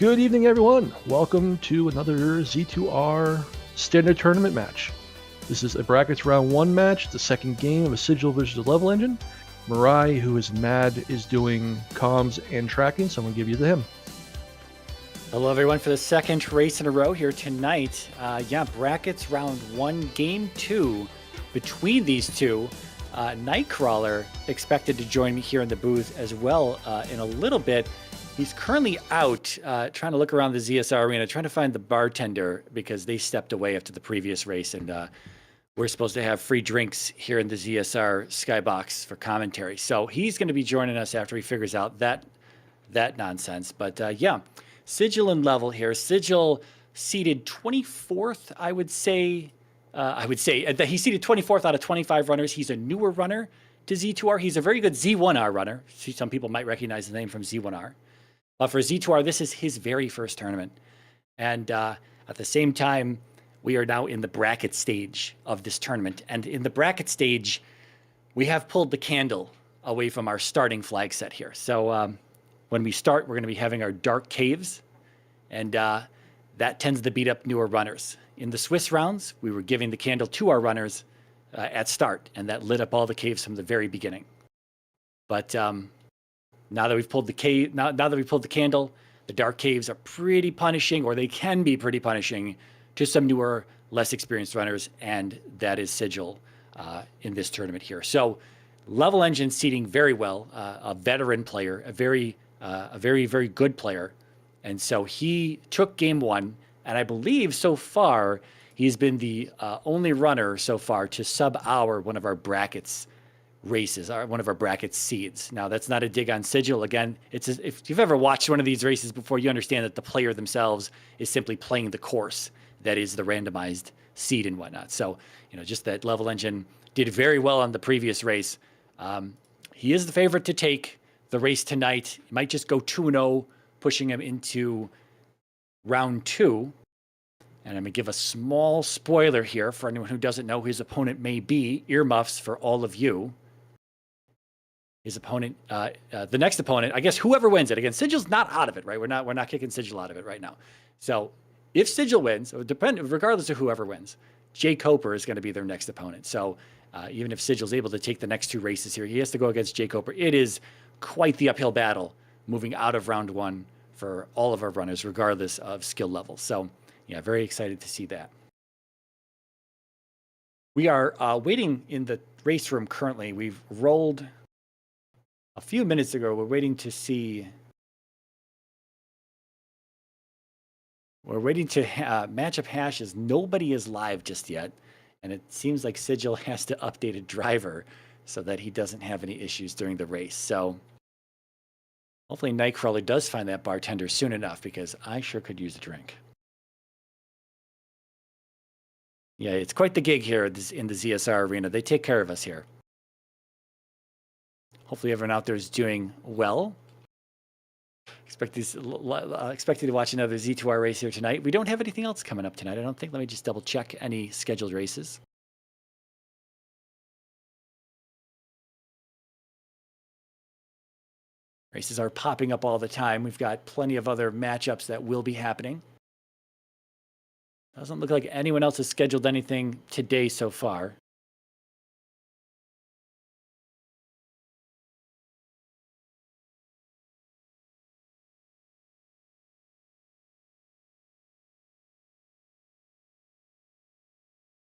Good evening, everyone. Welcome to another Z2R standard tournament match. This is a brackets round 1 match, the second game of a Sigil versus levelengine. Mirai, who is mad, is doing comms and tracking, so I'm going to give you to him. Hello, everyone, for the second race in a row here tonight. Brackets round 1, game 2 between these two. Nightcrawler expected to join me here in the booth as well in a little bit. He's currently out trying to look around the ZSR arena, trying to find the bartender because they stepped away after the previous race, and we're supposed to have free drinks here in the ZSR skybox for commentary. So he's going to be joining us after he figures out that nonsense. But Sigil and level here. Sigil seeded 24th, I would say. That he seeded 24th out of 25 runners. He's a newer runner to Z2R. He's a very good Z1R runner. Some people might recognize the name from Z1R. But for Z2R, this is his very first tournament. And at the same time, we are now in the bracket stage of this tournament. And in the bracket stage, we have pulled the candle away from our starting flag set here. So when we start, we're going to be having our dark caves. And that tends to beat up newer runners. In the Swiss rounds, we were giving the candle to our runners at start. And that lit up all the caves from the very beginning. But now that we've pulled the cave, now that we've pulled the candle, the dark caves are pretty punishing, or they can be pretty punishing to some newer, less experienced runners, and that is Sigil in this tournament here. So, levelengine seeding very well, a veteran player, a very, very good player, and so he took game 1, and I believe so far he's been the only runner so far to sub-hour one of our brackets races, one of our bracket seeds. Now, that's not a dig on Sigil. Again, if you've ever watched one of these races before, you understand that the player themselves is simply playing the course that is the randomized seed and whatnot. So, just that levelengine did very well on the previous race. He is the favorite to take the race tonight. He might just go 2-0, pushing him into round 2. And I'm going to give a small spoiler here for anyone who doesn't know who his opponent may be. Earmuffs for all of you. His opponent, the next opponent, I guess whoever wins it. Again, Sigil's not out of it, right? We're not kicking Sigil out of it right now. So if Sigil wins, regardless of whoever wins, Jay Coper is going to be their next opponent. So even if Sigil's able to take the next 2 races here, he has to go against Jay Coper. It is quite the uphill battle moving out of round 1 for all of our runners, regardless of skill level. So yeah, very excited to see that. We are waiting in the race room currently. We've rolled a few minutes ago. We're waiting to see. We're waiting to matchup hashes. Nobody is live just yet. And it seems like Sigil has to update a driver so that he doesn't have any issues during the race. So hopefully Nightcrawler does find that bartender soon enough, because I sure could use a drink. Yeah, it's quite the gig here in the ZSR arena. They take care of us here. Hopefully everyone out there is doing well. Expected to watch another Z2R race here tonight. We don't have anything else coming up tonight, I don't think. Let me just double check any scheduled races. Races are popping up all the time. We've got plenty of other matchups that will be happening. Doesn't look like anyone else has scheduled anything today so far.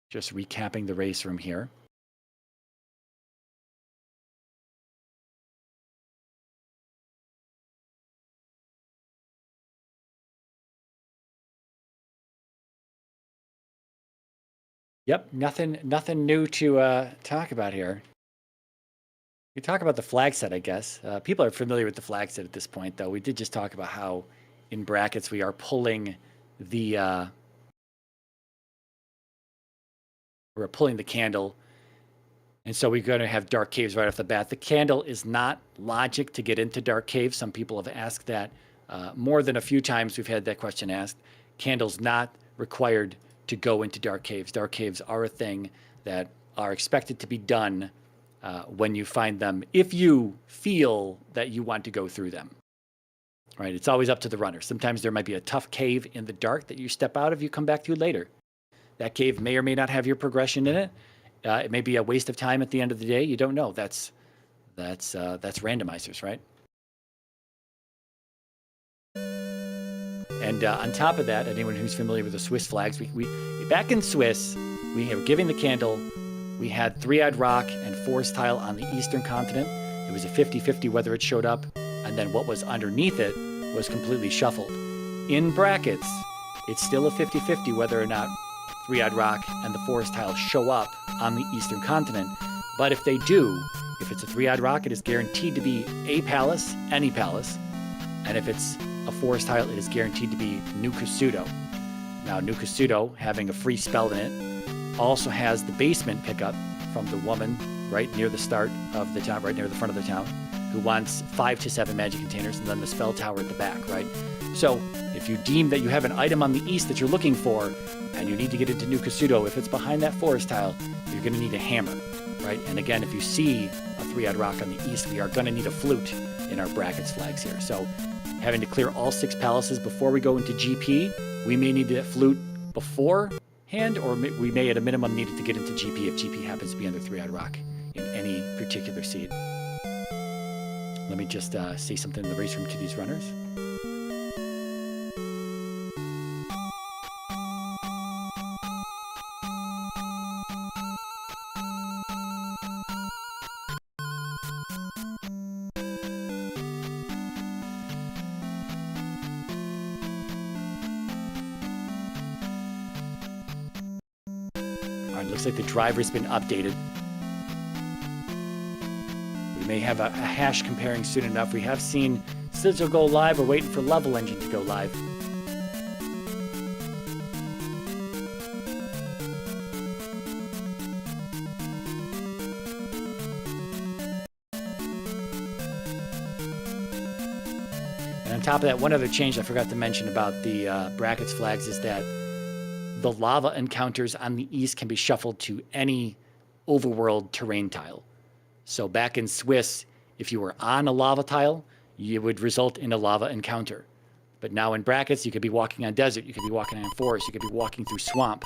Just recapping the race room here. Yep, nothing new to talk about here. We talk about the flag set, I guess. People are familiar with the flag set at this point, though. We did just talk about how, in brackets, we are pulling the candle, and so we're going to have dark caves right off the bat. The candle is not logic to get into dark caves. Some people have asked that more than a few times. We've had that question asked. Candle's not required to go into dark caves. Dark caves are a thing that are expected to be done when you find them, if you feel that you want to go through them. right? It's always up to the runner. Sometimes there might be a tough cave in the dark that you step out of, you come back to later. That cave may or may not have your progression in it. It may be a waste of time at the end of the day. You don't know. That's randomizers, right? And on top of that, anyone who's familiar with the Swiss flags, we back in Swiss, we have Giving the Candle. We had Three-Eyed Rock and Forest Tile on the eastern continent. It was a 50-50 whether it showed up, and then what was underneath it was completely shuffled. In brackets, it's still a 50-50 whether or not Three-Eyed Rock and the Forest Tile show up on the eastern continent. But if they do, if it's a Three-Eyed Rock, it is guaranteed to be a palace, any palace. And if it's a Forest Tile, it is guaranteed to be New Kasuto. Now, New Kasuto, having a free spell in it, also has the basement pickup from the woman right near the start of the town, right near the front of the town, who wants 5 to 7 magic containers, and then the spell tower at the back, right? So if you deem that you have an item on the east that you're looking for, and you need to get into New Kasuto, if it's behind that forest tile, you're going to need a hammer, right? And again, if you see a Three-Eyed Rock on the east, we are going to need a flute in our brackets flags here. So having to clear all 6 palaces before we go into GP, we may need that flute beforehand, or we may at a minimum need it to get into GP if GP happens to be under Three-Eyed Rock in any particular seed. Let me just say something in the race room to these runners. Looks like the driver's been updated. We may have a hash comparing soon enough. We have seen Sigil go live. We're waiting for levelengine to go live. And on top of that, one other change I forgot to mention about the brackets flags is that the lava encounters on the east can be shuffled to any overworld terrain tile. So back in Swiss, if you were on a lava tile, you would result in a lava encounter. But now in brackets, you could be walking on desert, you could be walking on forest, you could be walking through swamp,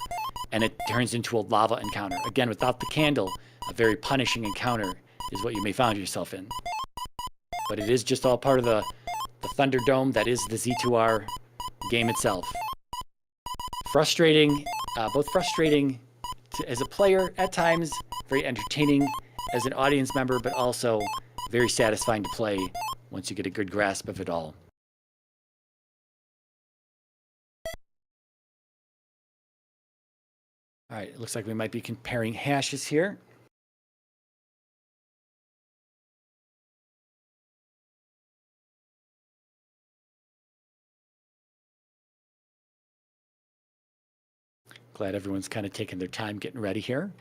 and it turns into a lava encounter. Again, without the candle, a very punishing encounter is what you may find yourself in. But it is just all part of the Thunderdome that is the Z2R game itself. Frustrating, both frustrating as a player at times, very entertaining as an audience member, but also very satisfying to play once you get a good grasp of it all. All right, it looks like we might be comparing hashes here. Glad everyone's kind of taking their time getting ready here.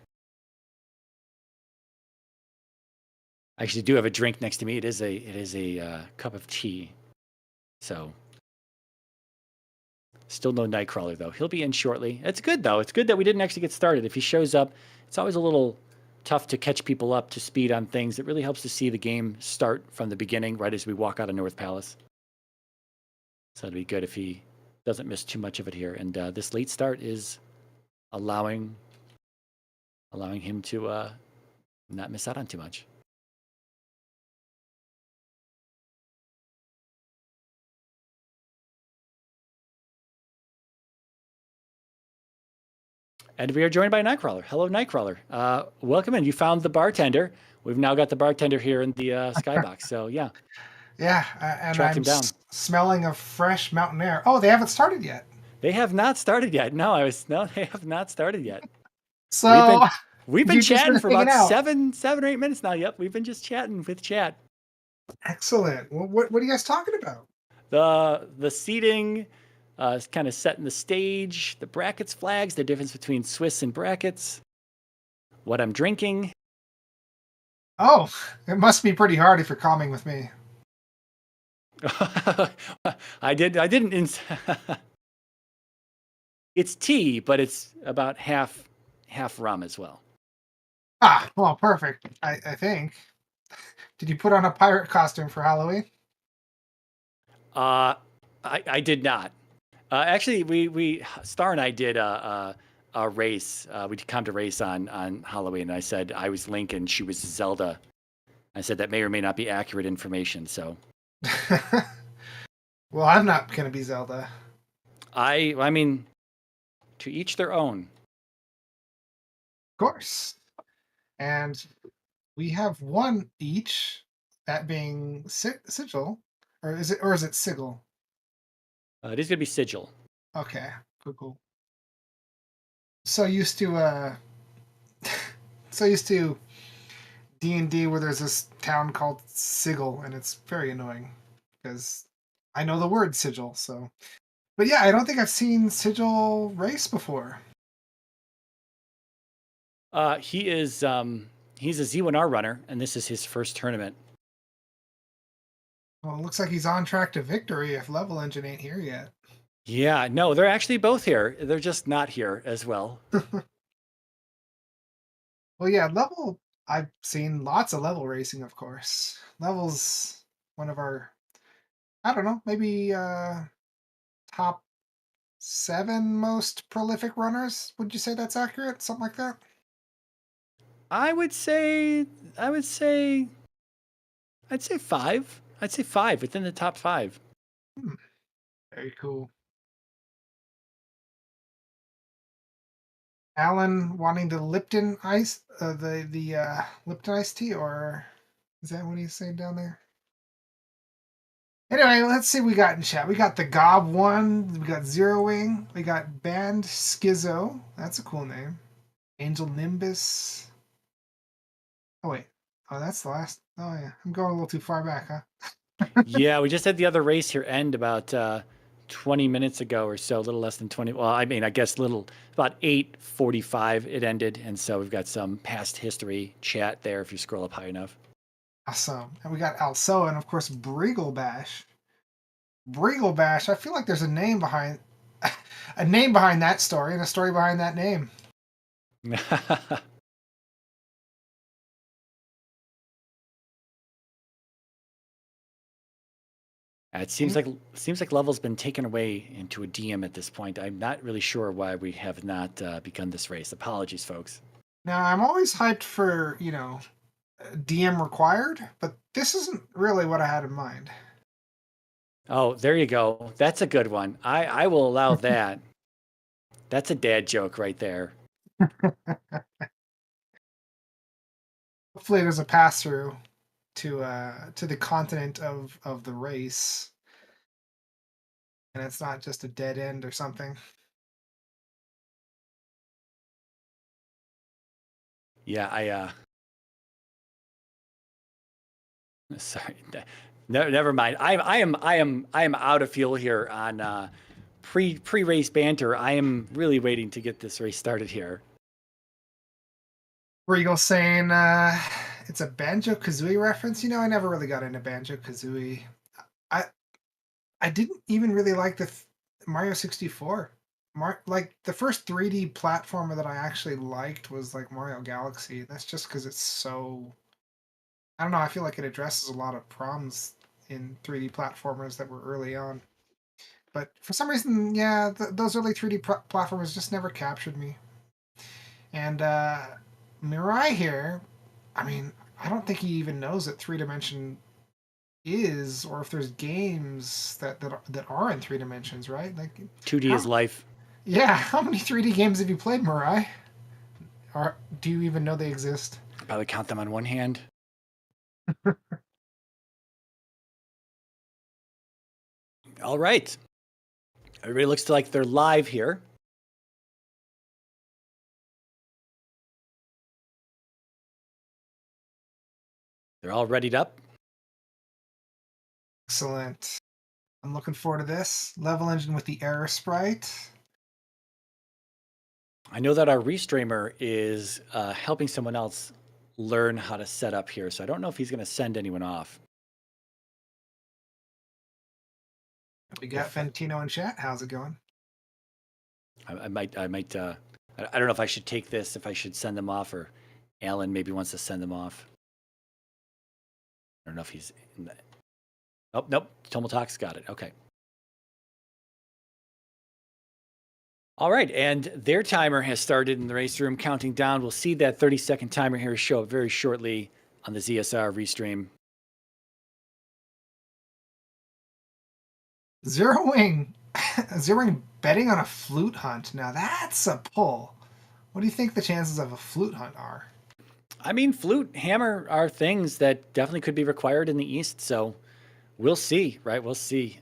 I actually do have a drink next to me. It is a cup of tea. So still no Nightcrawler though. He'll be in shortly. It's good though. It's good that we didn't actually get started. If he shows up, it's always a little tough to catch people up to speed on things. It really helps to see the game start from the beginning, right as we walk out of North Palace. So it'd be good if he doesn't miss too much of it here. And this late start is allowing him to not miss out on too much. And we are joined by Nightcrawler. Hello, Nightcrawler. Welcome in. You found the bartender. We've now got the bartender here in the skybox. So yeah. Yeah, and tracked I'm him down. Smelling of fresh mountain air. Oh, they haven't started yet. They have not started yet. No, they have not started yet. So we've been chatting for about out. 7 or 8 minutes now. Yep, we've been just chatting with chat. Excellent. Well, what are you guys talking about? The seating, kind of setting the stage, the brackets flags, the difference between Swiss and brackets, what I'm drinking. Oh, it must be pretty hard if you're calming with me. I didn't. It's tea, but it's about half rum as well. Ah, well, perfect. I think. Did you put on a pirate costume for Halloween? I did not. Actually, we Star and I did a race. We come to race on Halloween, and I said I was Link and she was Zelda. I said that may or may not be accurate information. So Well, I'm not gonna be Zelda. I mean, to each their own. Of course. And we have one each, that being Sigil. Or is it Sigil? It is gonna be Sigil. Okay, cool. So used to so used to D&D where there's this town called Sigil, and it's very annoying because I know the word sigil. So, but yeah, I don't think I've seen Sigil race before. He is he's a Z1R runner, and this is his first tournament. Well, it looks like he's on track to victory if levelengine ain't here yet. Yeah, no, they're actually both here. They're just not here as well. Well, yeah, level. I've seen lots of level racing, of course. Level's one of our, I don't know, maybe top 7 most prolific runners. Would you say that's accurate? Something like that? I would say I'd say 5. I'd say 5 within the top 5. Hmm, very cool. Alan wanting the Lipton ice, the Lipton iced tea, or is that what he's saying down there? Anyway, let's see what we got in chat. We got the Gob one, we got Zero Wing, we got Band Schizo. That's a cool name. Angel Nimbus. Oh wait. Oh, that's the last. Oh yeah. I'm going a little too far back, huh? Yeah, we just had the other race here end about 20 minutes ago or so, a little less than 20. Well, I mean, I guess about 8:45 it ended, and so we've got some past history chat there if you scroll up high enough. Awesome. And we got Also and of course Briggle Bash. Briggle Bash. I feel like there's a name behind that story and a story behind that name. It seems like level's been taken away into a DM at this point. I'm not really sure why we have not begun this race. Apologies, folks. Now I'm always hyped for, DM required, but this isn't really what I had in mind. Oh, there you go. That's a good one. I will allow that. That's a dad joke right there. Hopefully there's a pass through to the continent of the race, and it's not just a dead end or something. Yeah, sorry. No, never mind. I am out of fuel here on pre-race banter. I am really waiting to get this race started here. Regal saying it's a Banjo-Kazooie reference. I never really got into Banjo-Kazooie. I didn't even really like the Mario 64. Like the first 3D platformer that I actually liked was like Mario Galaxy. That's just because it's so, I don't know, I feel like it addresses a lot of problems in 3D platformers that were early on. But for some reason, yeah, those early 3D platformers just never captured me. And Mirai here, I mean, I don't think he even knows that 3D is, or if there's games that are in 3 dimensions, right? Like 2D is life. Yeah, how many 3D games have you played, Mirai? Or do you even know they exist? Probably count them on one hand. All right. Everybody looks like they're live here. They're all readied up. Excellent. I'm looking forward to this. Levelengine with the error sprite. I know that our restreamer is helping someone else learn how to set up here, so I don't know if he's going to send anyone off. We got Fentino in chat. How's it going? I might. I don't know if I should take this, if I should send them off, or Alan maybe wants to send them off. I don't know if he's in that. Oh, nope. Tomotalk's got it. Okay. All right, and their timer has started in the race room, counting down. We'll see that 30-second timer here show up very shortly on the ZSR restream. Zeroing betting on a flute hunt. Now that's a pull. What do you think the chances of a flute hunt are? I mean, flute, hammer are things that definitely could be required in the East, so we'll see, right? We'll see.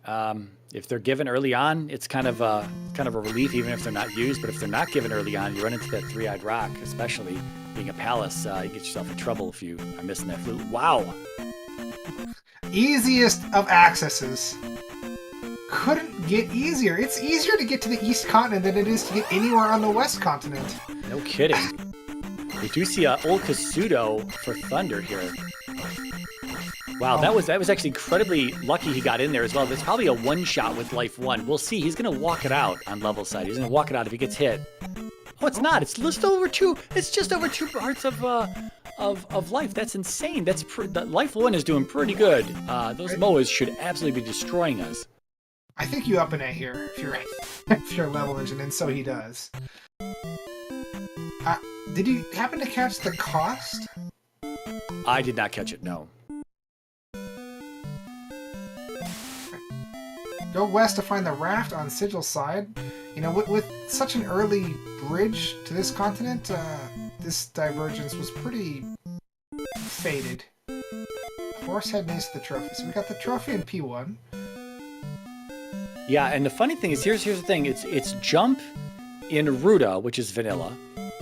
If they're given early on, it's kind of a relief, even if they're not used. But if they're not given early on, you run into that three-eyed rock, especially being a palace. You get yourself in trouble if you are missing that flute. Wow. Easiest of accesses. Couldn't get easier. It's easier to get to the East Continent than it is to get anywhere on the West Continent. No kidding. We do see old Kasudo for Thunder here. Wow, that was actually incredibly lucky he got in there as well. There's probably a one-shot with life 1. We'll see. He's going to walk it out on level side. He's going to walk it out if he gets hit. Oh, it's not. It's just over 2. It's just over 2 parts of life. That's insane. Life 1 is doing pretty good. Those Moas should absolutely be destroying us. I think you up an A here if you're level engine, and so he does. Did you happen to catch the cost? I did not catch it. No. Go west to find the raft on Sigil's side. You know, with such an early bridge to this continent, this divergence was pretty faded. Horsehead needs the trophy. So we got the trophy in P1. Yeah, and the funny thing is, here's the thing. It's jump in Ruta, which is vanilla,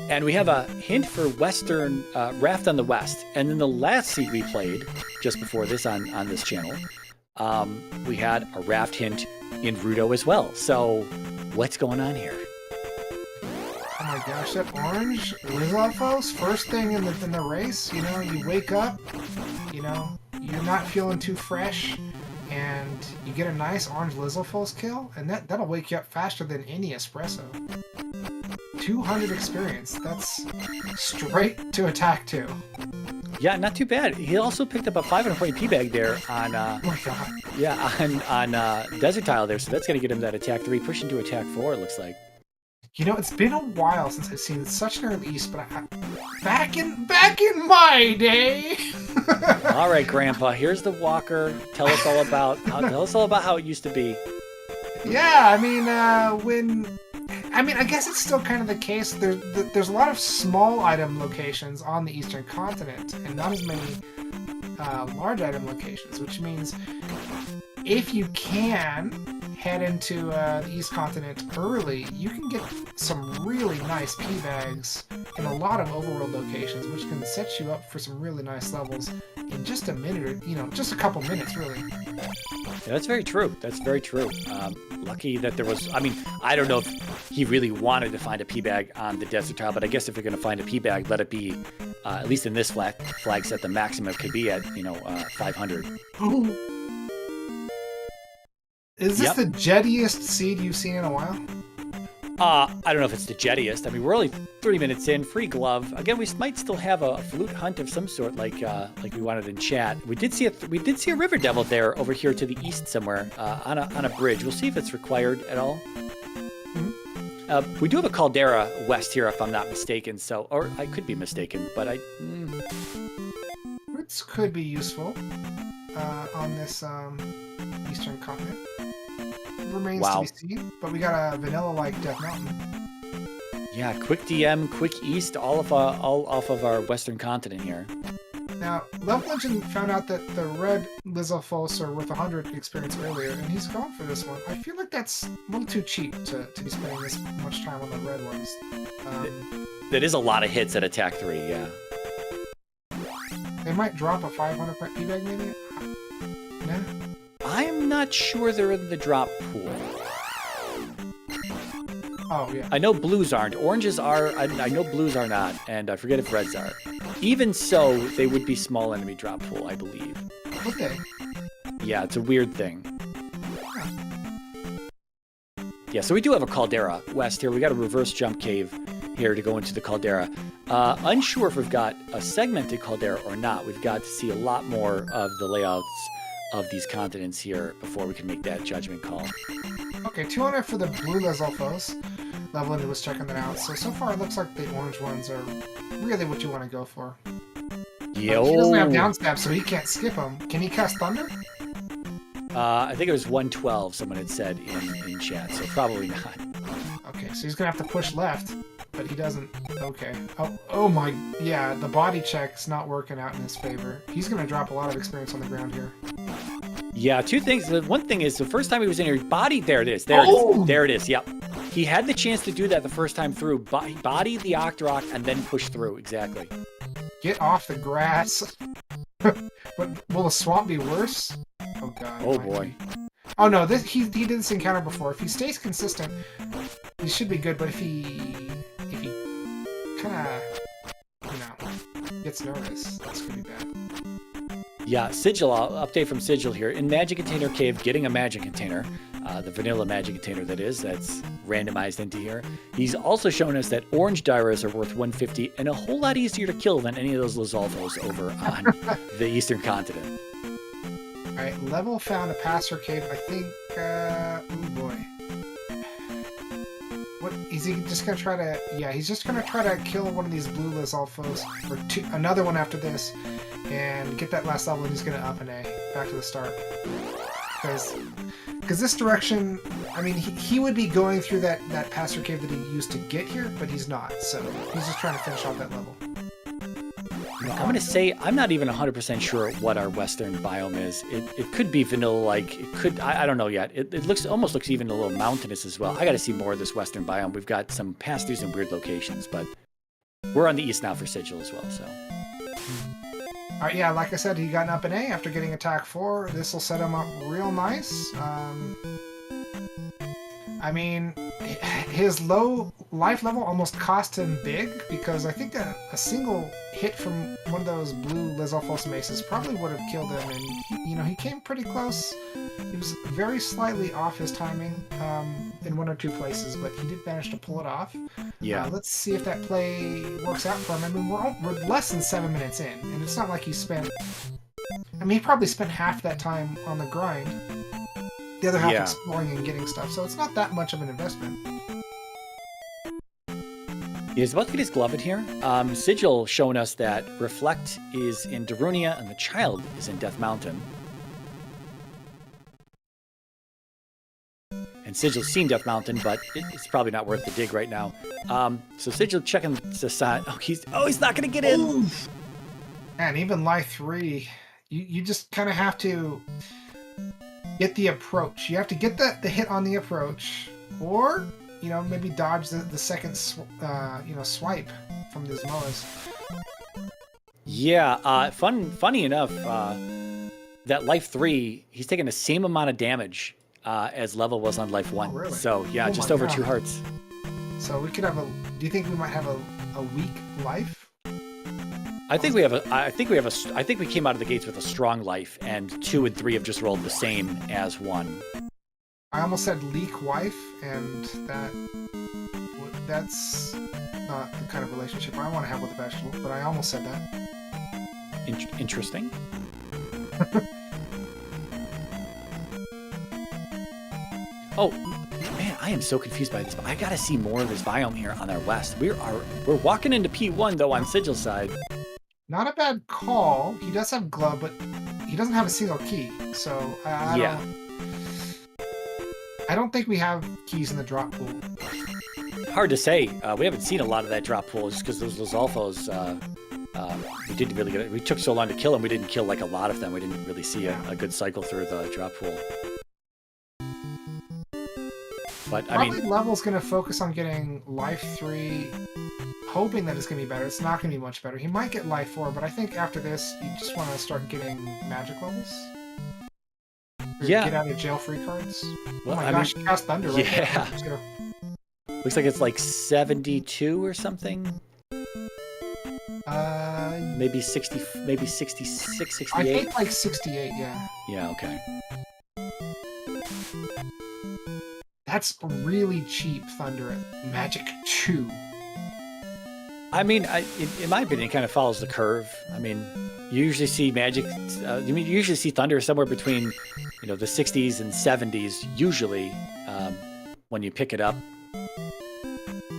and we have a hint for Western raft on the west. And then the last seat we played just before this on this channel, we had a raft hint in Ruto as well. So what's going on here? Oh my gosh, that orange Lizalfos, first thing in the race, you know, you wake up, you know, you're not feeling too fresh, and you get a nice orange Lizalfos kill, and that'll wake you up faster than any espresso. 200 experience, that's straight to attack 2. Yeah, not too bad. He also picked up a 500-point P-bag there on, Oh my god. yeah, on Desert Tile there, so that's going to get him that attack 3, pushing to attack 4, it looks like. You know, it's been a while since I've seen such an early East, but back in my day. All right, Grandpa, here's the walker. Tell us all about how it used to be. Yeah, I guess it's still kind of the case. There's a lot of small item locations on the Eastern Continent, and not as many large item locations, which means if you can head into the East Continent early, you can get some really nice P-bags in a lot of overworld locations, which can set you up for some really nice levels in just a minute, or just a couple minutes, really. Yeah, that's very true. That's very true. Lucky that there was. I mean, I don't know if he really wanted to find a P-bag on the Desert Tile, but I guess if you're going to find a P-bag, let it be at least in this flag set. The maximum could be at 500. Is this the jettiest seed you've seen in a while? I don't know if it's the jettiest. I mean, we're only 30 minutes in. Free glove. Again, we might still have a flute hunt of some sort, like we wanted in chat. We did see a river devil there over here to the east somewhere on a bridge. We'll see if it's required at all. Mm-hmm. We do have a caldera west here, if I'm not mistaken. So, or I could be mistaken, but Roots could be useful on this Eastern Continent. Remains to be seen, but we got a vanilla-like Death Mountain. Yeah, quick DM, quick East, all off of our Western Continent here. Now, Level Legend found out that the red Lizalfos are worth 100 experience earlier, and he's gone for this one. I feel like that's a little too cheap to be spending this much time on the red ones. That is a lot of hits at attack 3, yeah. They might drop a 500 P-bag maybe? No? I'm not sure they're in the drop pool. Oh, yeah. I know blues aren't. Oranges are. I know blues are not, and I forget if reds are. Even so, they would be small enemy drop pool, I believe. Would they? Yeah, it's a weird thing. Yeah, so we do have a caldera west here. We got a reverse jump cave here to go into the caldera. Unsure if we've got a segmented caldera or not. We've got to see a lot more of the layouts of these continents here before we can make that judgment call. Okay, 200 for the blue Lesolfos. Levelingine was checking that out. So far it looks like the orange ones are really what you want to go for. Yo. He doesn't have down stab, so he can't skip them. Can he cast Thunder? I think it was 112, someone had said in chat, so probably not. Okay, so he's going to have to push left, but he doesn't. Okay. Oh my, yeah, the body check's not working out in his favor. He's going to drop a lot of experience on the ground here. Yeah, two things. The one thing is, the first time he was in here, body, there it is. There it is. There it is, yep. He had the chance to do that the first time through. He bodied the Octorok and then pushed through, exactly. Get off the grass. But will the swamp be worse? Oh god. Oh boy. Oh no, he did this encounter before. If he stays consistent, he should be good, but if he kinda, gets nervous, that's gonna be bad. Yeah, Sigil, update from Sigil here. In Magic Container Cave, getting a Magic Container, the vanilla Magic Container that's randomized into here. He's also shown us that orange Dyras are worth 150 and a whole lot easier to kill than any of those Lizalfos over on the Eastern Continent. Alright, level found a passer cave, I think, oh boy. What, is he just gonna try to, yeah, he's just gonna try to kill one of these blue Lizalfos, or another one after this, and get that last level, and he's gonna up an A, back to the start. Because this direction, I mean, he would be going through that passer cave that he used to get here, but he's not, so he's just trying to finish off that level. I'm going to say I'm not even 100% sure what our western biome is. It could be vanilla-like. It could, I don't know yet. It almost looks even a little mountainous as well. I got to see more of this western biome. We've got some pass-throughs in weird locations, but we're on the east now for Sigil as well, so. All right, yeah, like I said, he got an up and A after getting attack 4. This will set him up real nice. I mean, his low life level almost cost him big, because I think a single hit from one of those blue Lizalfos maces probably would have killed him, and he came pretty close. He was very slightly off his timing in one or two places, but he did manage to pull it off. Yeah. Let's see if that play works out for him. I mean, we're less than 7 minutes in, and it's not like he spent... I mean, he probably spent half that time on the grind. The other half exploring and getting stuff, so it's not that much of an investment. He's about to get his glove in here. Sigil showing us that Reflect is in Darunia and the child is in Death Mountain. And Sigil's seen Death Mountain, but it's probably not worth the dig right now. So Sigil checking the side. Oh, he's not going to get in. Oof. And even Life 3, you just kind of have to get the approach. You have to get the hit on the approach, or maybe dodge the second swipe from these Moas. Yeah, funny enough, that Life 3, he's taking the same amount of damage as Level was on Life 1. Oh, really? So yeah, just over 2 hearts. So we could have do you think we might have a weak life? I think we came out of the gates with a strong life, and 2 and 3 have just rolled the same as 1. I almost said leak wife, and that's not the kind of relationship I want to have with a vegetable, but I almost said that. Interesting. Oh, man, I am so confused by this, but I gotta see more of this biome here on our west. We're walking into P1, though, on Sigil's side. Not a bad call. He does have glove, but he doesn't have a single key, so I don't think we have keys in the drop pool. Hard to say. We haven't seen a lot of that drop pool just because those Lizalfos, we didn't really get it. We took so long to kill them, we didn't kill like a lot of them. We didn't really see a good cycle through the drop pool. But probably Level's going to focus on getting Life 3, hoping that it's going to be better. It's not going to be much better. He might get Life 4, but I think after this, you just want to start getting magic levels. Or get out of jail free cards. Well, oh my gosh, he cast Thunder right there. Looks like it's like 72 or something. Maybe 60, maybe 66, 68. I think like 68, yeah. Yeah, okay. That's really cheap Thunder at Magic 2. I mean, in my opinion, it kind of follows the curve. I mean, You usually see magic. You usually see thunder somewhere between, the 60s and 70s. Usually, when you pick it up.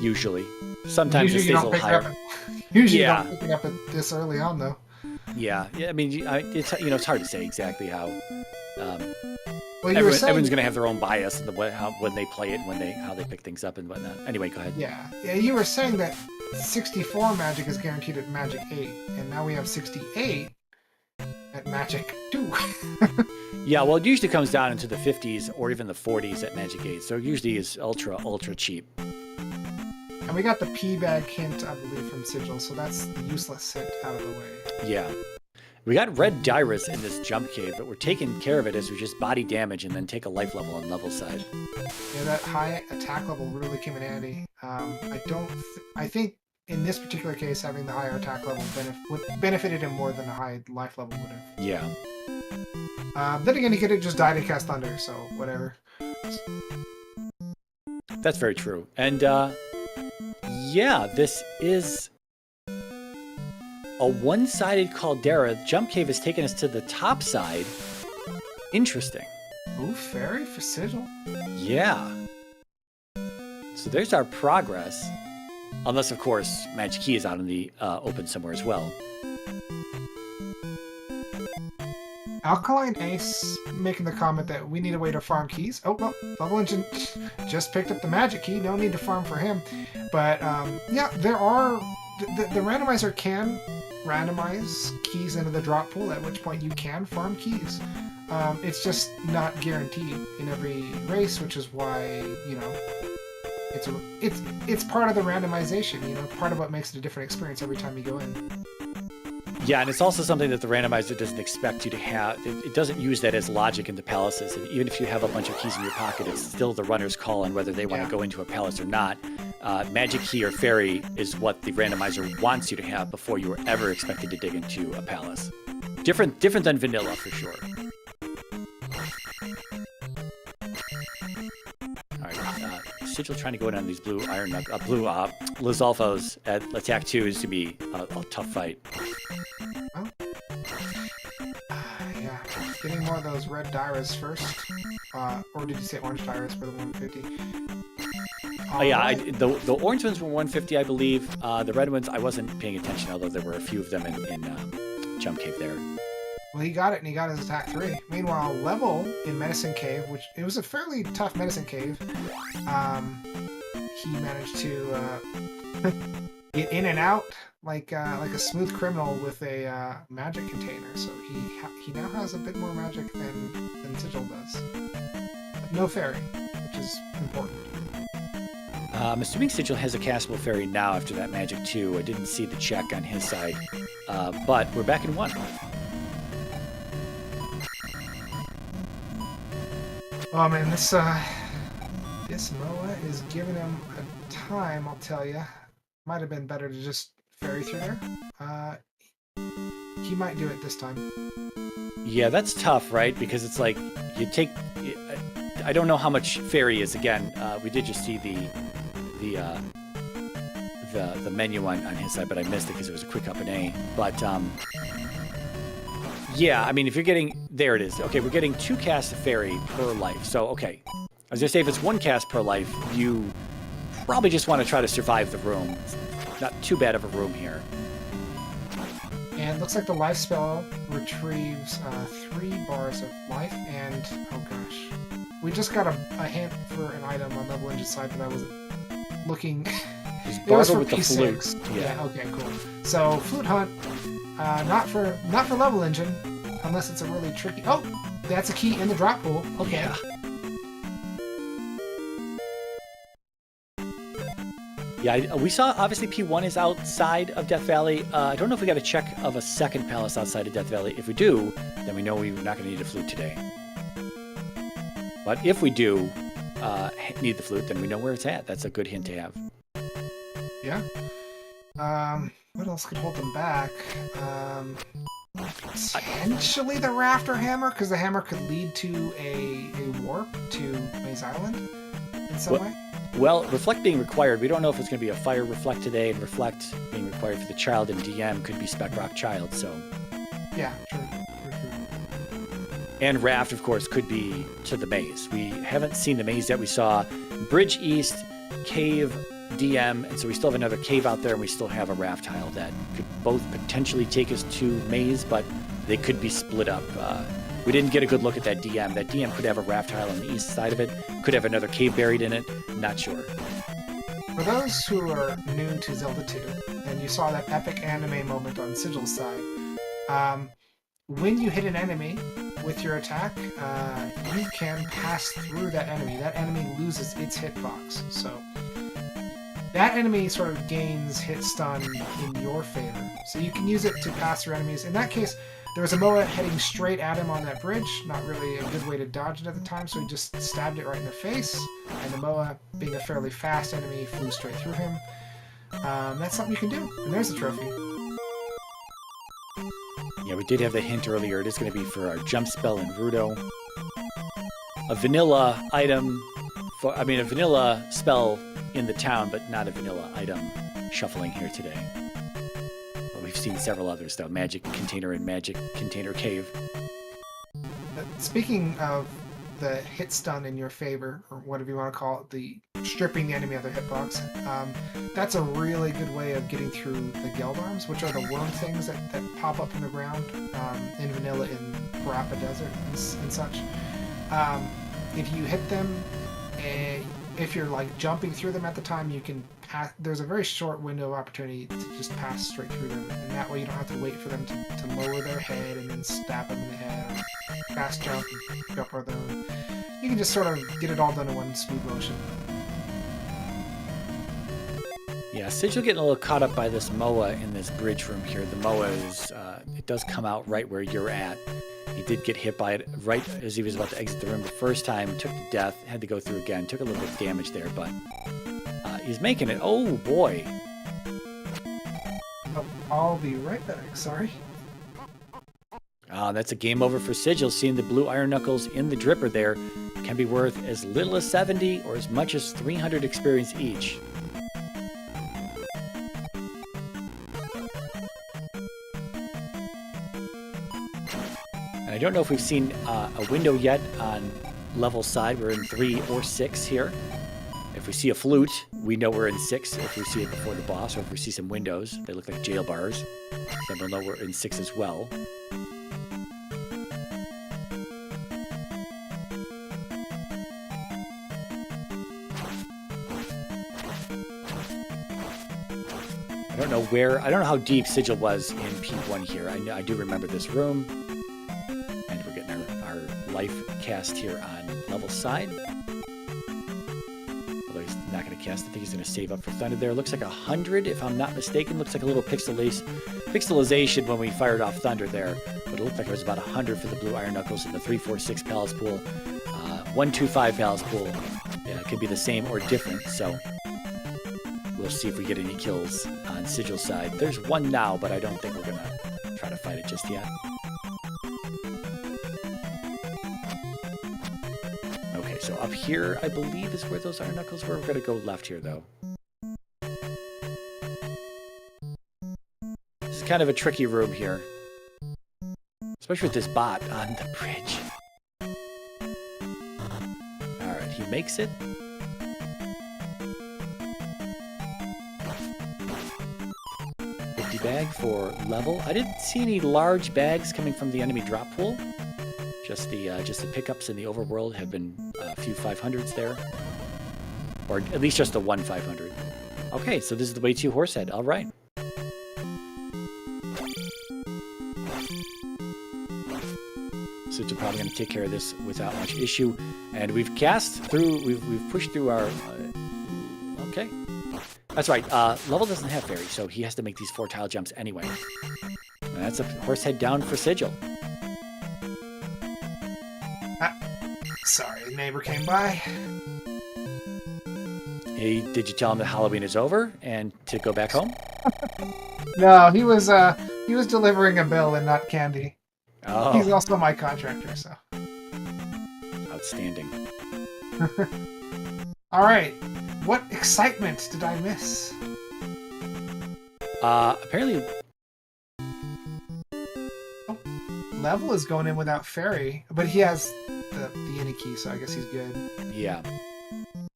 Usually, sometimes it stays a little higher. Usually, you don't pick it up at this early on, though. Yeah. I mean, it's hard to say exactly how. Well, everyone's going to have their own bias in when they play it, how they pick things up and whatnot. Anyway, go ahead. Yeah. You were saying that 64 magic is guaranteed at Magic 8, and now we have 68 at Magic 2. Yeah, well, it usually comes down into the 50s or even the 40s at Magic 8, so it usually is ultra cheap. And we got the P-bag hint, I believe, from Sigil, so that's the useless hint out of the way. Yeah. We got red Dyrus in this jump cave, but we're taking care of it as we just body damage and then take a life level on level side. Yeah, that high attack level really came in handy. I think in this particular case, having the higher attack level benefited him more than a high life level would have. Yeah. Then again, he could have just died and cast Thunder, so whatever. That's very true. And, yeah, this is a one-sided caldera. Jump cave has taken us to the top side. Interesting. Ooh, fairy for Sigil. Yeah. So there's our progress. Unless, of course, Magic Key is out in the open somewhere as well. Alkaline Ace making the comment that we need a way to farm keys. Oh, well, levelengine just picked up the Magic Key. No need to farm for him. But, yeah, there are... The randomizer can randomize keys into the drop pool, at which point you can farm keys. It's just not guaranteed in every race, which is why, it's part of the randomization, part of what makes it a different experience every time you go in. Yeah, and it's also something that the randomizer doesn't expect you to have. It doesn't use that as logic into palaces. And even if you have a bunch of keys in your pocket, it's still the runner's call on whether they want to go into a palace or not. Magic Key or Fairy is what the randomizer wants you to have before you were ever expected to dig into a palace. Different than vanilla, for sure. All right, Sigil trying to go in on these blue Lizalfos at attack 2 is to be a tough fight. Yeah, getting more of those red Dyrus first. Or did you say orange Dyrus for the 150? Oh yeah, the orange ones were 150, I believe. The red ones, I wasn't paying attention, although there were a few of them in Jump Cave there. Well, he got it, and he got his attack 3. Meanwhile, Level in Medicine Cave, which it was a fairly tough Medicine Cave, he managed to get in and out like a smooth criminal with a magic container. So he now has a bit more magic than Sigil does. But no fairy, which is important. I'm assuming Sigil has a castable fairy now after that magic 2. I didn't see the check on his side, but we're back in 1. Oh man, this MOA is giving him a time, I'll tell you. Might have been better to just fairy through there. He might do it this time. Yeah, that's tough, right? Because it's like, you take... I don't know how much fairy is. Again, we did just see the menu on his side, but I missed it because it was a quick up and A. But, yeah, I mean, if you're getting... There it is. Okay, we're getting 2 casts of fairy per life. So, okay. I was going to say, if it's 1 cast per life, you probably just want to try to survive the room. It's not too bad of a room here. And looks like the life spell retrieves 3 bars of life, and... Oh, gosh. We just got a hint for an item on Leveline's side, but I wasn't looking... It was for with P6. The flute. Yeah, okay, cool. So, Flute Hunt, not for Levelengine, unless it's a really tricky... Oh! That's a key in the drop pool. Okay. Yeah. Yeah, we saw, obviously, P1 is outside of Death Valley. I don't know if we got a check of a second palace outside of Death Valley. If we do, then we know we're not going to need a flute today. But if we do need the flute, then we know where it's at. That's a good hint to have. Yeah. What else could hold them back? Potentially the Rafter Hammer, because the hammer could lead to a warp to Maze Island in some way. Well, Reflect being required, we don't know if it's going to be a Fire Reflect today, and Reflect being required for the Child and DM could be Spec Rock Child, so... Yeah, true. And Raft, of course, could be to the maze. We haven't seen the maze yet. We saw Bridge East, Cave, DM, and so we still have another cave out there, and we still have a raft tile that could both potentially take us to maze, but they could be split up. We didn't get a good look at that DM. That DM could have a raft tile on the east side of it, could have another cave buried in it, not sure. For those who are new to Zelda 2, and you saw that epic anime moment on Sigil's side, when you hit an enemy with your attack, you can pass through that enemy. That enemy loses its hitbox. So that enemy sort of gains hit stun in your favor. So you can use it to pass through enemies. In that case, there was a Moa heading straight at him on that bridge. Not really a good way to dodge it at the time, so he just stabbed it right in the face. And the Moa, being a fairly fast enemy, flew straight through him. That's something you can do. And there's the trophy. Yeah, we did have the hint earlier. It is going to be for our jump spell in Rudo. A vanilla item, a vanilla spell in the town, but not a vanilla item shuffling here today. Well, we've seen several others, though. Magic Container and Magic Container Cave. Speaking of the hit stun in your favor, or whatever you want to call it, the stripping the enemy of their hitbox, that's a really good way of getting through the Geldarms, which are the worm things that pop up from the ground in vanilla in Parappa Desert and such. If you hit them, if you're like jumping through them at the time, you can pass. There's a very short window of opportunity to just pass straight through them, and that way you don't have to wait for them to lower their head and then stab them in the head, or fast jump and jump over them. You can just sort of get it all done in one smooth motion. Yeah, Sigil getting a little caught up by this Moa in this bridge room here. The Moa is, it does come out right where you're at. He did get hit by it right as he was about to exit the room the first time, took the death, had to go through again, took a little bit of damage there, but he's making it. Oh, boy. Oh, I'll be right back, sorry. That's a game over for Sigil. Seeing the blue iron knuckles in the dripper there can be worth as little as 70 or as much as 300 experience each. I don't know if we've seen a window yet on level side. We're in 3 or 6 here. If we see a flute, we know we're in 6. If we see it before the boss, or if we see some windows, they look like jail bars, then we'll know we're in 6 as well. I don't know how deep Sigil was in P1 here. I do remember this room. And we're getting our life cast here on level side. Although he's not going to cast, I think he's going to save up for Thunder there. Looks like 100, if I'm not mistaken. Looks like a little pixelization when we fired off Thunder there. But it looked like it was about 100 for the Blue Iron Knuckles in the 346 Palace Pool. 125 Palace Pool. Yeah, it could be the same or different, so we'll see if we get any kills on Sigil's side. There's one now, but I don't think we're going to try to fight it just yet. Okay, so up here, I believe, is where those Iron Knuckles were. We're going to go left here, though. This is kind of a tricky room here. Especially with this bot on the bridge. Alright, he makes it. Bag for level. I didn't see any large bags coming from the enemy drop pool. Just the pickups in the overworld have been a few 500s there, or at least just the one 500. Okay, so this is the way to Horsehead. All right. So we're probably going to take care of this without much issue, and we've cast through. We've pushed through our. Okay. That's right, level doesn't have fairy, so he has to make these 4 tile jumps anyway. And that's a Horsehead down for Sigil. Sorry, the neighbor came by. Hey, did you tell him that Halloween is over and to go back home? No, he was delivering a bill and not candy. Oh. He's also my contractor, so. Outstanding. All right. What excitement did I miss? Apparently... Oh, Level is going in without Fairy, but he has the Innie key, so I guess he's good. Yeah.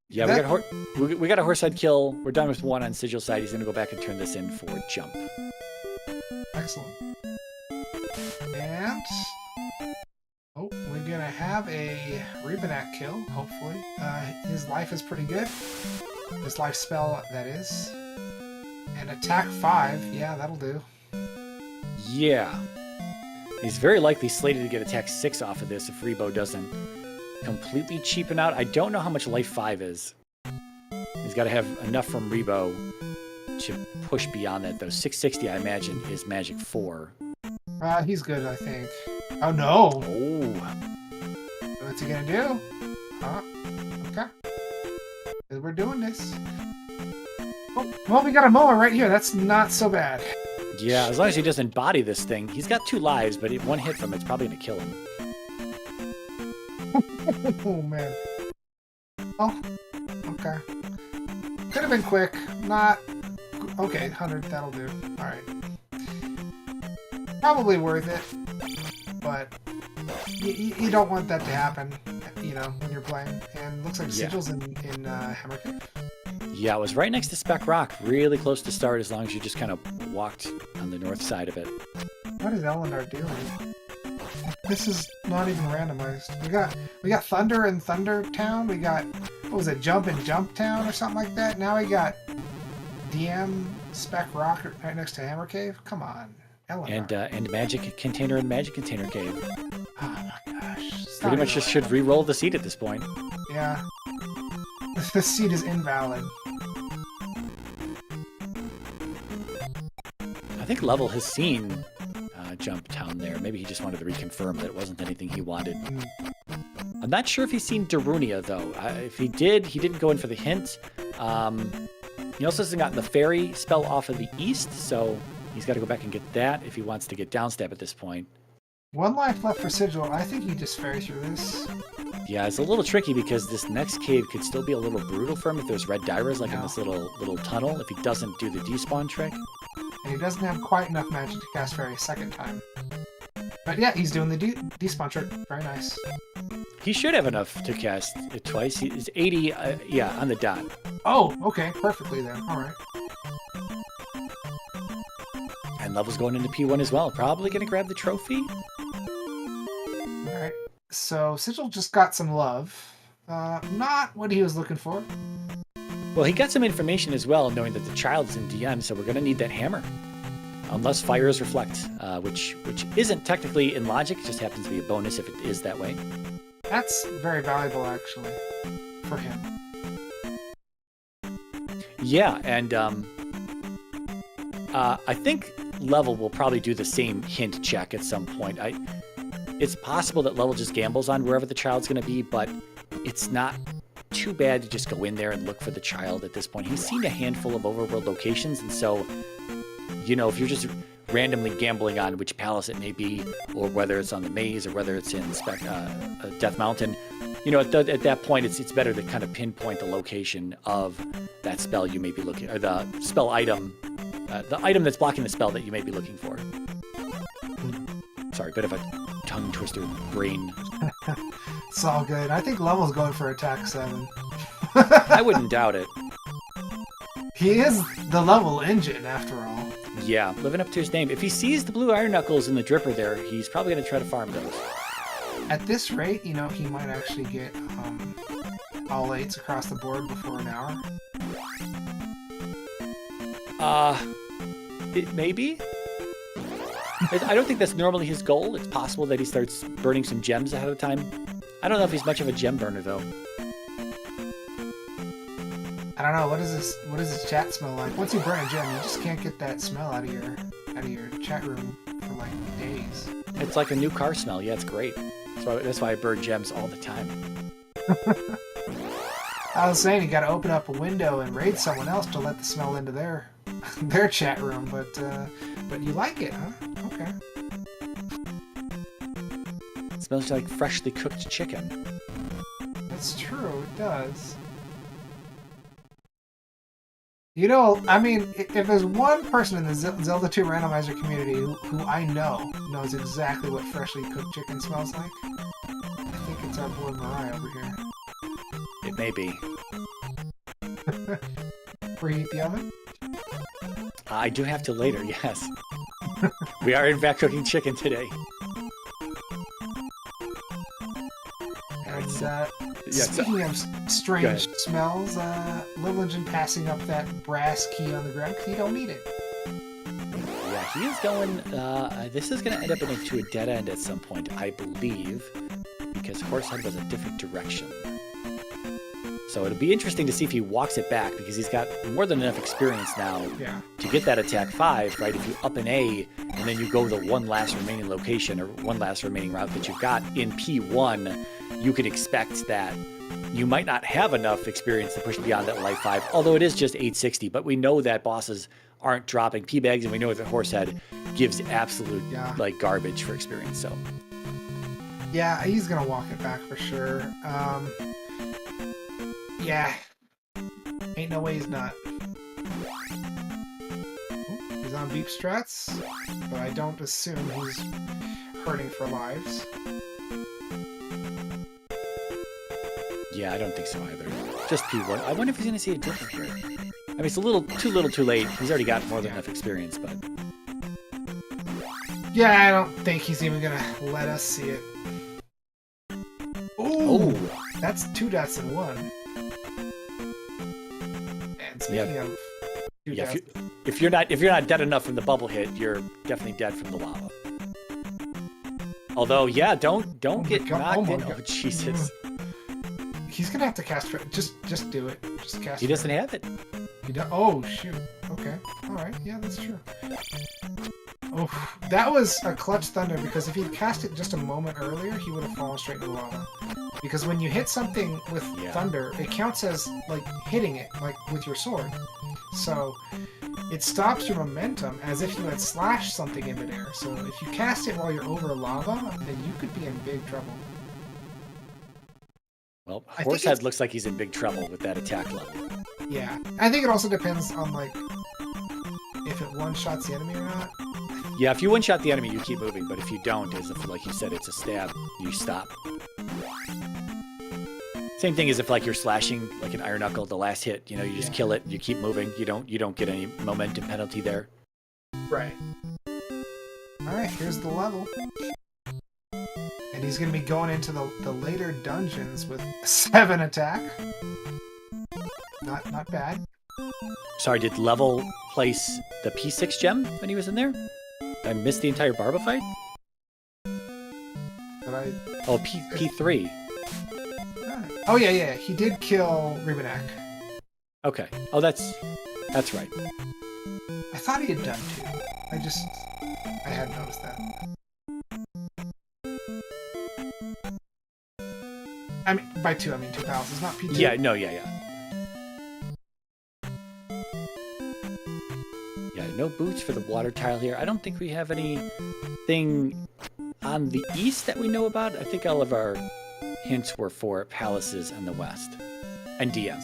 Yeah, we got a horse side kill. We're done with one on Sigil side. He's going to go back and turn this in for jump. Excellent. And oh, we're gonna have a Rebanak kill, hopefully. His life is pretty good. His life spell, that is. And attack 5, yeah, that'll do. Yeah. He's very likely slated to get attack 6 off of this if Rebo doesn't completely cheapen out. I don't know how much life 5 is. He's got to have enough from Rebo to push beyond that, though. 660, I imagine, is magic 4. He's good, I think. Oh, no! Oh. What's he gonna do? Okay. We're doing this. Oh, well, we got a Moa right here. That's not so bad. Yeah, as long as he doesn't body this thing. He's got 2 lives, but one hit from it's probably going to kill him. Oh, man. Oh, okay. Could have been quick. Not... Okay, 100, that'll do. Alright. Probably worth it, but you don't want that to happen, you know, when you're playing. And looks like Sigil's in Hammer Cave. Yeah, it was right next to Spec Rock, really close to start as long as you just kind of walked on the north side of it. What is Eleanor doing? This is not even randomized. We got Thunder in Thunder Town. We got, what was it, Jump in Jump Town or something like that. Now we got DM Spec Rock right next to Hammer Cave. Come on, Eleanor. And Magic Container and Magic Container Cave. Oh my gosh. Pretty much just should re-roll the seat at this point. Yeah. This seat is invalid. I think Level has seen Jump Town there. Maybe he just wanted to reconfirm that it wasn't anything he wanted. I'm not sure if he's seen Darunia, though. If he did, he didn't go in for the hint. He also hasn't gotten the Fairy spell off of the east, so he's got to go back and get that if he wants to get downstab at this point. 1 life left for Sigil. I think he just fairy through this. Yeah, it's a little tricky because this next cave could still be a little brutal for him if there's red Dyras like in this little tunnel, if he doesn't do the despawn trick. And he doesn't have quite enough magic to cast fairy a second time. But yeah, he's doing the despawn trick. Very nice. He should have enough to cast it twice. He's 80, yeah, on the dot. Oh, okay, perfectly then. All right. And Level's going into P1 as well. Probably going to grab the trophy. All right. So Sigil just got some love. Not what he was looking for. Well, he got some information as well, knowing that the child's in DM, so we're going to need that hammer. Unless fires reflect, which isn't technically in logic, it just happens to be a bonus if it is that way. That's very valuable, actually, for him. Yeah, and I think Level will probably do the same hint check at some point. It's possible that Level just gambles on wherever the child's going to be, but it's not too bad to just go in there and look for the child at this point. He's seen a handful of overworld locations, and so, you know, if you're just randomly gambling on which palace it may be, or whether it's on the maze, or whether it's in Death Mountain, you know, at that point, it's better to kind of pinpoint the location of that spell you may be looking, or the spell item, the item that's blocking the spell that you may be looking for. Sorry, bit of a tongue twister brain. It's all good. I think Level's going for attack 7. I wouldn't doubt it. He is the Level engine, after all. Yeah, living up to his name. If he sees the blue iron knuckles in the dripper there, he's probably going to try to farm those. At this rate, you know, he might actually get all 8s across the board before an hour. It may be. I don't think that's normally his goal. It's possible that he starts burning some gems ahead of time. I don't know if he's much of a gem burner, though. I don't know. What does his chat smell like? Once you burn a gem, you just can't get that smell out of your chat room for like days. It's like a new car smell. Yeah, it's great. That's why I burn gems all the time. I was saying you got to open up a window and raid someone else to let the smell into their chat room, but you like it, huh? Okay. It smells like freshly cooked chicken. That's true. It does. You know, I mean, if there's one person in the Zelda 2 randomizer community who I know knows exactly what freshly cooked chicken smells like, I think it's our boy Mariah over here. It may be. Preheat the oven? I do have to later, yes. We are in fact cooking chicken today. And Yeah, speaking of strange smells, levelengine passing up that brass key on the ground because you don't need it. Yeah, he is going. This is going to end up into a dead end at some point, I believe, because Horsehead was a different direction. So it'll be interesting to see if he walks it back, because he's got more than enough experience now to get that attack 5, right? If you up an A and then you go the one last remaining location or one last remaining route that you've got in P1, you could expect that you might not have enough experience to push beyond that life 5, although it is just 860. But we know that bosses aren't dropping P-bags, and we know that Horsehead gives absolute like garbage for experience. So yeah, he's gonna walk it back for sure. Yeah, ain't no way he's not. He's on beep strats, but I don't assume he's hurting for lives. Yeah, I don't think so either. Just P1. I wonder if he's going to see a different here. I mean, it's a little too late. He's already got more than enough experience, but... Yeah, I don't think he's even going to let us see it. Ooh! That's 2 deaths in 1. And speaking of 2 deaths... If you're not dead enough from the bubble hit, you're definitely dead from the lava. Although, yeah, don't get knocked in. Oh, Jesus. He's gonna have to cast. Just do it. Just cast. He doesn't have it. Oh shoot. Okay. All right. Yeah, that's true. Oh, that was a clutch thunder, because if he'd cast it just a moment earlier, he would have fallen straight into lava. Because when you hit something with thunder, it counts as like hitting it, like with your sword. So it stops your momentum as if you had slashed something in midair. So if you cast it while you're over lava, then you could be in big trouble. Well, Horsehead looks like he's in big trouble with that attack level. Yeah. I think it also depends on, like, if it one-shots the enemy or not. Yeah, if you one-shot the enemy, you keep moving. But if you don't, as if, like you said, it's a stab, you stop. Same thing as if, like, you're slashing, like, an Iron Knuckle, the last hit. You know, you just kill it, you keep moving. You don't get any momentum penalty there. Right. Alright, here's the level. And he's going to be going into the later dungeons with 7 attack. Not bad. Sorry, did level place the P6 gem when he was in there? Did I missed the entire Barba fight? Oh, P3. Oh, yeah. He did kill Ribanek. Okay. Oh, that's right. I thought he had done 2. I hadn't noticed that. I mean, by 2, I mean 2 palaces, not P2. Yeah, no, yeah. Yeah, no boots for the water tile here. I don't think we have anything on the east that we know about. I think all of our hints were for palaces in the west. And DM.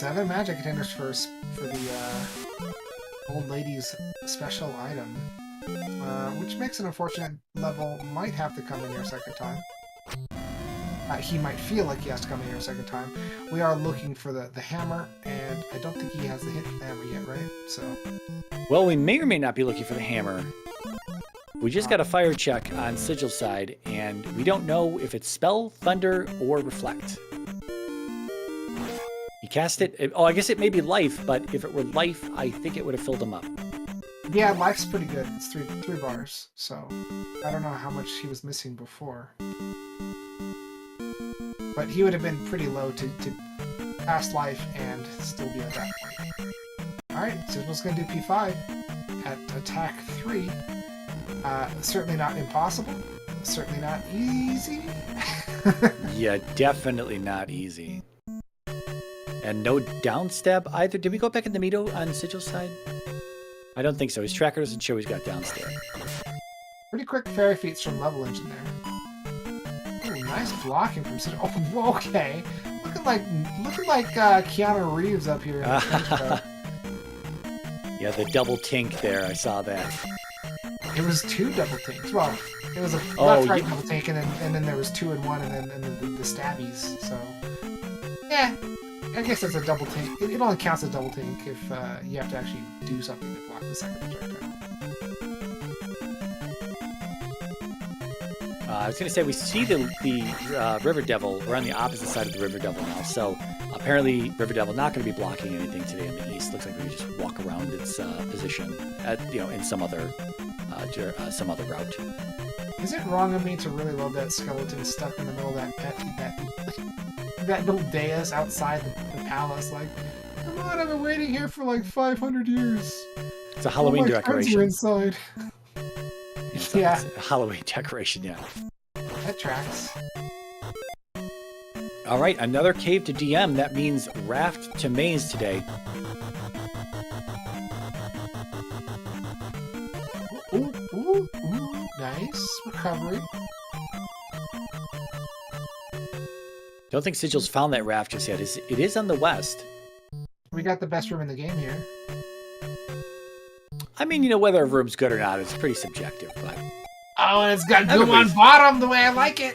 7 magic contenders for the old lady's special item. Which makes an unfortunate level might have to come in here a second time. He might feel like he has to come in here a second time. We are looking for the hammer, and I don't think he has the hit for the hammer yet, right? So. Well, we may or may not be looking for the hammer. We just got a fire check on Sigil's side, and we don't know if it's spell, thunder, or reflect. He cast it. Oh, I guess it may be life, but if it were life, I think it would have filled him up. Yeah, life's pretty good. It's three bars, so I don't know how much he was missing before. But he would have been pretty low to pass life and still be at that point. Alright, Sigil's going to do P5 at attack 3. Certainly not impossible. Certainly not easy. Yeah, definitely not easy. And no downstab either. Did we go back in the Mito on Sigil's side? I don't think so. His tracker doesn't show he's got downstab. Pretty quick fairy feats from levelengine there. Ooh, nice blocking from Sigil. Oh, okay. Looking like Keanu Reeves up here. Yeah, the double tink there. I saw that. It was 2 double tinks. Well, it was a Oh, left-right double tink, and then there was 2 in 1, and then the stabbies. So, yeah, I guess it's a double tink. It only counts as double tink if you have to actually do something to block the second projectile. I was going to say, we see the River Devil. We're on the opposite side of the River Devil now. So apparently River Devil not going to be blocking anything today in the east. Looks like we can just walk around its position at, in some other route. Is it wrong of me to really love that skeleton stuck in the middle of that little dais outside the palace? Like, come on, I've been waiting here for like 500 years. It's a Halloween decoration. Were inside. It's Yeah. a Halloween decoration, yeah. That tracks. All right, another cave to DM. That means raft to maze today. Ooh, nice recovery. Don't think Sigil's found that raft just yet. It is on the west. We got the best room in the game here. I mean, whether a room's good or not, it's pretty subjective, but Oh, and it's got goo on bottom the way I like it.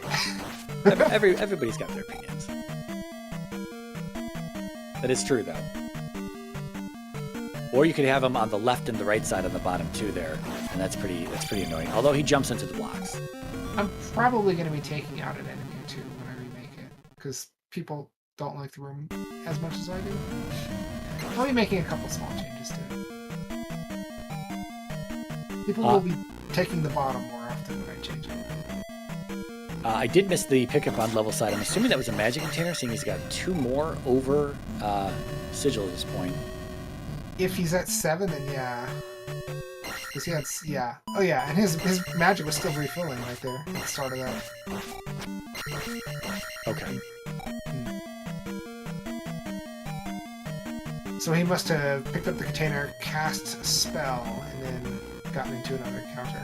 everybody's got their opinions. That is true, though. Or you could have him on the left and the right side on the bottom too there, and that's pretty annoying. Although he jumps into the blocks. I'm probably going to be taking out an enemy or two when I remake it, because people don't like the room as much as I do. I'll be making a couple small changes to it. People will be taking the bottom more often when I change it. I did miss the pickup on level side. I'm assuming that was a magic container, seeing he's got 2 more over Sigil at this point. If he's at 7, then yeah. Because he had, yeah. Oh yeah, and his magic was still refilling right there at the start of that. Okay. So he must have picked up the container, cast a spell, and then gotten into another counter.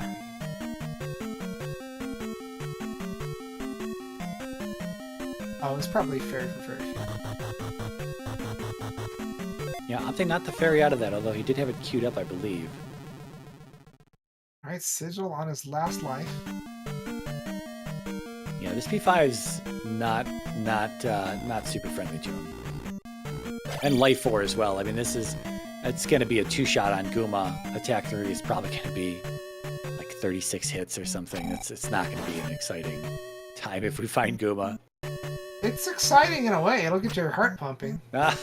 Oh, it's probably fairy for fairy. Yeah, opting not to ferry out of that, although he did have it queued up, I believe. Alright, Sigil on his last life. Yeah, this P5's not super friendly to him. And Life 4 as well. I mean, it's going to be a 2-shot on Guma. Attack 3 is probably going to be like 36 hits or something. It's not going to be an exciting time if we find Guma. It's exciting in a way. It'll get your heart pumping. I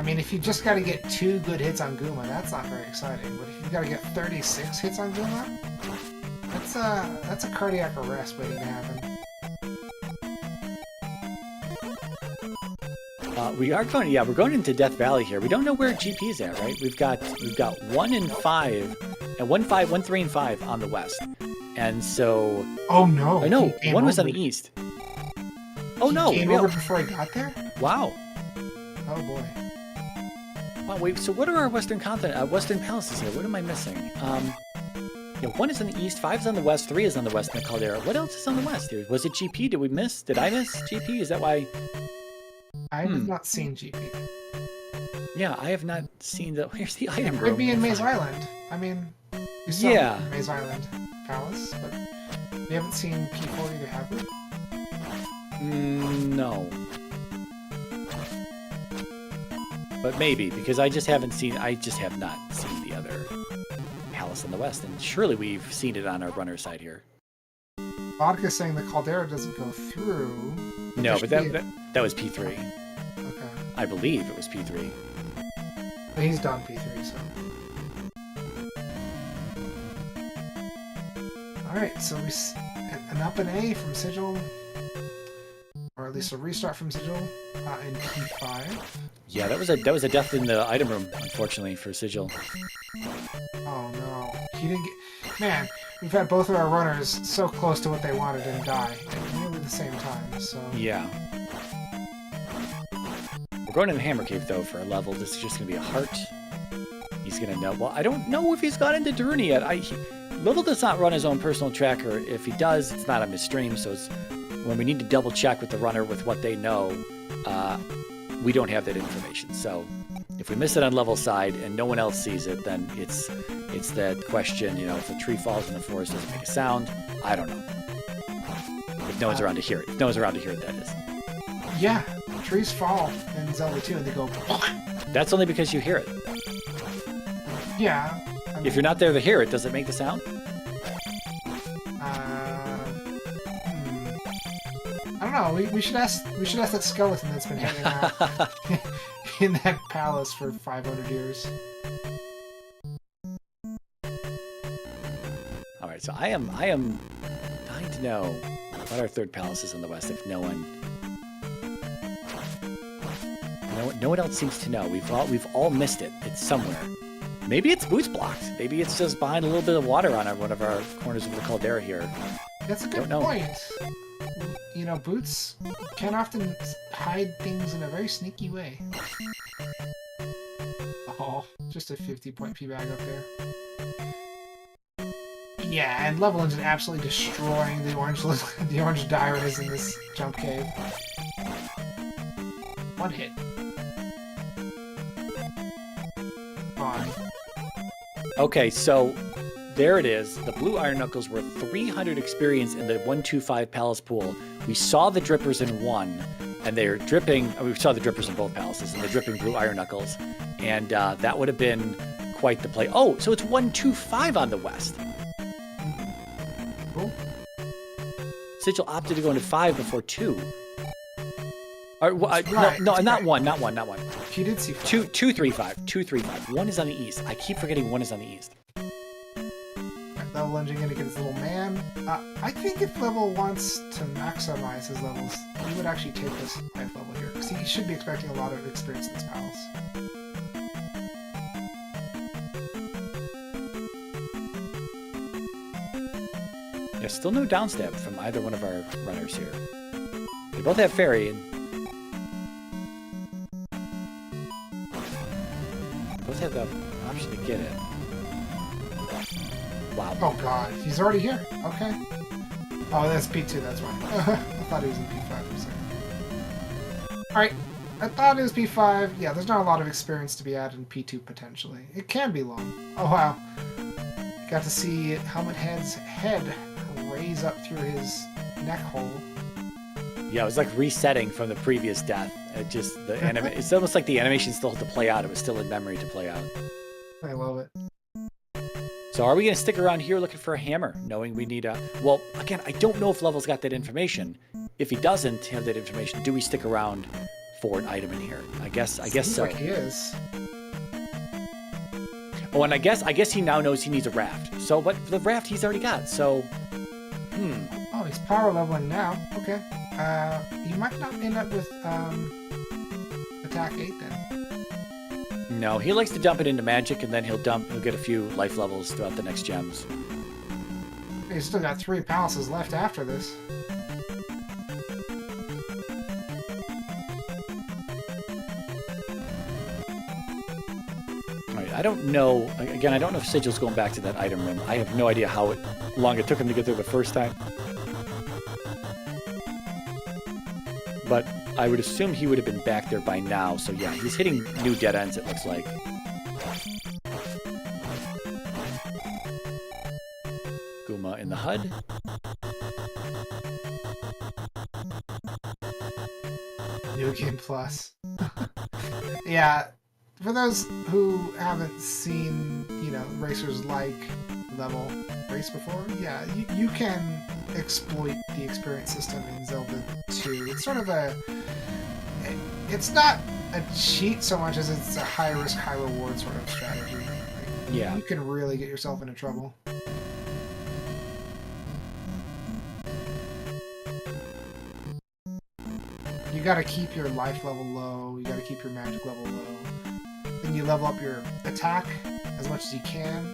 mean, if you just got to get 2 good hits on Guma, that's not very exciting. But if you got to get 36 hits on Guma, that's a cardiac arrest waiting to happen. We're going into Death Valley here. We don't know where GP's at, right? We've got 1 and 5, and 1, 3, and 5 on the west, and so. Oh no! I know 1 was on the east. Oh no! He came over before he got there. Wow. Oh boy. Wow. Wait. So what are our Western palaces here? What am I missing? Yeah, 1 is on the east, 5 is on the west, 3 is on the west in the Caldera. What else is on the west here? Was it GP? Did we miss? Did I miss GP? Is that why? I have not seen GP. Yeah, I have not seen the. Where's the item room? Could be in Maze Island. I mean, we saw Maze Island Palace, but we haven't seen P4 either, have we? No. But maybe, because I just have not seen the other palace in the west, and surely we've seen it on our runner side here. Vodka's saying the Caldera doesn't go through. No, but that was P3. Okay. I believe it was P3. But he's done P3, so. Alright, so an up and A from Sigil. Or at least a restart from Sigil in P5. Yeah, that was a death in the item room, unfortunately, for Sigil. Oh no. He didn't get. Man, we've had both of our runners so close to what they wanted and die at nearly the same time, so. Yeah. We're going in the Hammer Cave, though, for a level. This is just going to be a heart. He's going to know. Well, I don't know if he's got into Daruni yet. Little does not run his own personal tracker. If he does, it's not on his stream, so it's when we need to double check with the runner with what they know. we don't have that information. So if we miss it on level side and no one else sees it, then it's that question, you know, if a tree falls in the forest, does it make a sound? I don't know. If no one's around to hear it. If no one's around to hear it, that is. Yeah, trees fall in Zelda 2 and they go... That's only because you hear it. Yeah. I mean, If you're not there to hear it, does it make the sound? I don't know. We should ask that skeleton that's been hanging out in that palace for 500 years. All right, so I am dying to know what our third palace is on the west. If no one else seems to know, we've all missed it. It's somewhere. Maybe it's boots blocked. Maybe it's just behind a little bit of water on one of our corners of the caldera here. That's a good point. You know, boots can often hide things in a very sneaky way. Oh, just a 50-point P-bag up there. Yeah, and Level Engine absolutely destroying the orange diaries in this jump cave. One hit. On. Okay, so there it is. The blue iron knuckles were 300 experience in the 125 palace pool. We saw the drippers in one, and they're dripping. We saw the drippers in both palaces, and they're dripping blue iron knuckles, and that would have been quite the play. Oh, so it's 125 on the west. Cool. Sigil opted to go into 5 before 2. Or, right, no, that's not right. 1. You did see 2, 3, 5. 2, 3, 5. 1 is on the east. I keep forgetting 1 is on the east. Level Engine gonna get his little man. I think if Level wants to maximize his levels, he would actually take this life level here, because he should be expecting a lot of experience in this palace. Yeah, still no downstab from either one of our runners here. They both have fairy, and both have the option to get it. Wow. Oh god, he's already here. Okay. Oh, that's P2, that's why. I thought he was in P5 for a second. Alright, I thought it was P5. Yeah, there's not a lot of experience to be added in P2 potentially. It can be long. Oh wow. Got to see Helmet Head's head raise up through his neck hole. Yeah, it was like resetting from the previous death. It just it's almost like the animation still had to play out. It was still in memory to play out. I love it. So are we going to stick around here looking for a hammer, knowing we need a... Well, again, I don't know if Level's got that information. If he doesn't have that information, do we stick around for an item in here? I guess Seems so. like he is. Oh, and I guess he now knows he needs a raft. So, but the raft he's already got, so... Oh, he's power leveling now. Okay. You might not end up with attack 8 then. No, he likes to dump it into magic, and then he'll get a few life levels throughout the next gems. He's still got 3 palaces left after this. Alright, I don't know... Again, I don't know if Sigil's going back to that item room. I have no idea how long it took him to get there the first time. But I would assume he would have been back there by now, so yeah, he's hitting new dead ends, it looks like. Guma in the HUD. New Game Plus. Yeah, for those who haven't seen, you know, racers like Level race before, yeah, you can exploit the experience system in Zelda 2. It's sort of it's not a cheat so much as it's a high risk, high reward sort of strategy. Like, Yeah. you can really get yourself into trouble. You gotta keep your life level low, you gotta keep your magic level low. Then you level up your attack as much as you can,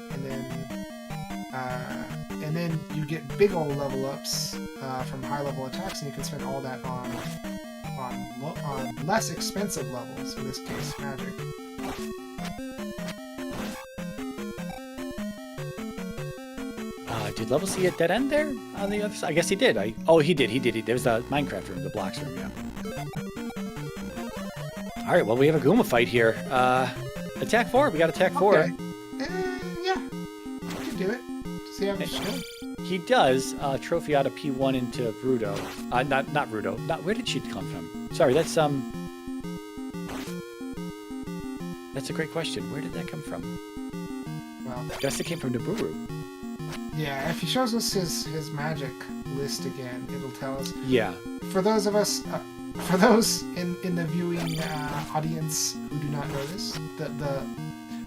and then you get big old level ups from high level attacks, and you can spend all that on less expensive levels, in this case magic. Did Level see a dead end there on the other side? I guess he did. Oh, he did. There's the Minecraft room, the blocks room, yeah. All right, well, we have a Goomba fight here. Attack 4. We got attack 4. Okay. Yeah, you can do it. See how much good. He does trophy out of P1 into Rudo. Not Rudo. Where did she come from? Sorry, that's a great question. Where did that come from? Well, I guess it came from Naburu. yeah, if he shows us his magic list again, it'll tell us. Yeah. For those of us, for those in the viewing audience who do not know this, the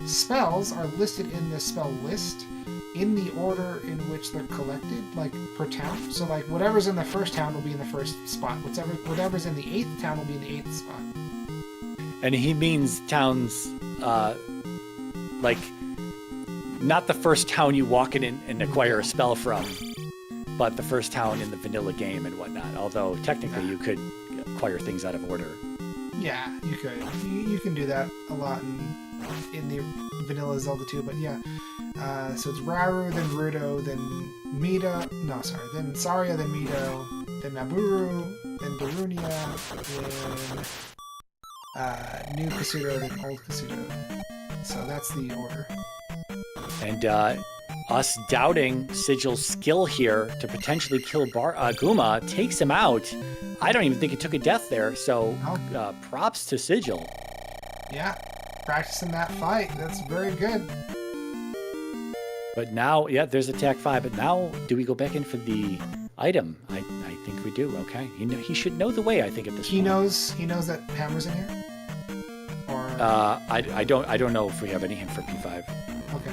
spells are listed in the spell list in the order in which they're collected, like per town. So like whatever's in the first town will be in the first spot. Whatever's in the 8th town will be in the 8th spot. And he means towns, like, not the first town you walk in and acquire a spell from, but the first town in the vanilla game and whatnot. Although technically you could acquire things out of order. Yeah, you could. You can do that a lot in the vanilla Zelda too, but yeah. So it's Rauru, then Rudo, then Mido. No, sorry. Then Saria, then Mido, then Naburu, then Darunia, then New Kasuto, then Old Kasuto. So that's the order. And us doubting Sigil's skill here to potentially kill Guma takes him out. I don't even think it took a death there, so props to Sigil. Yeah, practicing that fight. That's very good. But now, yeah, there's attack 5. But now, do we go back in for the item? I think we do. Okay, he should know the way. I think at this point. He knows that Hammer's in here. Or I don't know if we have any hint for P5. okay.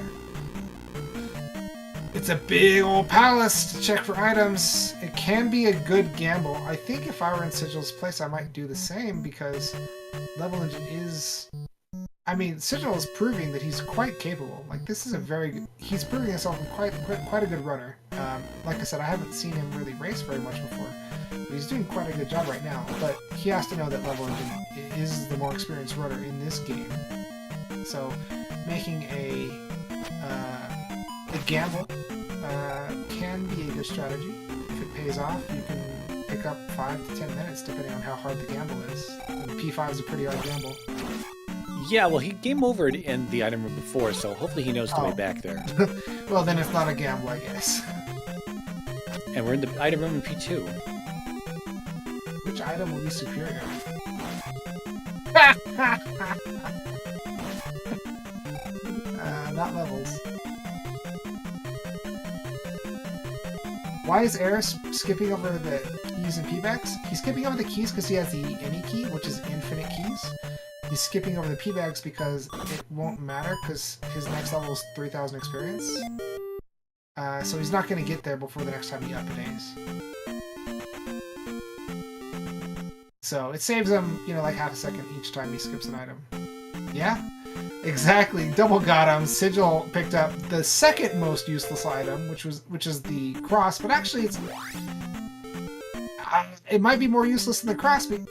It's a big old palace to check for items. It can be a good gamble. I think if I were in Sigil's place, I might do the same because levelengine is. I mean, Sigil is proving that he's quite capable. Like, this is a he's proving himself quite a good runner. Like I said, I haven't seen him really race very much before. But he's doing quite a good job right now. But he has to know that levelengine is the more experienced runner in this game. So, making a gamble can be a good strategy. If it pays off, you can pick up 5 to 10 minutes depending on how hard the gamble is. And P5 is a pretty hard gamble. Yeah, well, he game overed in the item room before, so hopefully he knows the way back there. Well, then it's not a gamble, I guess. And we're in the item room in P2. Which item will be superior? Not levels. Why is Eris skipping over the keys and P-bags? He's skipping over the keys because he has the any key, which is infinite keys. He's skipping over the P-bags because it won't matter because his next level is 3,000 experience. So he's not going to get there before the next time he up-a-days. So it saves him, like half a second each time he skips an item. Yeah? Exactly. Double got him. Sigil picked up the second most useless item, which is the cross, but actually it might be more useless than the cross than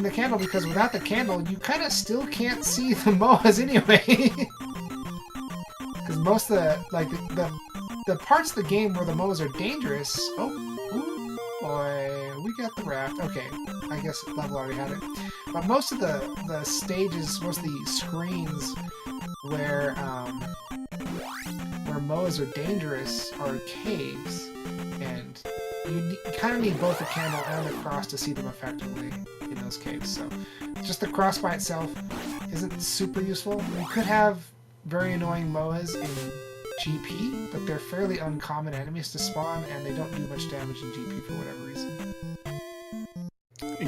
the candle, because without the candle, you kind of still can't see the MOAs anyway. Because most of the parts of the game where the MOAs are dangerous. Oh, ooh, boy, we got the raft. Okay, I guess level already had it. But most of the stages, most of the screens where MOAs are dangerous are caves, and you kind of need both the candle and the cross to see them effectively in those caves. So just the cross by itself isn't super useful. We could have very annoying MOAs in GP, but they're fairly uncommon enemies to spawn, and they don't do much damage in GP for whatever reason.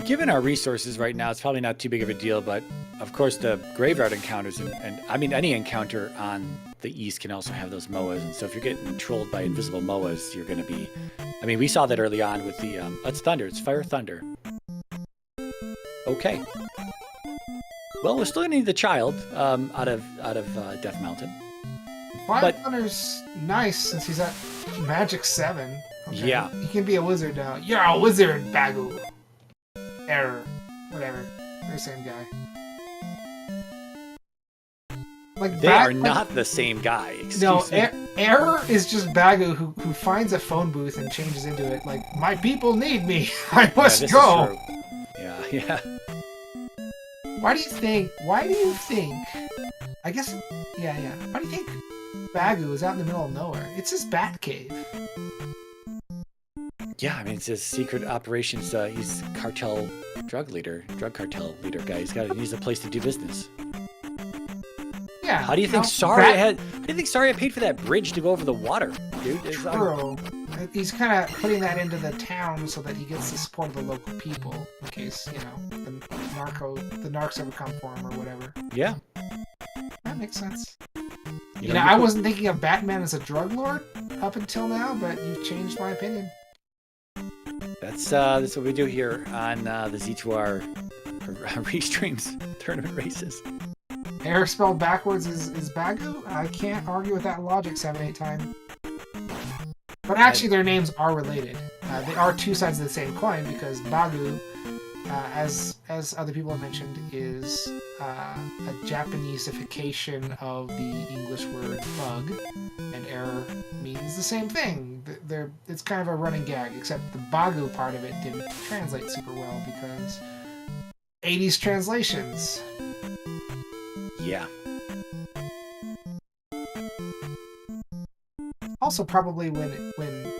Given our resources right now, it's probably not too big of a deal, but of course the graveyard encounters, and I mean any encounter on the east can also have those MOAs, and so if you're getting trolled by invisible MOAs, you're going to be... I mean, we saw that early on with the... It's Thunder. It's Fire Thunder. Okay. Well, we're still going to need the child out of Death Mountain. Fire Thunder's nice since he's at Magic 7. Okay. Yeah. He can be a wizard now. You're a wizard, Bagu. Error. Whatever. They're the same guy. They are not the same guy. Excuse me. Error is just Bagu who finds a phone booth and changes into it. Like, my people need me. I must go. Yeah. Why do you think? I guess, yeah. Why do you think Bagu is out in the middle of nowhere? It's his bat cave. Yeah, I mean, it's his secret operations. He's drug cartel leader guy. He needs a place to do business. Yeah. How do you think Saria paid for that bridge to go over the water, dude? True. He's kind of putting that into the town so that he gets the support of the local people in case, the narcs ever come for him or whatever. Yeah. That makes sense. I wasn't thinking of Batman as a drug lord up until now, but you've changed my opinion. That's what we do here on the Z2R restreams tournament races. Air spelled backwards is Bagu? I can't argue with that logic 7-8 time. But actually, their names are related. They are two sides of the same coin because Bagu, as other people have mentioned, is a Japaneseification of the English word bug, and error means the same thing. It's kind of a running gag, except the Bagu part of it didn't translate super well because 80s translations. Yeah. Also, probably when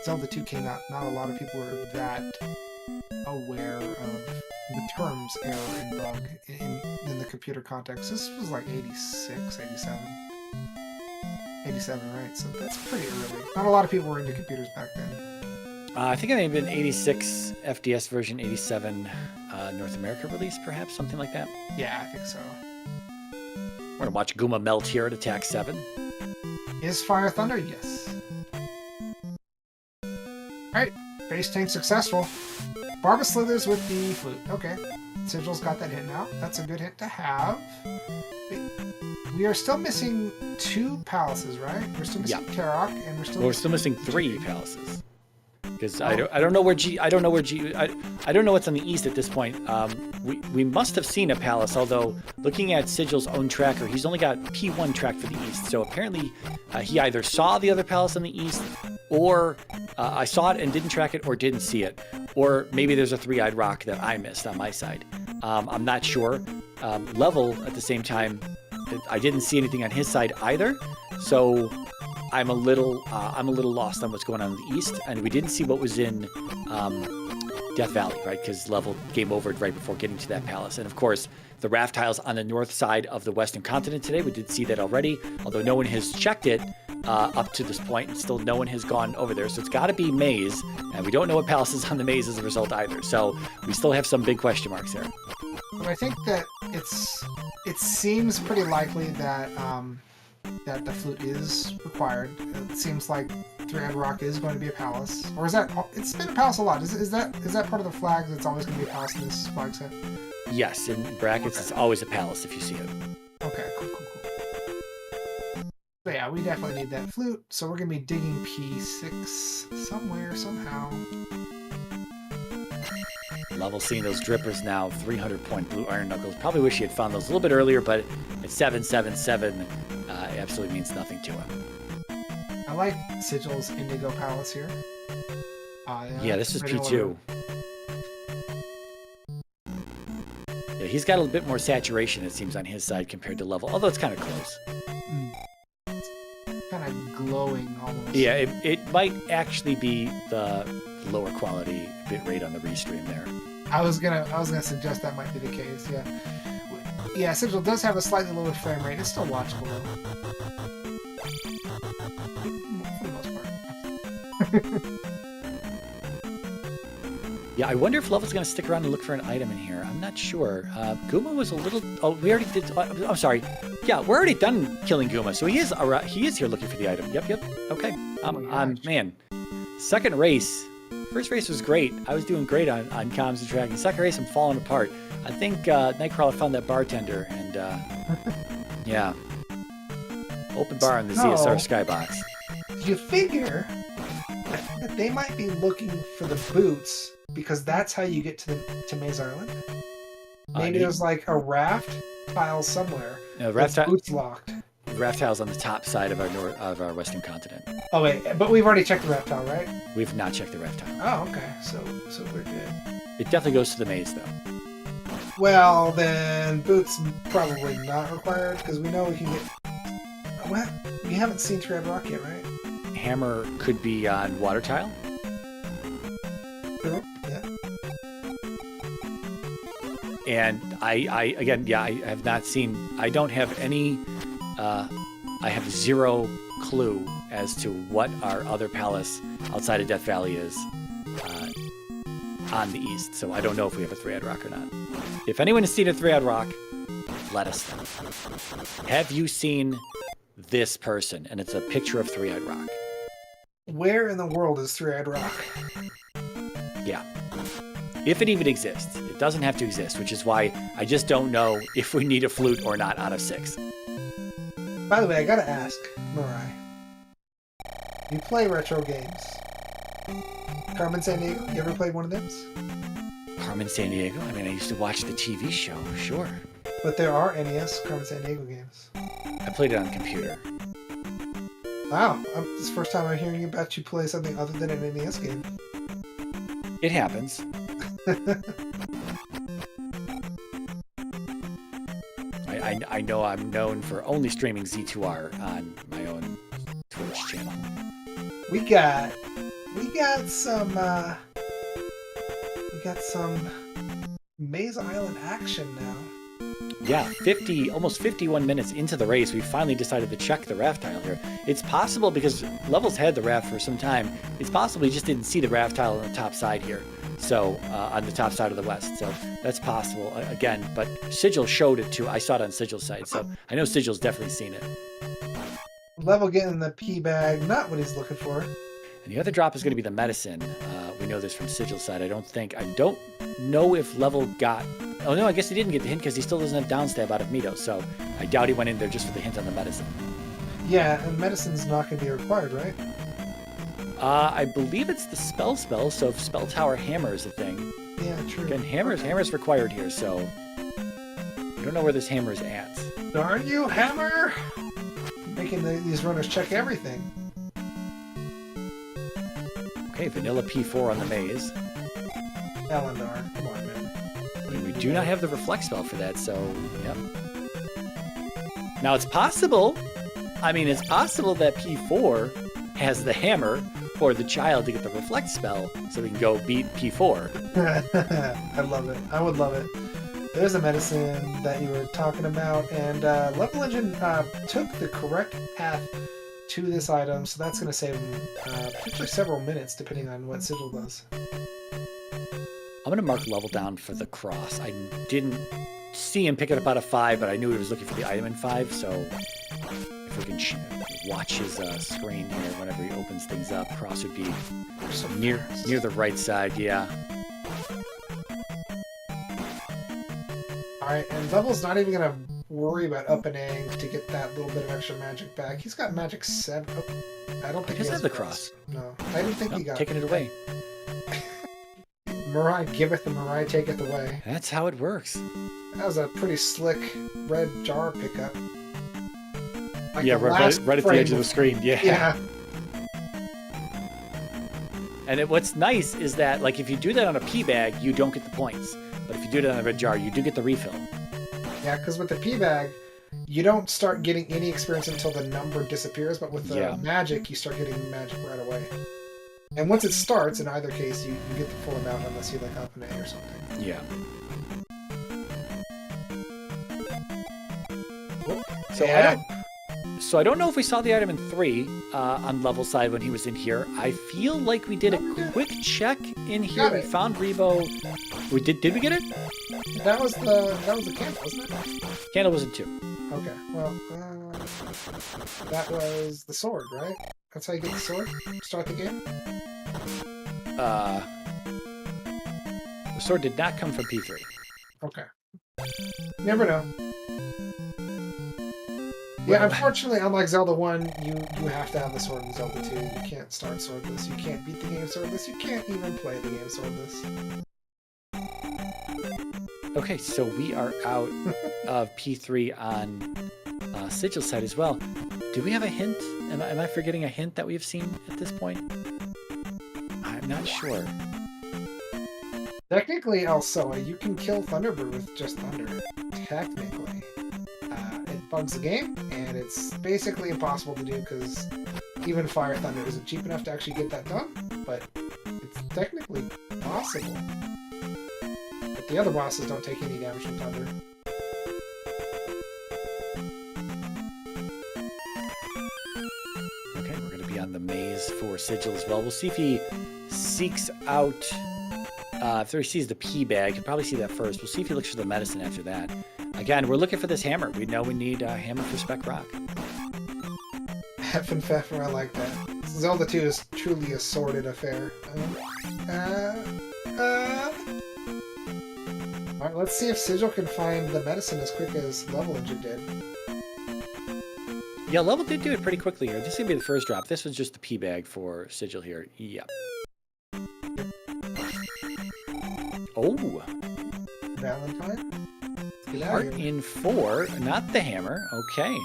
Zelda 2 came out, not a lot of people were that aware of the terms error and bug in the computer context. This was like 86, 87. 87, right? So that's pretty early. Not a lot of people were into computers back then. I think it may have been 86 FDS version, 87 North America release, perhaps, something like that. Yeah, I think so. We're going to watch Guma melt here at Attack 7. Is Fire Thunder? Yes. Alright, base tank successful. Barba slithers with the flute. Okay, Sigil's got that hit now. That's a good hit to have. We are still missing 2 palaces, right? We're still missing Tarok, and we're still missing 3 palaces. Because I don't know what's on the east at this point. We must have seen a palace, although looking at Sigil's own tracker, he's only got P1 tracked for the east. So apparently he either saw the other palace on the east, or I saw it and didn't track it, or didn't see it. Or maybe there's a 3-eyed rock that I missed on my side. I'm not sure. Level, at the same time, I didn't see anything on his side either. So I'm a little lost on what's going on in the east, and we didn't see what was in Death Valley, right? Because Level game overed right before getting to that palace. And of course, the raft tiles on the north side of the Western continent today, we did see that already, although no one has checked it up to this point, and still no one has gone over there. So it's got to be maze, and we don't know what palace is on the maze as a result either. So we still have some big question marks there. But I think that it seems pretty likely that that the flute is required. It seems like 3-eyed rock is going to be a palace, or is that? It's been a palace a lot. Is that part of the flag? That's always going to be a palace in this flag set. Yes, in brackets, It's always a palace if you see it. Okay, cool. So yeah, we definitely need that flute. So we're going to be digging P6 somewhere, somehow. Level seeing those drippers now, 300-point blue iron knuckles. Probably wish he had found those a little bit earlier, but at 777, it absolutely means nothing to him. I like Sigil's Indigo Palace here. Yeah, this is P2. Yeah, he's got a little bit more saturation, it seems, on his side compared to Level, although it's kind of close. Kind of glowing almost. Yeah, it might actually be the lower quality bit rate on the restream there. I was gonna suggest that might be the case. Yeah, yeah. Sigil does have a slightly lower frame rate. It's still watchable though, for the most part. Yeah, I wonder if Level's going to stick around and look for an item in here. I'm not sure. Guma was a little... Oh, we already did... I'm sorry. Yeah, we're already done killing Guma, so he is here looking for the item. Yep. Okay. Man, second race. First race was great. I was doing great on comms and tracking. Second race, I'm falling apart. I think Nightcrawler found that bartender, and yeah. Open bar in the ZSR Skybox. You figure that they might be looking for the boots, because that's how you get to Maze Island. Maybe there's like a raft tile somewhere. No, raft boots locked. Raft tile's on the top side of our western continent. Oh wait, but we've already checked the raft tile, right? We've not checked the raft tile. Oh, okay. So we're good. It definitely goes to the maze though. Well, then boots probably not required because we know we can get. What? We haven't seen Red Rock yet, right? Hammer could be on water tile. Cool. Yeah. And I have not seen. I don't have any. I have zero clue as to what our other palace outside of Death Valley is on the east. So I don't know if we have a three-eyed rock or not. If anyone has seen a three-eyed rock, let us know. Have you seen this person? And it's a picture of three-eyed rock. Where in the world is Three-Eyed Rock? Yeah. If it even exists. It doesn't have to exist, which is why I just don't know if we need a flute or not out of 6. By the way, I gotta ask, Mirai. You play retro games. Carmen Sandiego, you ever played one of them? Carmen Sandiego? I mean, I used to watch the TV show, sure. But there are NES Carmen Sandiego games. I played it on the computer. Wow, this is the first time I'm hearing about you play something other than an NES game. It happens. I know I'm known for only streaming Z2R on my own Twitch channel. We got some Maze Island action now. Yeah, almost 51 minutes into the race, we finally decided to check the raft tile here. It's possible, because Levels had the raft for some time, it's possible he just didn't see the raft tile on the top side here. So, on the top side of the west. So, that's possible, again. But Sigil showed it too. I saw it on Sigil's side. So, I know Sigil's definitely seen it. Level getting the pea bag, not what he's looking for. And the other drop is going to be the medicine. We know this from Sigil's side. I don't know if Level got... Oh, no, I guess he didn't get the hint because he still doesn't have downstab out of Mito. So, I doubt he went in there just for the hint on the medicine. Yeah, and medicine's not going to be required, right? I believe it's the spell, so if Spell Tower Hammer is a thing. Yeah, true. Again, hammer's required here, so I don't know where this hammer is at. Darn you, Hammer! Making these runners check everything. Okay, Vanilla P4 on the maze. Elendar, come on, man. I mean, we do not have the Reflect spell for that, so, yep. Now, it's possible that P4 has the hammer for the child to get the Reflect spell so we can go beat P4. I love it. I would love it. There's a medicine that you were talking about, and levelengine took the correct path to this item, so that's going to save him potentially several minutes, depending on what Sigil does. I'm going to mark level down for the cross. I didn't see him pick it up out of 5, but I knew he was looking for the item in 5, so if we can watch his screen here whenever he opens things up, cross would be near the right side, yeah. Alright, and Level's not even going to worry about up and A to get that little bit of extra magic back. He's got magic 7. Oh, I don't think he has the cross. No, I didn't think he got taking it away. Mirai giveth and Mirai taketh away. That's how it works. That was a pretty slick red jar pickup. Like yeah, right at the edge of the screen. Yeah. Yeah. And what's nice is that, like, if you do that on a pea bag, you don't get the points. But if you do it on a red jar, you do get the refill. Yeah, because with the pea bag, you don't start getting any experience until the number disappears. But with the magic, you start getting magic right away. And once it starts, in either case, you get the full amount unless you like up an A or something. Yeah. So I don't know if we saw the item in 3 on level side when he was in here. I feel like we did a quick check in here. We found Revo. Did we get it? That was the candle, wasn't it? Candle was in 2. Okay. Well, that was the sword, right? That's how you get the sword? Start the game? The sword did not come from P3. Okay. Never know. Yeah, unfortunately, unlike Zelda 1, you have to have the sword in Zelda 2. You can't start swordless. You can't beat the game swordless. You can't even play the game swordless. Okay, so we are out of P3 on Sigil's side as well. Do we have a hint? Am I forgetting a hint that we have seen at this point? I'm not sure. Technically, also, you can kill Thunderbird with just thunder. Technically. It bugs the game, and it's basically impossible to do because even Fire Thunder isn't cheap enough to actually get that done, but it's technically possible. But the other bosses don't take any damage from Thunder. Okay, we're going to be on the maze for Sigil as well. We'll see if he seeks out... if he sees the pea bag, he'll probably see that first. We'll see if he looks for the medicine after that. Again, we're looking for this hammer. We know we need a hammer for Spec Rock. Hef and Pfeffer, I like that. Zelda 2 is truly a sordid affair. Alright, let's see if Sigil can find the medicine as quick as levelengine did. Yeah, Level did do it pretty quickly here. This is going to be the first drop. This was just the pea bag for Sigil here. Yep. Oh! Valentine? Get out Heart of here. in 4, not the hammer. Okay.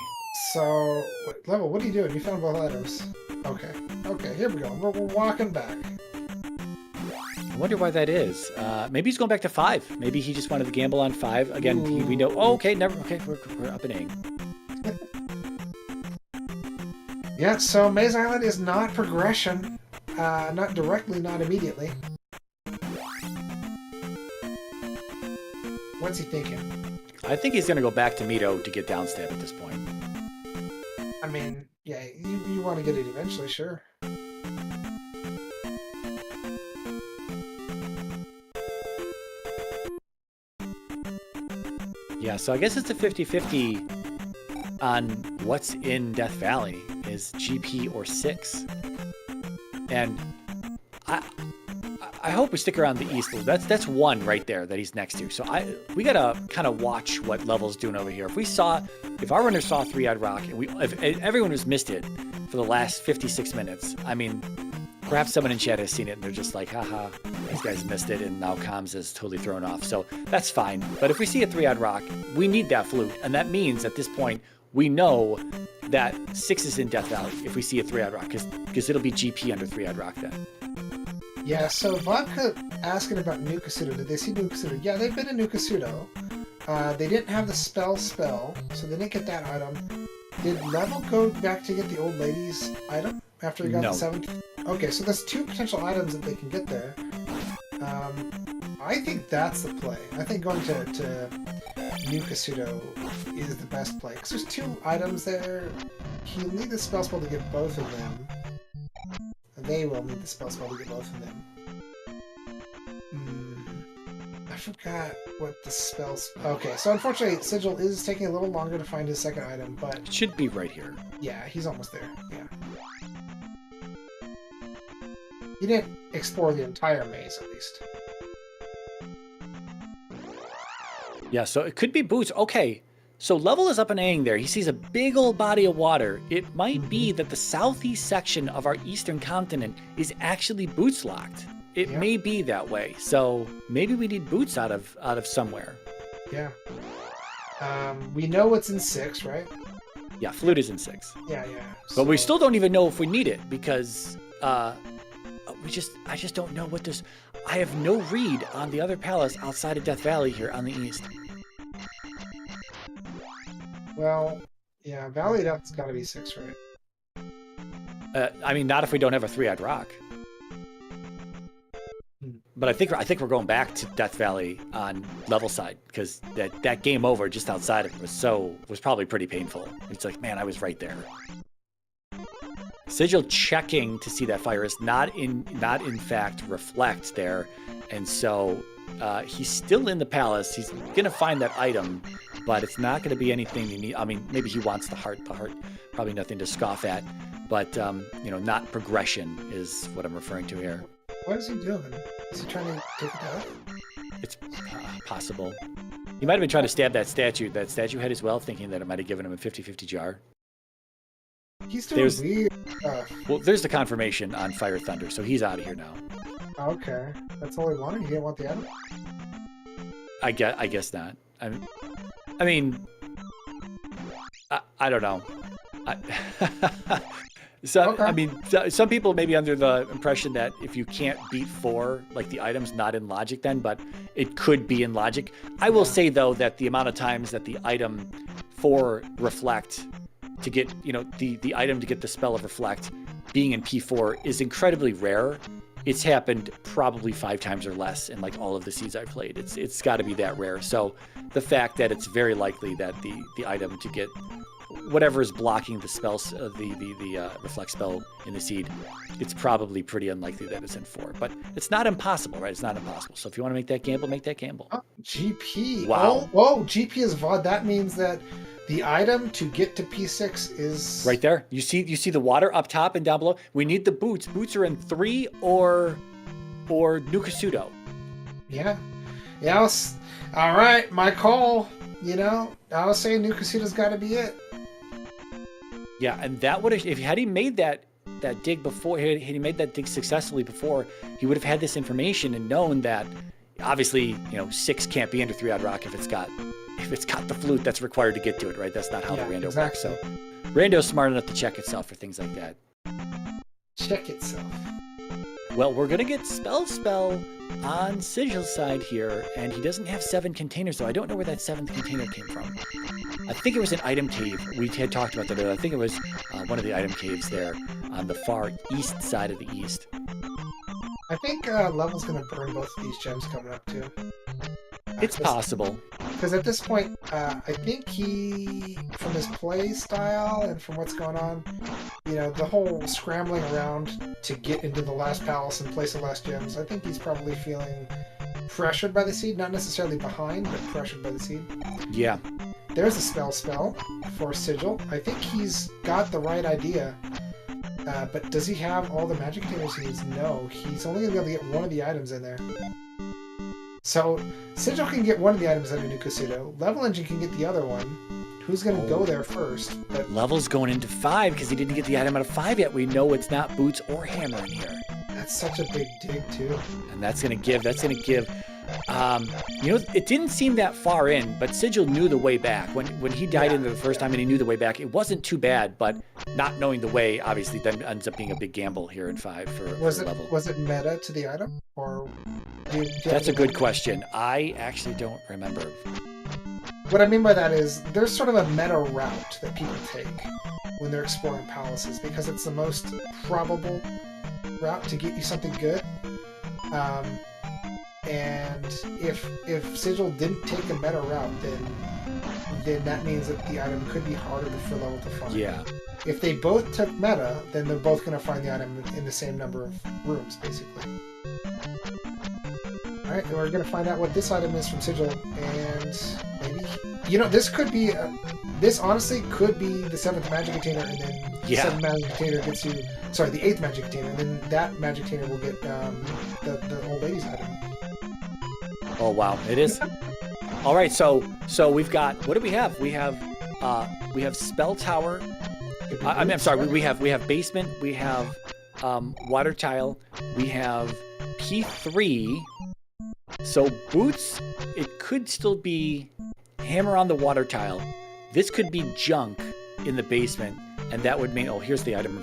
So, Level, what are you doing? You found both items. Okay. Okay, here we go. We're walking back. I wonder why that is. Maybe he's going back to 5. Maybe he just wanted to gamble on 5. Again, we know... Oh, okay, never... Okay, we're up and A. Yeah, so Maze Island is not progression. Not directly, not immediately. What's he thinking? I think he's going to go back to Mito to get downstab at this point. I mean, yeah, you want to get it eventually, sure. Yeah, so I guess it's a 50-50 on what's in Death Valley, is GP or 6. And I hope we stick around the east. That's 1 right there that he's next to. So we gotta kind of watch what Level's doing over here. If our runner saw 3-eyed rock, and if everyone has missed it for the last 56 minutes, I mean, perhaps someone in chat has seen it and they're just like, haha, these guys missed it, and now comms is totally thrown off. So that's fine. But if we see a 3-eyed rock, we need that flute, and that means at this point we know that 6 is in Death Valley if we see a 3-eyed rock, because it'll be GP under 3-eyed rock then. Yeah, so Vodka asking about New Kasuto. Did they see New Kasuto? Yeah, they've been in New Kasuto. They didn't have the spell, so they didn't get that item. Did Level go back to get the old lady's item after he got the 7th? Okay, so there's 2 potential items that they can get there. I think that's the play. I think going to New Kasuto is the best play, because there's 2 items there. He'll need the spell to get both of them. They will need the spell to get both of them. I forgot what the spells... Okay, so unfortunately, Sigil is taking a little longer to find his second item, but... It should be right here. Yeah, he's almost there. Yeah. He didn't explore the entire maze, at least. Yeah, so it could be boots. Okay, so Level is up and A-ing there. He sees a big old body of water. It might be that the southeast section of our eastern continent is actually boots locked. It may be that way. So maybe we need boots out of somewhere. Yeah. We know what's in 6, right? Yeah, flute is in 6. Yeah. But we still don't even know if we need it, because I just don't know what this... I have no read on the other palace outside of Death Valley here on the east. Well, yeah, Valley of Death's got to be 6, right? I mean, not if we don't have a 3-eyed rock. But I think we're going back to Death Valley on Level side, because that game over just outside of it was probably pretty painful. It's like, man, I was right there. Sigil checking to see that fire is not in fact reflect there, and so he's still in the palace. He's gonna find that item, but it's not gonna be anything you need. I mean, maybe he wants the heart. The heart, probably nothing to scoff at, but not progression is what I'm referring to here. What is he doing? Is he trying to take it out? It's possible. He might have been trying to stab that statue head as well, thinking that it might have given him a 50-50 jar. He's doing weird stuff. Well, there's the confirmation on Fire Thunder, so he's out of here now. Okay. That's all he wanted? He didn't want the item? I guess not. I mean, I don't know. So Okay. I mean, some people may be under the impression that if you can't beat 4, like the item's not in logic then, but it could be in logic. I will say though that the amount of times that the item for reflect to get, you know, the item to get the spell of reflect being in P4 is incredibly rare. It's happened probably 5 times or less in like all of the seeds I've played. It's got to be that rare. So the fact that it's very likely that the item to get whatever is blocking the spells, the reflect spell in the seed, it's probably pretty unlikely that it's in 4. But it's not impossible, right? It's not impossible. So if you want to make that gamble, make that gamble. Oh, GP. Wow. Oh, GP is VOD. That means that the item to get to P6 is Right there. You see the water up top and down below. We need the boots. Boots are in 3 or Nukasudo. Yeah. Yeah. All right. My call. You know, I was saying Nukasudo's got to be it. Yeah, and that would have, if had he made that dig before, had he made that dig successfully before, he would have had this information and known that obviously, you know, 6 can't be under 3-odd rock if it's got the flute that's required to get to it, right? That's not how the rando works. So rando's smart enough to check itself for things like that. Check itself. Well, we're gonna get spell on Sigil's side here, and he doesn't have 7 containers, so I don't know where that 7th container came from. I think it was an item cave. We had talked about that earlier. I think it was one of the item caves there on the far east side of the east. I think Level's going to burn both of these gems coming up too. It's possible. Because at this point, I think he, from his play style and from what's going on, you know, the whole scrambling around to get into the last palace and place the last gems, I think he's probably feeling pressured by the seed. Not necessarily behind, but pressured by the seed. Yeah. There's a spell for Sigil. I think he's got the right idea. But does he have all the magic containers he needs? No. He's only going to be able to get one of the items in there. So, Sigil can get one of the items under Nukasudo. levelengine can get the other one. Who's going to go there first? But Level's going into 5 because he didn't get the item out of 5 yet. We know it's not boots or hammer in here. that's such a big dig, too. And that's going to give, you know, it didn't seem that far in, but Sigil knew the way back. When he died into the first time and he knew the way back, it wasn't too bad, but not knowing the way, obviously, then ends up being a big gamble here in 5 for Level. Was it meta to the item? Or That's a good question. I actually don't remember. What I mean by that is there's sort of a meta route that people take when they're exploring palaces because it's the most probable route to get you something good. And if Sigil didn't take a meta route, then that means that the item could be harder for Level to find. Yeah. If they both took meta, then they're both going to find the item in the same number of rooms, basically. Alright, and we're going to find out what this item is from Sigil, and maybe... You know, this could be... this honestly could be the 7th magic container, and then the 7th magic container gets you... Sorry, the 8th magic container, and then that magic container will get the old lady's item. Oh, wow. It is. All right, so we've got... What do we have? We have Spell Tower. I'm sorry. We have basement. We have water tile. We have P3. So boots, it could still be hammer on the water tile. This could be junk in the basement, and that would mean, oh, here's the item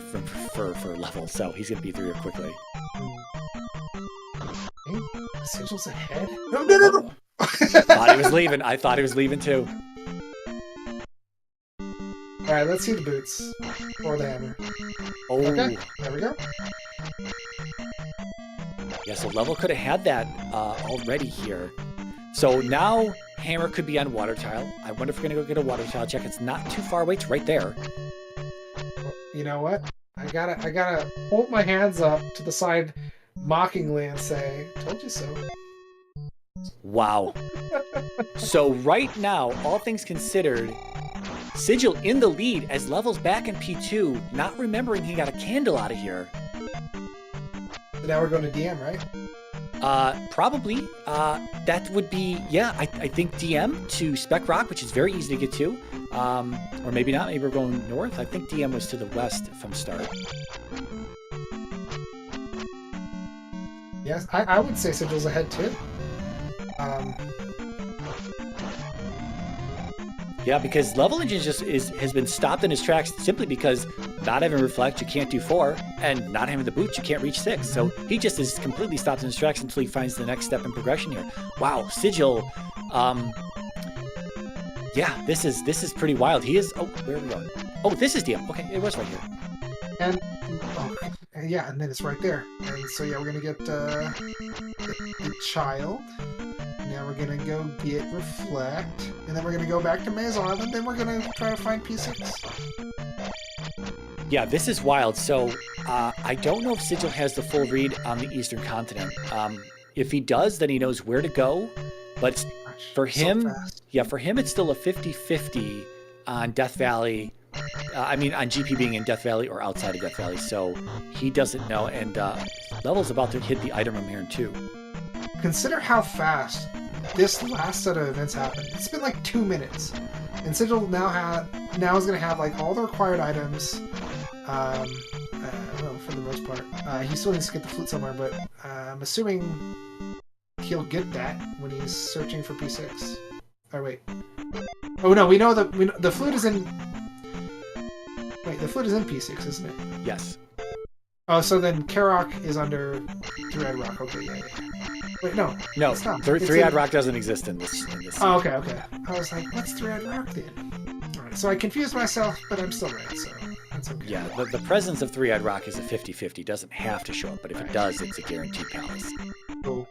for Level, so he's going to be through here quickly. Sigil's ahead? No. Thought he was leaving. I thought he was leaving too. Alright, let's see the boots. Or the hammer. Oh. Okay, there we go. Yeah, so Level could have had that already here. So now hammer could be on water tile. I wonder if we're going to go get a water tile check. It's not too far away. It's right there. You know what? I gotta hold my hands up to the side mockingly and say, told you so. Wow. So right now, all things considered, Sigil in the lead as Level's back in P2, not remembering he got a candle out of here. So now we're going to DM, right? Probably. That would be, yeah, I think DM to Spec Rock, which is very easy to get to. Or maybe not, maybe we're going north. I think DM was to the west from start. Yes, I would say Sigil's ahead too. Yeah, because levelengine has been stopped in his tracks simply because not having reflect, you can't do 4, and not having the boots, you can't reach 6. So he just is completely stopped in his tracks until he finds the next step in progression here. Wow, Sigil. Yeah, this is pretty wild. He is. Oh, where are we going? Oh, this is DM. Okay, it was right here. And yeah, and then it's right there. And so yeah, we're gonna get the child. Now we're gonna go get reflect, and then we're gonna go back to Maze Island. Then we're gonna try to find P6. Yeah, this is wild. So I don't know if Sigil has the full read on the Eastern Continent. If he does, then he knows where to go. But for him, yeah, for him, it's still a 50-50 on Death Valley. On GP being in Death Valley or outside of Death Valley. So he doesn't know. And Level's about to hit the item room here too. Consider how fast this last set of events happened. It's been like 2 minutes, and Sigil now is going to have like all the required items. Well, for the most part, he still needs to get the flute somewhere, but I'm assuming he'll get that when he's searching for P6. Oh wait. Oh no, we know the flute is in. Wait, the flute is in P6, isn't it? Yes. Oh, so then Karok is under Three-Eyed Rock. Okay, yeah. Wait, no. No, it's not. Three-Eyed Rock doesn't exist in this. Oh, okay. I was like, what's Three-Eyed Rock then? Alright, so I confused myself, but I'm still right, so that's okay. Yeah, the presence of Three-Eyed Rock is a 50-50. It doesn't have to show up, but if it does, it's a guaranteed palace. Cool.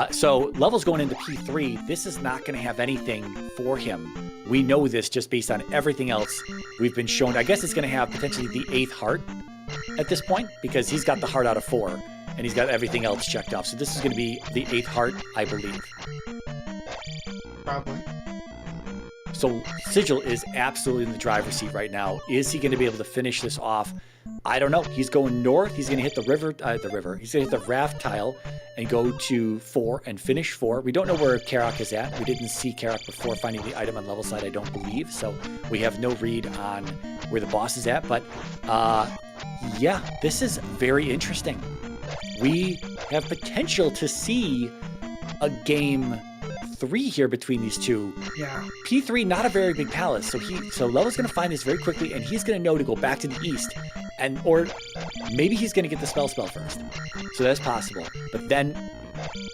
So Level's going into P3. This is not going to have anything for him. We know this just based on everything else we've been shown. I guess it's going to have potentially the 8th heart at this point, because he's got the heart out of 4, and he's got everything else checked off. So this is going to be the 8th heart, I believe. Probably. So Sigil is absolutely in the driver's seat right now. Is he going to be able to finish this off? I don't know. He's going north. He's going to hit the river. He's going to hit the raft tile and go to 4 and finish 4. We don't know where Karok is at. We didn't see Karok before finding the item on Level side, I don't believe. So we have no read on where the boss is at. But yeah, this is very interesting. We have potential to see a game 3 here between these two. Yeah. P3, not a very big palace, so Level's gonna find this very quickly, and he's gonna know to go back to the east, or maybe he's gonna get the spell first. So that's possible. But then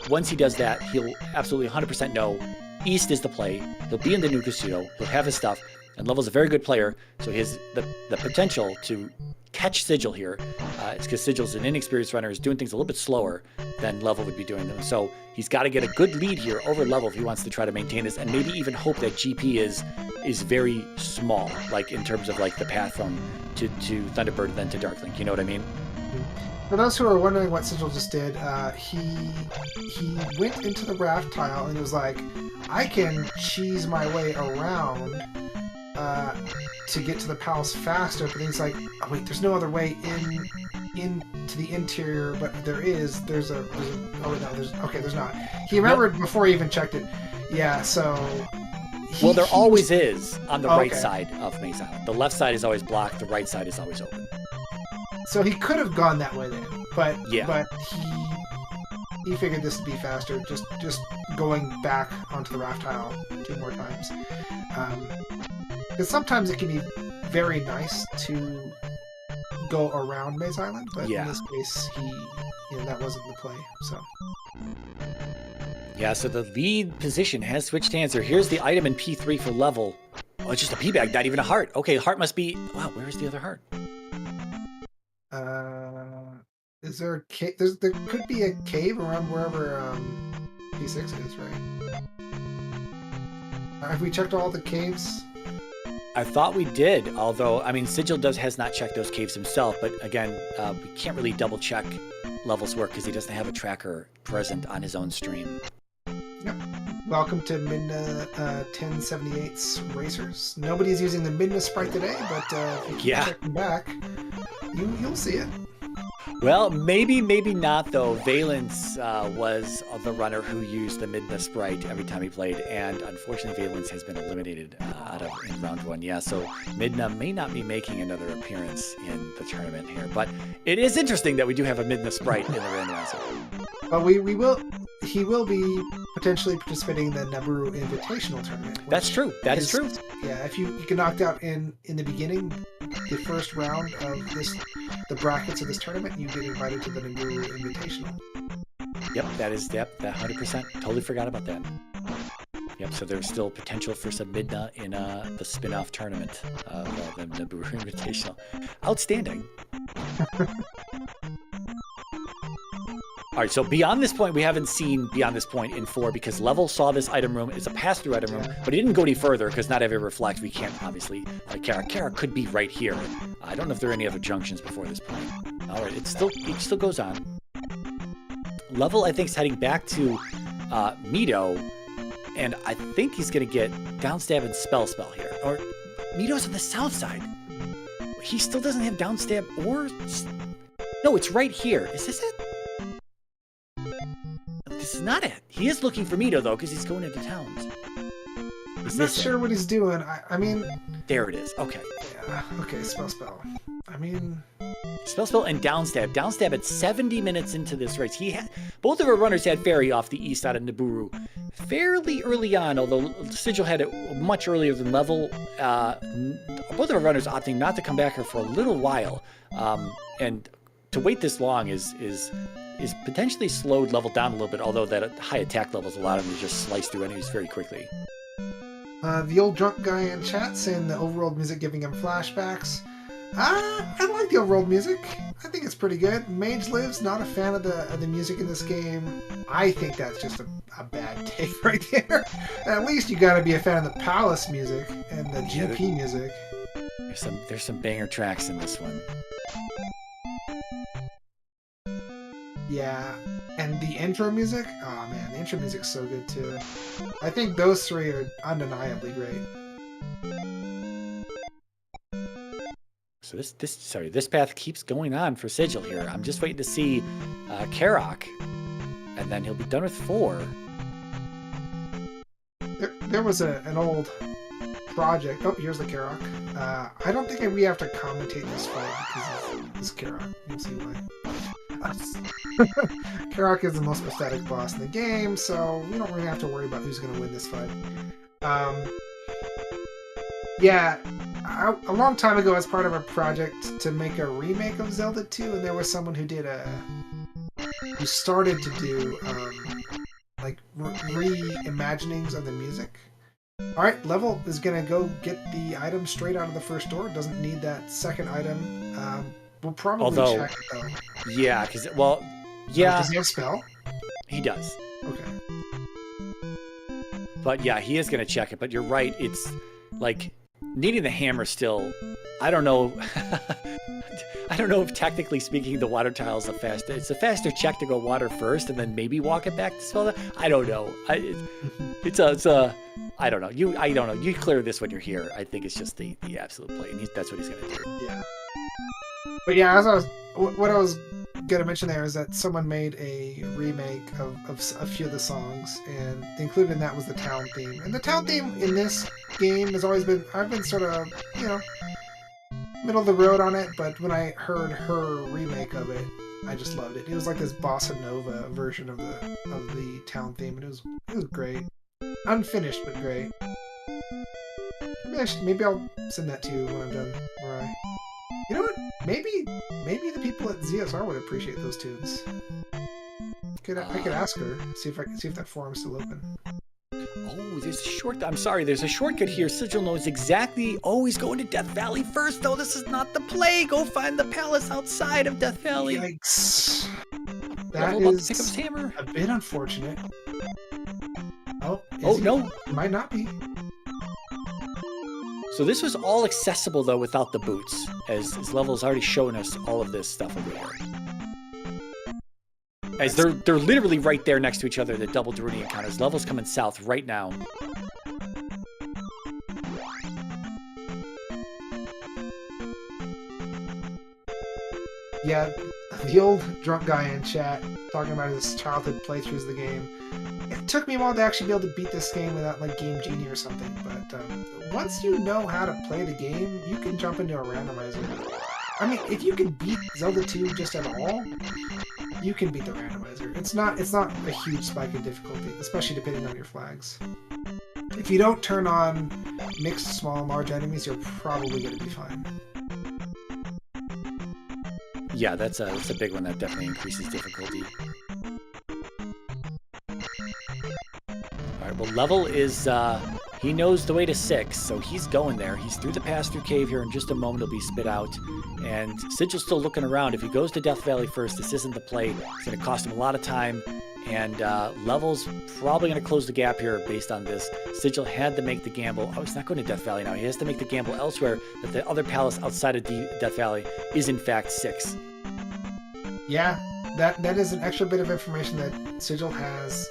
once he does that, he'll absolutely 100% know east is the play. He'll be in the new casino. He'll have his stuff, and Level's a very good player, so the potential to catch Sigil here is because Sigil's an inexperienced runner, is doing things a little bit slower than Level would be doing them. So he's got to get a good lead here over Level if he wants to try to maintain this, and maybe even hope that GP is very small, like in terms of like the path from to Thunderbird and then to Darklink. You know what I mean? For those who are wondering what Sigil just did, he went into the raft tile and was like, I can cheese my way around to get to the palace faster, but then he's like, oh wait, there's no other way into the interior, but there's not. He remembered before he even checked it. Yeah, so there always is on the right side of Maze Island. The left side is always blocked, the right side is always open. So he could have gone that way then, but yeah. he figured this would be faster, just going back onto the raft tile 2 more times. Because sometimes it can be very nice to go around Maze Island, but in this case, that wasn't the play. So yeah, so the lead position has switched hands here. Here's the item in P3 for Level. Oh, it's just a P bag, not even a heart. Okay, heart must be. Wow, where's the other heart? Is there a cave? There could be a cave around wherever P6 is, right? Have we checked all the caves? I thought we did, although, Sigil has not checked those caves himself, but again, we can't really double check Level's work because he doesn't have a tracker present on his own stream. Yep. Welcome to Midna 1078's Racers. Nobody's using the Midna sprite today, but if you keep checking back, you'll see it. Well, maybe not though. Valence was the runner who used the Midna sprite every time he played, and unfortunately, Valence has been eliminated in round 1. Yeah, so Midna may not be making another appearance in the tournament here, but it is interesting that we do have a Midna sprite in the randomizer. But he will be potentially participating in the Naburu Invitational tournament. That's true. That is true. Yeah, if you get knocked out in the beginning, the first round of the brackets of this tournament, you get invited to the Naburu Invitational. Yep, that 100%. Totally forgot about that. Yep, so there's still potential for some Midna in the spin-off tournament of the Naburu Invitational. Outstanding. All right, so beyond this point, we haven't seen beyond this point in 4 because Level saw this item room. It's a pass-through item room, but he didn't go any further because not every reflect. We can't, obviously, like Kara. Kara could be right here. I don't know if there are any other junctions before this point. All right, it still goes on. Level, I think, is heading back to Mito, and I think he's going to get downstab and spell here. Or Mito's on the south side. He still doesn't have downstab or... No, it's right here. Is this it? This is not it. He is looking for Mito, though, because he's going into towns. I'm not sure what he's doing. I mean... There it is. Okay. Yeah, okay, spell. I mean... Spell and downstab. Downstab at 70 minutes into this race. Both of our runners had Fairy off the east out of Naburu fairly early on, although Sigil had it much earlier than Level. Both of our runners opting not to come back here for a little while. And to wait this long is potentially slowed Level down a little bit, although that high attack levels allowed him to just slice through enemies very quickly. The old drunk guy in chat saying the overworld music giving him flashbacks. I like the overworld music. I think it's pretty good. Mage Lives, not a fan of the music in this game. I think that's just a bad take right there. At least you gotta be a fan of the Palace music and the GP music. There's some banger tracks in this one. Yeah, and the intro music, oh man, the intro music's so good too. I think those three are undeniably great. So this path keeps going on for Sigil here. I'm just waiting to see Karok, and then he'll be done with 4. There was an old project. Oh, here's the Karok. I don't think we have to commentate this fight because of this Karok. You'll see why. Karok is the most pathetic boss in the game, so we don't really have to worry about who's going to win this fight. Yeah, a long time ago, as part of a project to make a remake of Zelda 2, and there was someone who started to do like reimaginings of the music. All right, Level is going to go get the item straight out of the first door. Doesn't need that second item. We'll probably check it though. Yeah, because does he have spell? He does. Okay. But yeah, he is going to check it. But you're right. It's like needing the hammer still. I don't know. I don't know if technically speaking the water tile is it's a faster check to go water first and then maybe walk it back to spell that. I don't know. It's a I don't know. I don't know. You clear this when you're here. I think it's just the absolute play, and that's what he's going to do. Yeah. But yeah, what I was gonna mention there is that someone made a remake of a few of the songs, and included in that was the town theme. And the town theme in this game has always been, I've been sort of, middle of the road on it, but when I heard her remake of it, I just loved it. It was like this bossa nova version of the town theme, and it was great. Unfinished, but great. Maybe I'll send that to you when I'm done, Mariah. You know what? Maybe the people at ZSR would appreciate those tunes. I could ask her, see if that forum's still open. Oh, there's a shortcut here. Sigil knows exactly. Oh, he's going to Death Valley first, though. This is not the play. Go find the palace outside of Death Valley. Yikes. That is is pick up his hammer. A bit unfortunate. Oh, no. It might not be. So this was all accessible, though, without the boots, as Level's already shown us all of this stuff over here. As they're literally right there next to each other, the double Daruni encounters. Level's coming south right now. Yeah, the old drunk guy in chat talking about his childhood playthroughs of the game. It took me a while to actually be able to beat this game without like Game Genie or something, but once you know how to play the game, you can jump into a randomizer. I mean, if you can beat Zelda 2 just at all, you can beat the randomizer. It's not a huge spike in difficulty, especially depending on your flags. If you don't turn on mixed small and large enemies, you're probably going to be fine. Yeah, that's a big one that definitely increases difficulty. All right, well, Level is, he knows the way to 6, so he's going there. He's through the pass-through cave here. In just a moment, he'll be spit out. And Sigil's still looking around. If he goes to Death Valley first, this isn't the play. It's going to cost him a lot of time. And Level's probably going to close the gap here based on this. Sigil had to make the gamble. Oh, he's not going to Death Valley now. He has to make the gamble elsewhere that the other palace outside of Death Valley is in fact 6. Yeah, that is an extra bit of information that Sigil has.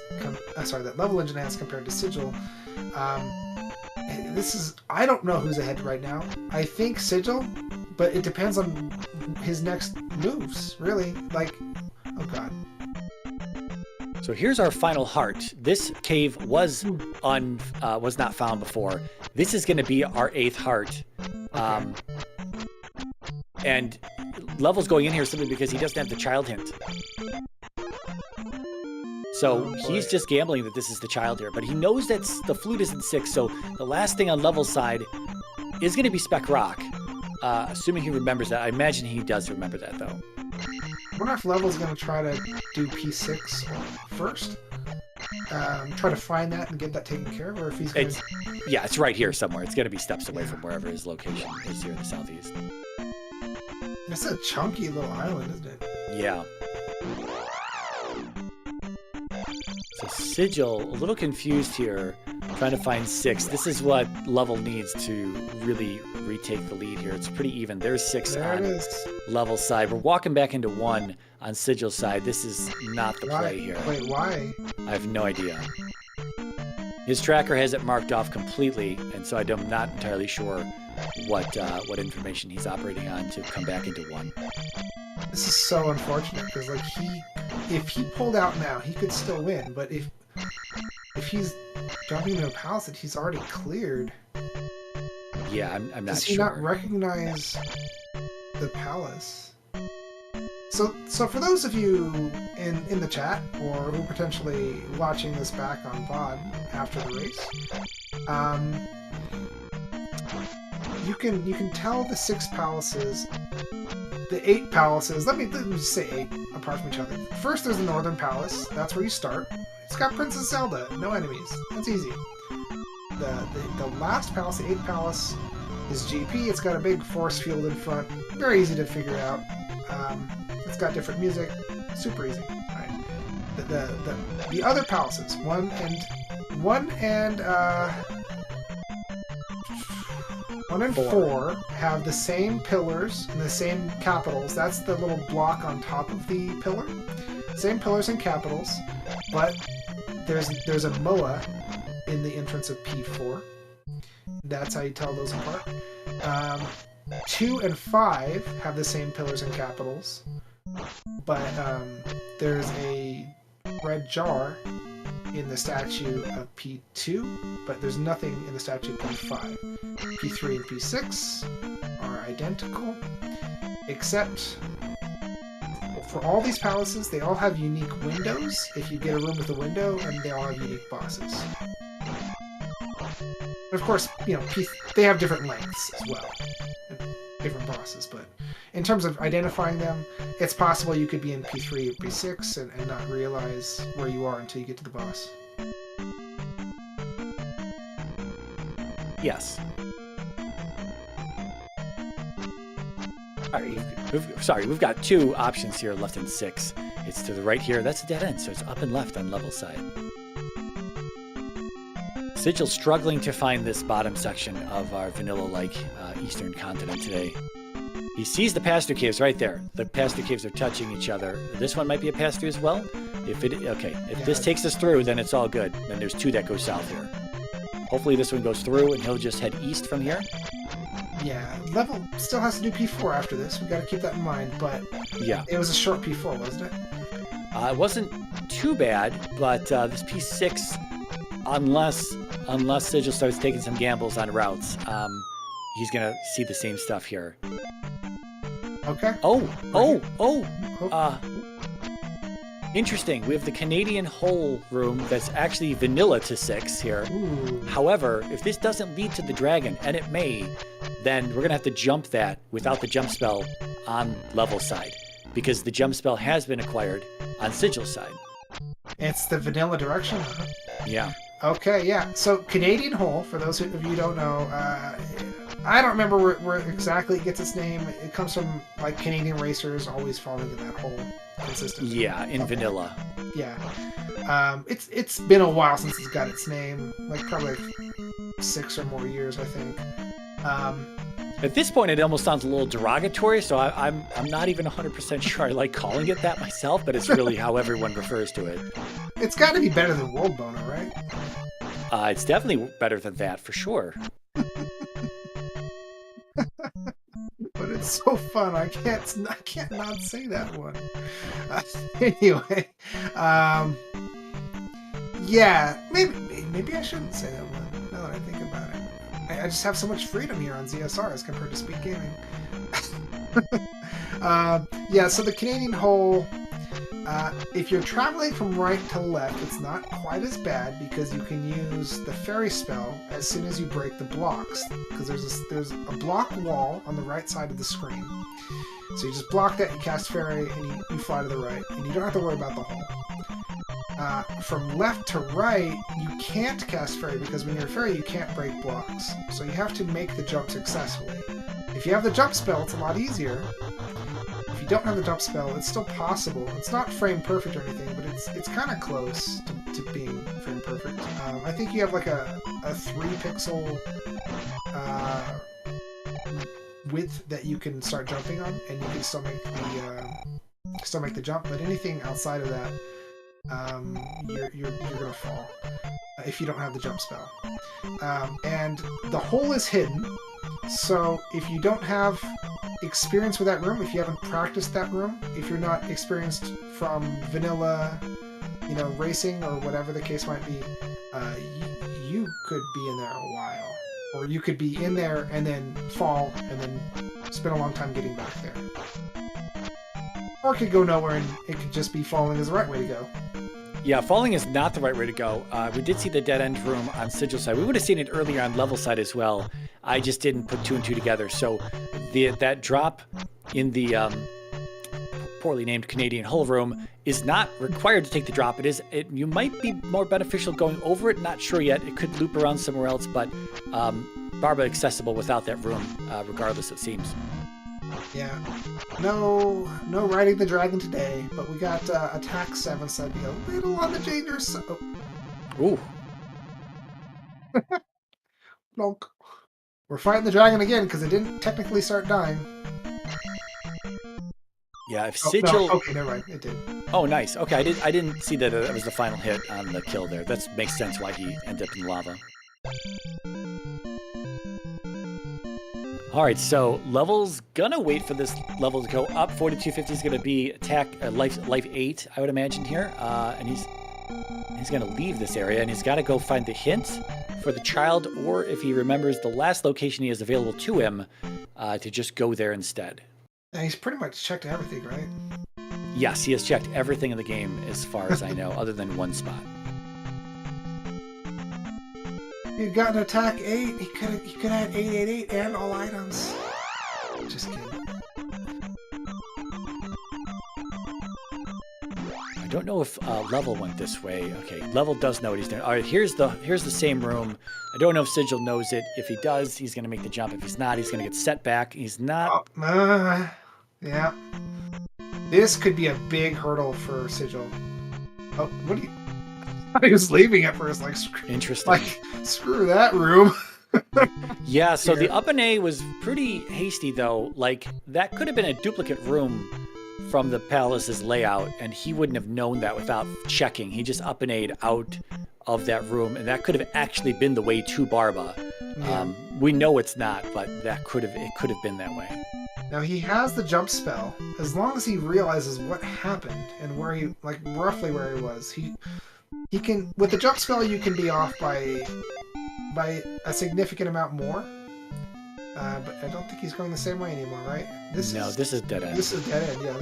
That levelengine has compared to Sigil. I don't know who's ahead right now. I think Sigil, but it depends on his next moves. Really, like, oh god. So here's our final heart. This cave was not found before. This is going to be our 8th heart. Okay. And Level's going in here simply because he doesn't have the child hint. So he's just gambling that this is the child here. But he knows that the flute isn't 6, so the last thing on Level's side is going to be Spec Rock. Assuming he remembers that. I imagine he does remember that, though. I wonder if Level's going to try to do P6 first. Try to find that and get that taken care of, or if he's going to... Yeah, it's right here somewhere. It's going to be steps away from wherever his location is here in the southeast. It's a chunky little island, isn't it? Yeah. So Sigil, a little confused here, trying to find 6. This is what Level needs to really retake the lead here. It's pretty even. There's 6 on Level's side. We're walking back into 1 on Sigil's side. This is not the play here. Wait, why? I have no idea. His tracker has it marked off completely, and so I'm not entirely sure what information he's operating on to come back into 1. This is so unfortunate because like if he pulled out now, he could still win. But if he's jumping into a palace that he's already cleared, yeah, I'm not sure. Does he not recognize the palace? So for those of you in the chat or who potentially watching this back on VOD after the race, you can tell the 6 palaces, the 8 palaces. Let me just say 8 apart from each other. First, there's the Northern Palace. That's where you start. It's got Princess Zelda. No enemies. That's easy. The last palace, the 8th palace, is GP. It's got a big force field in front. Very easy to figure out. It's got different music. Super easy. All right. The other palaces, 1 and 4 have the same pillars and the same capitals. That's the little block on top of the pillar. Same pillars and capitals, but there's a MOA in the entrance of P4. That's how you tell those apart. 2 and 5 have the same pillars and capitals, but there's a red jar in the statue of P2, but there's nothing in the statue of P5. P3 and P6 are identical, except for all these palaces, they all have unique windows if you get a room with a window, and they all have unique bosses. And of course, you know, they have different lengths as well, different bosses, but in terms of identifying them, it's possible you could be in P3 or P6 and not realize where you are until you get to the boss. Yes. All right, we've got 2 options here left in 6. It's to the right here. That's a dead end, so it's up and left on Level side. Sigil's struggling to find this bottom section of our vanilla-like eastern continent today. He sees the pass-through caves right there. The pass-through caves are touching each other. This one might be a pass-through as well. If this takes us through, then it's all good. Then there's 2 that go south here. Hopefully this one goes through, and he'll just head east from here. Yeah, Level still has to do P4 after this. We've got to keep that in mind, but Yeah. It was a short P4, wasn't it? It wasn't too bad, but this P6, unless Sigil starts taking some gambles on routes, he's gonna see the same stuff here. Okay. Interesting. We have the Canadian hole room that's actually vanilla to 6 here. Ooh. However, if this doesn't lead to the dragon, and it may, then we're gonna have to jump that without the jump spell on level side, because the jump spell has been acquired on Sigil side. It's the vanilla direction, huh? Yeah. Okay, yeah. So Canadian hole, for those of you who don't know, I don't remember where exactly it gets its name. It comes from like Canadian racers always falling into that hole consistently. Yeah, in vanilla. Yeah. It's been a while since it's got its name, like probably 6 or more years, I think. At this point, it almost sounds a little derogatory, so I'm not even 100% sure I like calling it that myself, but it's really how everyone refers to it. It's got to be better than World Boner, right? It's definitely better than that, for sure. But it's so fun. I can't not say that one. Anyway, yeah, maybe I shouldn't say that one. Now that I think about it, I just have so much freedom here on ZSR as compared to Speed Gaming. Yeah, so the Canadian hole. If you're traveling from right to left, it's not quite as bad because you can use the fairy spell as soon as you break the blocks. Because there's a block wall on the right side of the screen. So you just block that, you cast fairy, and you fly to the right. And you don't have to worry about the hole. From left to right, you can't cast fairy because when you're a fairy, you can't break blocks. So you have to make the jump successfully. If you have the jump spell, it's a lot easier. If you don't have the jump spell, it's still possible. It's not frame perfect or anything, but it's kind of close to being frame perfect. I think you have like a 3 pixel width that you can start jumping on, and you can still make the jump. But anything outside of that, you're gonna fall if you don't have the jump spell. And the hole is hidden. So if you don't have experience with that room, if you haven't practiced that room, if you're not experienced from vanilla, racing or whatever the case might be, you could be in there a while. Or you could be in there and then fall and then spend a long time getting back there. Or it could go nowhere and it could just be falling is the right way to go. Yeah, falling is not the right way to go. We did see the dead end room on Sigil side. We would have seen it earlier on level side as well. I just didn't put 2 and 2 together. So that drop in the poorly named Canadian hole room is not required to take the drop. You might be more beneficial going over it. Not sure yet. It could loop around somewhere else, but Barba accessible without that room, regardless, it seems. Yeah. No riding the dragon today, but we got attack 7, so I'd be a little on the dangerous side. Ooh. Plonk. We're fighting the dragon again because it didn't technically start dying. Yeah, if Sigil... No. Okay, never mind. It did. Oh, nice. Okay, I didn't see that it was the final hit on the kill there. That makes sense why he ended up in lava. All right, so level's gonna wait for this level to go up. 4250 is gonna be attack life 8, I would imagine here, and he's gonna leave this area and he's got to go find the hint for the child, or if he remembers the last location he has available to him, to just go there instead. And he's pretty much checked everything, right? Yes, he has checked everything in the game as far as I know, other than one spot. He got an attack 8. He could have had 888 and all items. Just kidding. I don't know if Level went this way. Okay, Level does know what he's doing. All right, here's the same room. I don't know if Sigil knows it. If he does, he's going to make the jump. If he's not, he's going to get set back. He's not. Yeah. This could be a big hurdle for Sigil. Oh, what do you... I was leaving at first, like, interesting. Like, screw that room. Yeah, so the up and A was pretty hasty, though. Like, that could have been a duplicate room from the palace's layout, and he wouldn't have known that without checking. He just up and A'd out of that room, and that could have actually been the way to Barba. Yeah. We know it's not, but it could have been that way. Now he has the jump spell. As long as he realizes what happened and where he, like roughly where he was, he can, with the jump spell you can be off by a significant amount more. But I don't think he's going the same way anymore, right? This is dead end. This is dead end, yeah.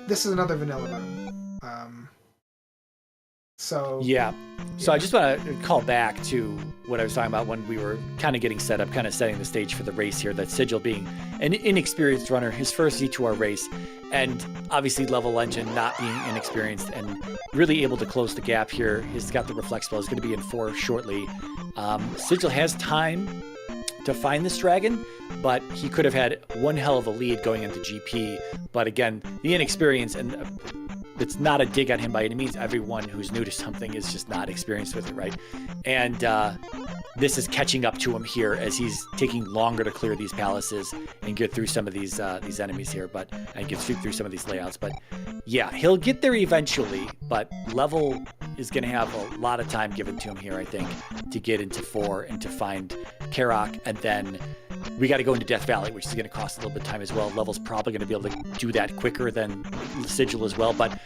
This is another vanilla room. So yeah. So I just want to call back to what I was talking about when we were kind of getting set up, kind of setting the stage for the race here, that Sigil being an inexperienced runner, his first Z2R race, and obviously levelengine not being inexperienced and really able to close the gap here. He's got the reflect spell. He's going to be in 4 shortly. Sigil has time to find this dragon, but he could have had one hell of a lead going into GP. But again, the inexperience, and it's not a dig at him by any means. Everyone who's new to something is just not experienced with it, right? And this is catching up to him here as he's taking longer to clear these palaces and get through some of these enemies here, and get through some of these layouts. But yeah, he'll get there eventually, but level is going to have a lot of time given to him here, I think, to get into 4 and to find Karak, and then we got to go into Death Valley, which is going to cost a little bit of time as well. Level's probably going to be able to do that quicker than Sigil as well, but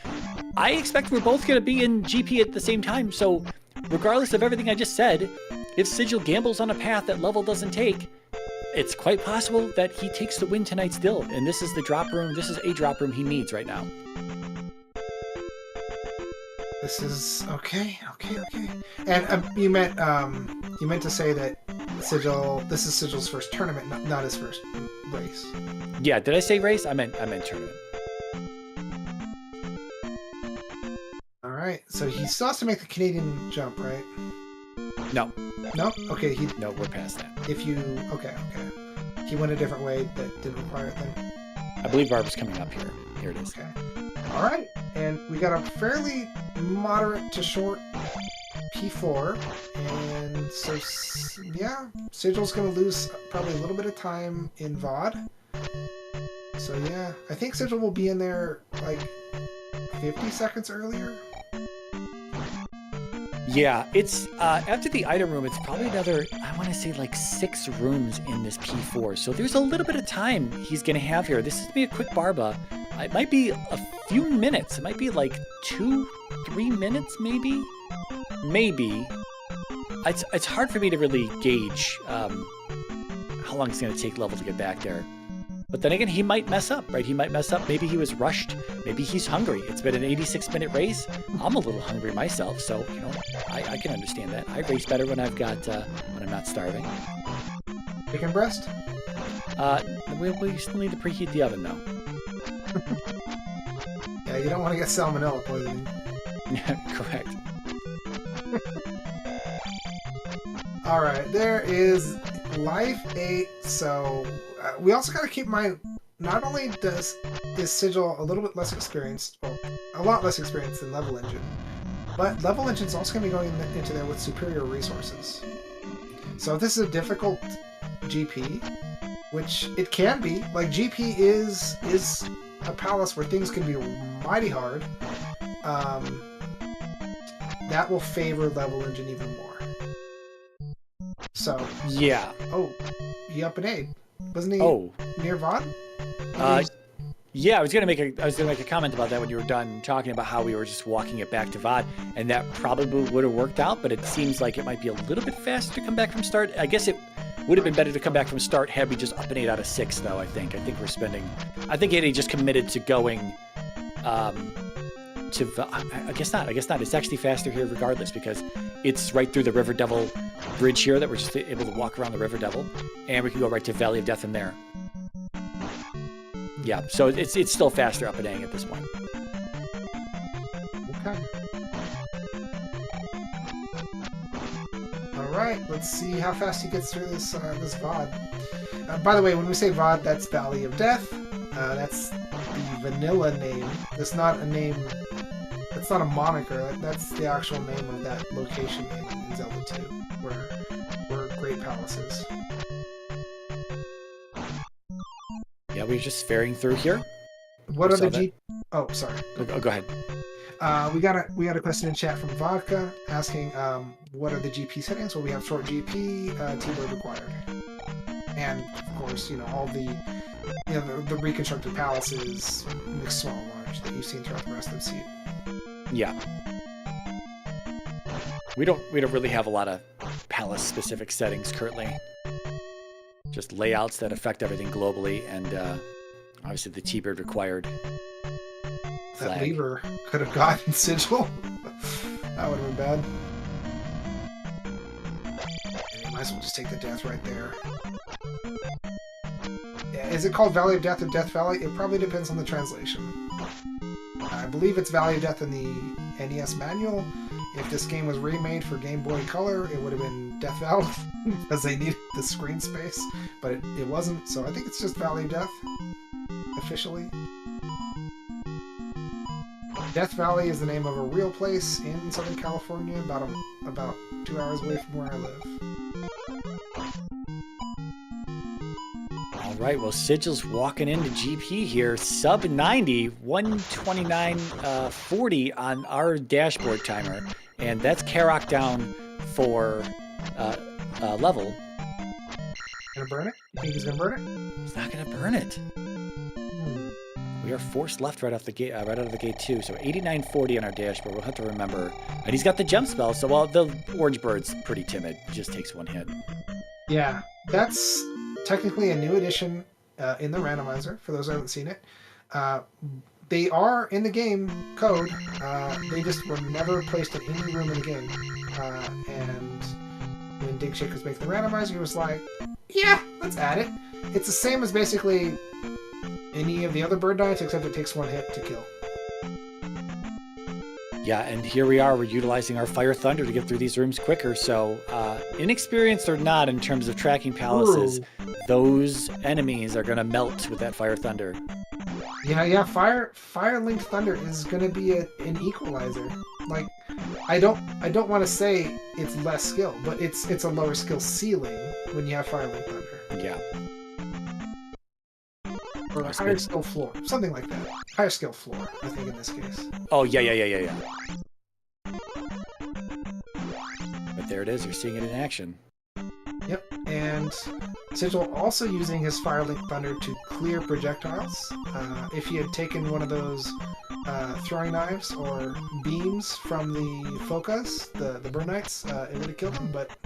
I expect we're both going to be in GP at the same time, so regardless of everything I just said, if Sigil gambles on a path that Level doesn't take, it's quite possible that he takes the win tonight still, and this is the drop room, this is a drop room he needs right now. this is okay. And you meant to say that this is Sigil's first tournament, not his first race. Yeah, did I say race? I meant tournament. All right, so he still has to make the Canadian jump, right? No. No? Okay, No, we're past that. Okay. He went a different way that didn't require it then? I believe Barb's coming up here. Here it is. Okay. All right, and we got a fairly moderate to short P4, and so, yeah, Sigil's going to lose probably a little bit of time in VOD. So, yeah, I think Sigil will be in there, like, 50 seconds earlier. Yeah, it's after the item room, it's probably another, I want to say, like 6 rooms in this P4. So there's a little bit of time he's going to have here. This is going to be a quick Barba. It might be a few minutes. It might be like 2-3 minutes, maybe. Maybe. It's hard for me to really gauge how long it's going to take Level to get back there. But then again, he might mess up, right? He might mess up. Maybe he was rushed. Maybe he's hungry. It's been an 86-minute race. I'm a little hungry myself, so, you know, I can understand that. I race better when I've got, when I'm not starving. Chicken breast? We still need to preheat the oven, though. Yeah, you don't want to get salmonella poisoning. Yeah, correct. Alright, there is Life 8, so we also got to keep in mind, not only is Sigil a little bit less experienced, well, a lot less experienced than levelengine, but levelengine is also going to be going into there with superior resources. So if this is a difficult GP, which it can be, like GP is a palace where things can be mighty hard, that will favor levelengine even more. So yeah. Oh, he up an aid. Wasn't he near VOD? Yeah, I was gonna make a comment about that when you were done talking about how we were just walking it back to VOD, and that probably would have worked out, but it seems like it might be a little bit faster to come back from start. I guess it would have been better to come back from start had we just up an 8 out of 6, though. I think we're spending. I think Eddie just committed to going. I guess not. It's actually faster here regardless because it's right through the River Devil bridge here that we're just able to walk around the River Devil, and we can go right to Valley of Death from there. Yeah, so it's still faster up at Aang at this point. Okay. All right, let's see how fast he gets through this VOD. By the way, when we say VOD, that's Valley of Death. That's the vanilla name. That's not a name. That's not a moniker. That's the actual name of that location in Zelda 2, where Great Palace is. Yeah, we're just faring through here. What are the Oh, sorry. Go ahead. We got a question in chat from Vodka asking what are the GP settings? Well, we have short GP, T-word required. And of course, all the reconstructed palaces, mixed small and large, that you've seen throughout the rest of the seat. Yeah. We don't really have a lot of palace specific settings currently. Just layouts that affect everything globally, and obviously the T-Bird required flag. That lever could have gotten Sigil. That would have been bad. And you might as well just take the death right there. Yeah, is it called Valley of Death or Death Valley? It probably depends on the translation. I believe it's Valley of Death in the NES manual. If this game was remade for Game Boy Color, it would have been Death Valley because they needed the screen space, but it wasn't, so I think it's just Valley of Death, officially. Death Valley is the name of a real place in Southern California, about 2 hours away from where I live. All right, well, Sigil's walking into GP here, sub 90, 129.40 on our dashboard timer, and that's Karok down for level. Gonna burn it? You think he's gonna burn it? He's not gonna burn it. We are forced left right off the gate, right out of the gate too. So 89.40 on our dashboard. We'll have to remember. And he's got the jump spell. So while the orange bird's pretty timid, just takes one hit. Yeah, that's technically a new addition in the randomizer. For those who haven't seen it, they are in the game code. They just were never placed in any room in the game. And when Dig Shake was making the randomizer, he was like, "Yeah, let's add it." It's the same as basically any of the other bird knights, except it takes one hit to kill. Yeah, and here we are. We're utilizing our Fire Thunder to get through these rooms quicker. So, inexperienced or not in terms of tracking palaces, those enemies are going to melt with that Fire Thunder. Yeah. Fire Link Thunder is going to be an equalizer. Like, I don't want to say it's less skill, but it's a lower skill ceiling when you have Fire Link Thunder. Yeah. Or a higher skill floor. Something like that. Higher skill floor, I think, in this case. Oh, yeah. But there it is. You're seeing it in action. Yep, and Sigil also using his Fire Link Thunder to clear projectiles. If he had taken one of those throwing knives or beams from the Focus, the Burn Knights, it would have killed him, but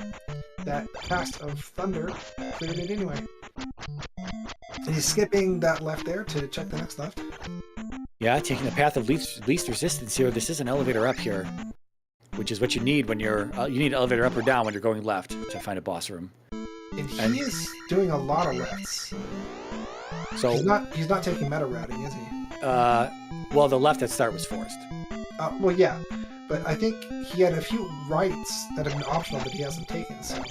that cast of Thunder cleared it anyway. And he's skipping that left there to check the next left. Yeah, taking the path of least resistance here. This is an elevator up here, which is what you need when you're... you need an elevator up or down when you're going left to find a boss room. And he is doing a lot of lefts. So he's not taking meta routing, is he? Well, the left at start was forced. Well, yeah. But I think he had a few rights that have been optional that he hasn't taken, so...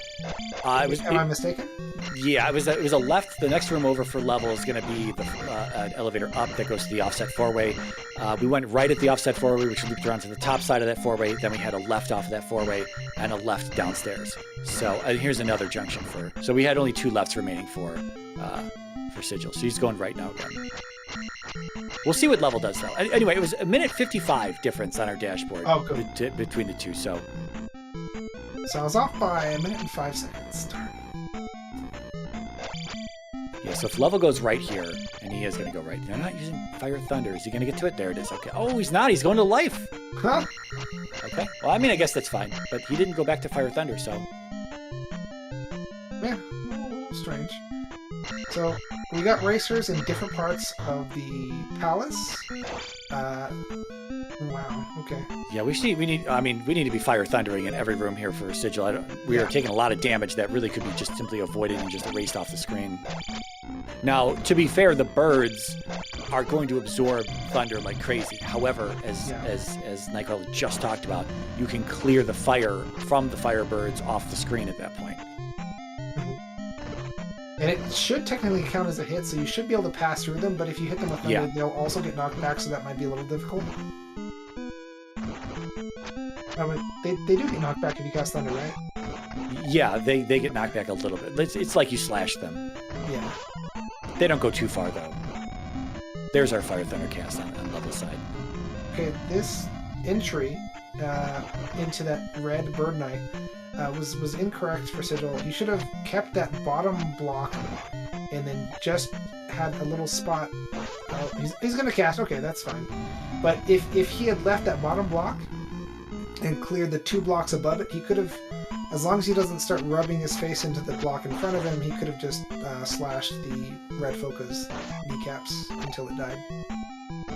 Am I mistaken? Yeah, it was a left. The next room over for level is going to be an elevator up that goes to the offset four-way. We went right at the offset four-way, which looped around to the top side of that four-way. Then we had a left off of that four-way and a left downstairs. So here's another junction for... So we had only 2 lefts remaining for Sigil. So he's going right now again. We'll see what level does, though. Anyway, it was a minute 55 difference on our dashboard between the two. So I was off by a minute and 5 seconds. Yeah, so if level goes right here, and he is going to go right. They're not using Fire Thunder. Is he going to get to it? There it is. Okay. Oh, he's not. He's going to life. Huh? Okay. Well, I mean, I guess that's fine. But he didn't go back to Fire Thunder, so... Yeah. Strange. So, we got racers in different parts of the palace. Wow, okay. Yeah, we need to be Fire Thundering in every room here for Sigil. We are taking a lot of damage that really could be just simply avoided and just erased off the screen. Now, to be fair, the birds are going to absorb thunder like crazy. However, as Nightcrawler just talked about, you can clear the fire from the Firebirds off the screen at that point. And it should technically count as a hit, so you should be able to pass through them, but if you hit them with thunder, they'll also get knocked back, so that might be a little difficult. They do get knocked back if you cast thunder, right? Yeah, they get knocked back a little bit. It's like you slash them. Yeah. They don't go too far, though. There's our Fire Thunder cast on level side. Okay, this entry into that red Bird Knight, was incorrect for Sigil. He should have kept that bottom block and then just had a little spot. He's going to cast. Okay, that's fine. But if he had left that bottom block and cleared the 2 blocks above it, he could have, as long as he doesn't start rubbing his face into the block in front of him, he could have just slashed the red Foca's kneecaps until it died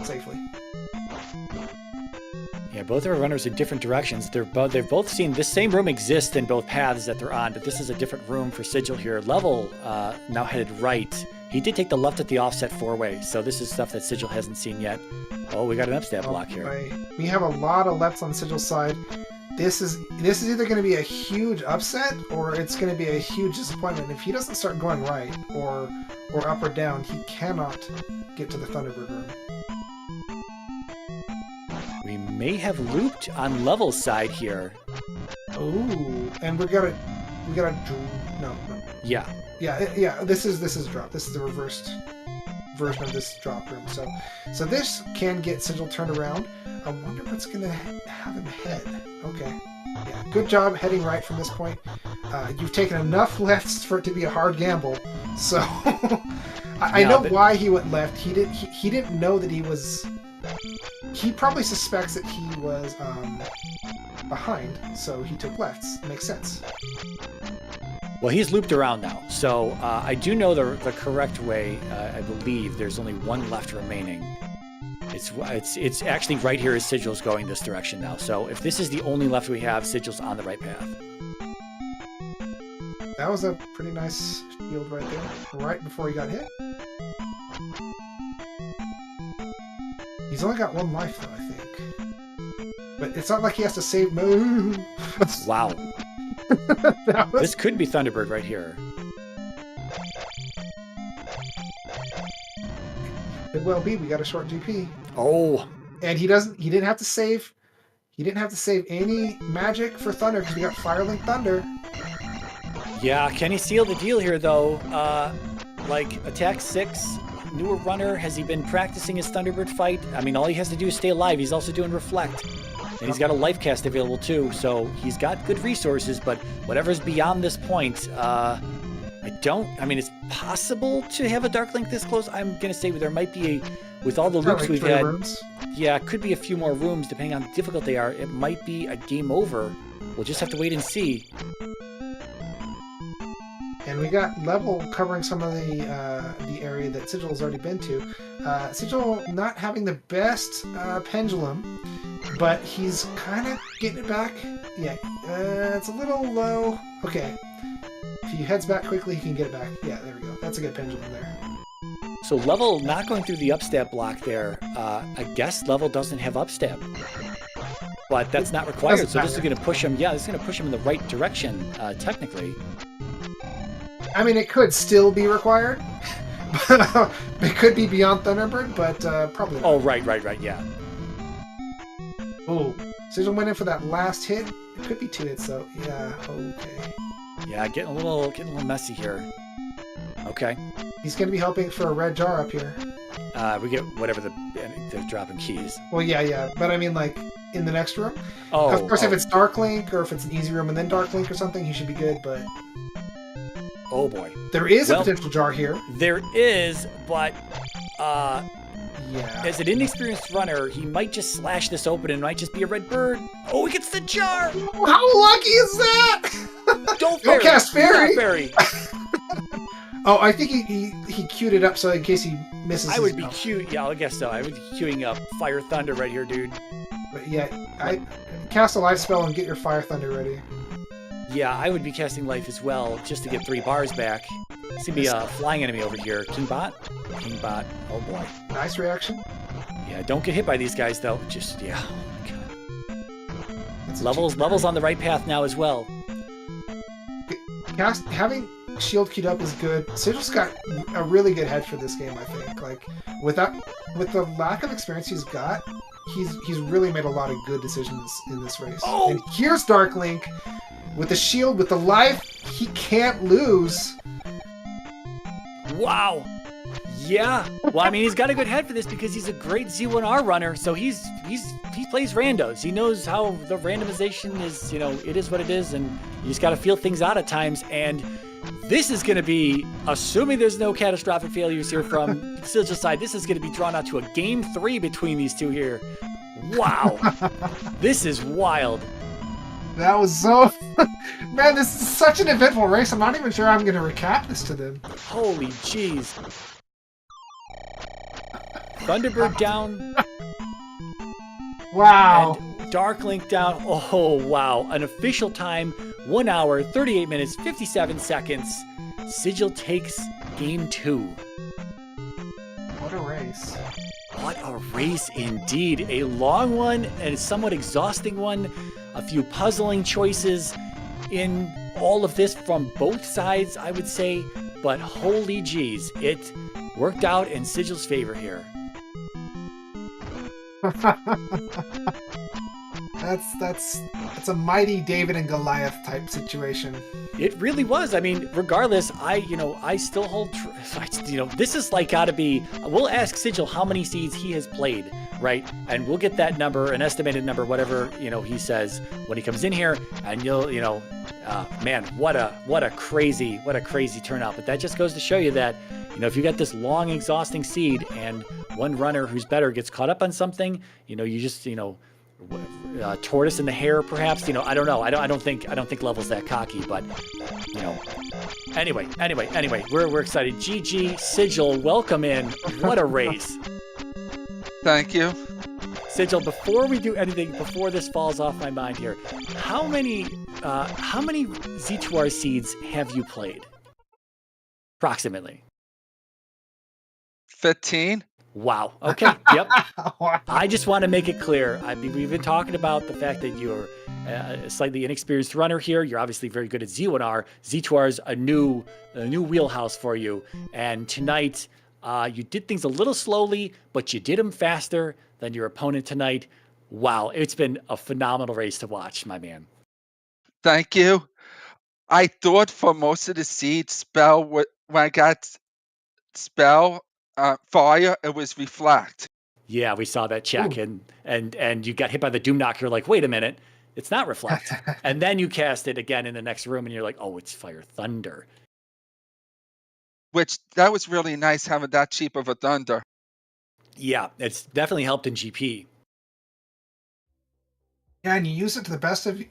safely. Yeah, both are runners in different directions. They've both seen this same room exist in both paths that they're on, but this is a different room for Sigil here. Level now headed right. He did take the left at the offset 4-way, so this is stuff that Sigil hasn't seen yet. Oh, we got an upstab block here. We have a lot of lefts on Sigil's side. This is either going to be a huge upset or it's going to be a huge disappointment. If he doesn't start going right or up or down, he cannot get to the Thunderbird room. We may have looped on Level's side here. Ooh, and we gotta no. Yeah. Yeah. This is drop. This is the reversed version of this drop room. So this can get Sigil turned around. I wonder what's gonna have him head. Okay. Yeah. Good job heading right from this point. You've taken enough lefts for it to be a hard gamble. So I know why he went left. He didn't know that he was. He probably suspects that he was behind, so he took lefts. Makes sense. Well, he's looped around now, so I do know the correct way. I believe there's only 1 left remaining. It's actually right here as Sigil's going this direction now. So if this is the only left we have, Sigil's on the right path. That was a pretty nice shield right there, right before he got hit. He's only got 1 life, though, I think. But it's not like he has to save move. Wow. This could be Thunderbird right here. Could well be. We got a short GP. Oh. And he didn't have to save. He didn't have to save any magic for Thunder because we got Firelink Thunder. Yeah, can he seal the deal here, though? Like, attack 6. Newer runner, has he been practicing his Thunderbird fight? I mean, all he has to do is stay alive. He's also doing Reflect. And he's got a life cast available too, so he's got good resources, but whatever's beyond this point, I mean, it's possible to have a Dark Link this close. I'm going to say there might be with all the loops we've had. Rooms. Yeah, it could be a few more rooms depending on how difficult they are. It might be a game over. We'll just have to wait and see. And we got Level covering some of the area that Sigil has already been to. Sigil not having the best pendulum, but he's kind of getting it back. Yeah, it's a little low. Okay, if he heads back quickly, he can get it back. Yeah, there we go. That's a good pendulum there. So Level not going through the upstab block there. I guess Level doesn't have upstab. But that's not required, so this is going to push him. Yeah, this is going to push him in the right direction, technically. I mean, it could still be required. It could be beyond Thunderbird, but probably not. Oh, right, yeah. Oh, Sigil went in for that last hit. It could be 2 hits, though. Yeah, okay. Yeah, getting a little messy here. Okay. He's going to be hoping for a red jar up here. We get whatever they're dropping keys. Well, yeah, but I mean, like, in the next room. Oh, of course, if it's Dark Link, or if it's an easy room and then Dark Link or something, he should be good, but... Oh boy. There is a potential jar here. There is, but yeah. As an inexperienced runner, he might just slash this open and it might just be a red bird. Oh, he gets the jar! How lucky is that? Don't cast fairy! Fairy. Oh, I think he queued it up so in case he misses. I would be queuing. Yeah, I guess so. I would be queuing up Fire Thunder right here, dude. But yeah, I cast a life spell and get your Fire Thunder ready. Yeah, I would be casting life as well, just to get 3 bars back. It's gonna be a flying enemy over here. Kingbot? Kingbot. Oh boy. Nice reaction. Yeah, don't get hit by these guys though. Just, yeah. Oh my god. Levels on the right path now as well. Having shield queued up is good. Sigil's got a really good head for this game, I think. Like, with the lack of experience he's got, he's really made a lot of good decisions in this race. Oh! And here's Dark Link. With the shield, with the life, he can't lose. Wow. Yeah. Well, I mean, he's got a good head for this because he's a great Z1R runner. So he plays randos. He knows how the randomization is, it is what it is. And you just got to feel things out at times. And this is going to be, assuming there's no catastrophic failures here from Sigil's side, this is going to be drawn out to a game 3 between these two here. Wow. This is wild. That was so... Man, this is such an eventful race. I'm not even sure I'm going to recap this to them. Holy jeez. Thunderbird down. Wow. And Dark Link down. Oh, wow. An official time, 1 hour, 38 minutes, 57 seconds. Sigil takes game 2. What a race. What a race indeed. A long one and a somewhat exhausting one. A few puzzling choices in all of this from both sides, I would say. But holy jeez, it worked out in Sigil's favor here. That's a mighty David and Goliath type situation. It really was. I mean, regardless, I still hold. This is like gotta be. We'll ask Sigil how many seeds he has played, right? And we'll get that number, an estimated number, whatever he says when he comes in here, and man, what a crazy turnout. But that just goes to show you that if you got this long, exhausting seed and one runner who's better gets caught up on something, you just tortoise in the hair, perhaps. I don't know. I don't think Level's that cocky, but Anyway, we're excited. GG, Sigil, welcome in. What a race. Thank you. Sigil, before we do anything, before this falls off my mind here, how many Z2R seeds have you played? Approximately. 15. Wow. Okay. Yep. I just want to make it clear. We've been talking about the fact that you're a slightly inexperienced runner here. You're obviously very good at Z1R. Z2R is a new wheelhouse for you. And tonight, you did things a little slowly, but you did them faster than your opponent tonight. Wow. It's been a phenomenal race to watch, my man. Thank you. I thought for most of the seeds, spell, when I got spell, fire, it was reflect. Yeah, we saw that check. And you got hit by the Doom Knock. You're like, wait a minute, it's not reflect. And then you cast it again in the next room and you're like, oh, it's fire thunder. Which, that was really nice having that cheap of a thunder. Yeah, it's definitely helped in GP. Yeah, and you use it to the best of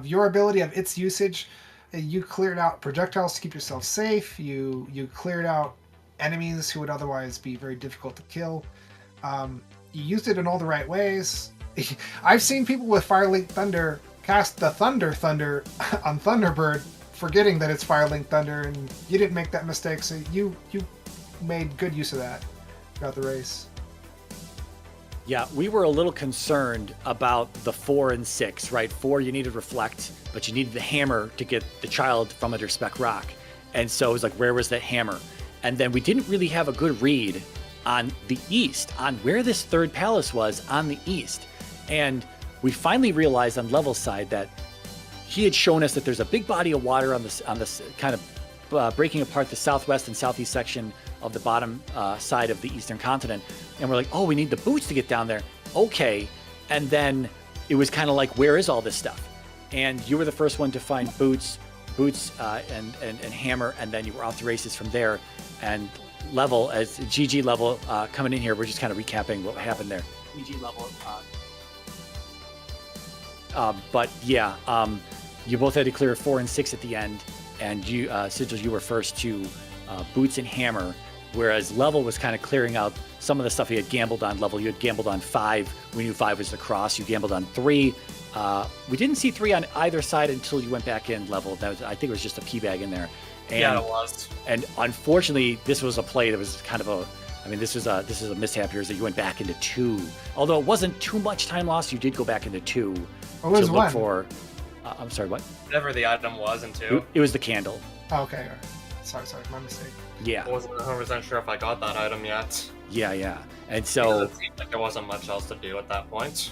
your ability, of its usage. You cleared out projectiles to keep yourself safe. You cleared out enemies who would otherwise be very difficult to kill. You used it in all the right ways. I've seen people with Firelink Thunder cast the Thunder on Thunderbird, forgetting that it's Firelink Thunder, and you didn't make that mistake, so you made good use of that throughout the race. Yeah, we were a little concerned about the 4 and 6, right? 4, you needed Reflect, but you needed the hammer to get the child from under Spec Rock. And so it was like, where was that hammer? And then we didn't really have a good read on the east, on where this third palace was on the east. And we finally realized on Level's side that he had shown us that there's a big body of water on this kind of breaking apart the southwest and southeast section of the bottom side of the eastern continent. And we're like, oh, we need the boots to get down there. Okay. And then it was kind of like, where is all this stuff? And you were the first one to find boots and hammer, and then you were off the races from there. And Level, as GG Level coming in here, we're just kind of recapping what happened there. GG Level. But yeah, you both had to clear 4 and 6 at the end, and you, Sigil, you were first to boots and hammer, whereas Level was kind of clearing out some of the stuff he had gambled on. Level, you had gambled on 5. We knew 5 was the cross. You gambled on 3. We didn't see 3 on either side until you went back in, Level. That was, I think it was just a P-bag in there. And, yeah, it was. And unfortunately, this was a play that was kind of a, I mean, this is a mishap here, is that you went back into 2. Although it wasn't too much time lost, you did go back into 2 to look one? For. I'm sorry, what? Whatever the item was in 2. It was the candle. Oh, okay. Sorry, my mistake. Yeah. I wasn't 100% sure if I got that item yet. Yeah. And so it seemed like there wasn't much else to do at that point.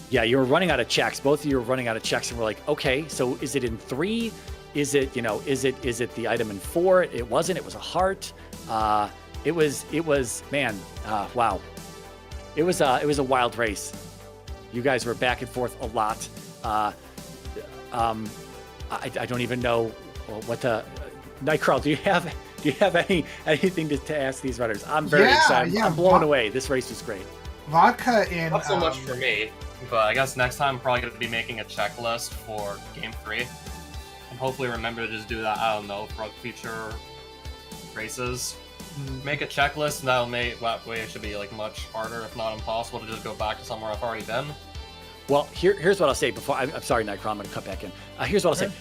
Yeah, you were running out of checks. Both of you were running out of checks, and we're like, okay, so is it in 3? Is it, you know, is it the item in 4? It wasn't. It was a heart. It was man. Wow. It was a wild race. You guys were back and forth a lot. I don't even know what to. Nightcrawler, do you have anything to ask these runners? I'm very excited. Yeah, I'm blown away. This race was great. Vodka in Not so much for me, but I guess next time I'm probably going to be making a checklist for Game 3. And hopefully remember to just do that, I don't know, for future races. Make a checklist, and that way it should be like much harder, if not impossible, to just go back to somewhere I've already been. Well, here's what I'll say before. I'm sorry, Nightcrawler, I'm going to cut back in. Here's what I'll say.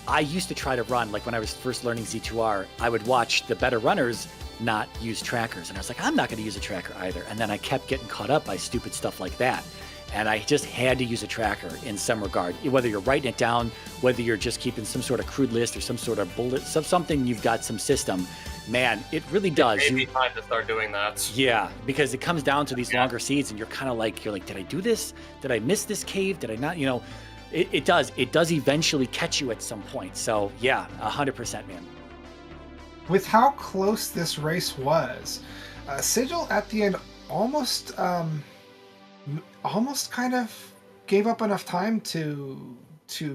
I used to try to run, like when I was first learning Z2R, I would watch the better runners not use trackers. And I was like, I'm not going to use a tracker either. And then I kept getting caught up by stupid stuff like that. And I just had to use a tracker in some regard, whether you're writing it down, whether you're just keeping some sort of crude list or some sort of bullet, something you've got some system. Man, it really does. Maybe time to start doing that. Yeah, because it comes down to these longer seeds, and you're kind of like, did I do this? Did I miss this cave? Did I not? You know, it does eventually catch you at some point. So yeah, 100%, man. With how close this race was, Sigil at the end almost kind of gave up enough time to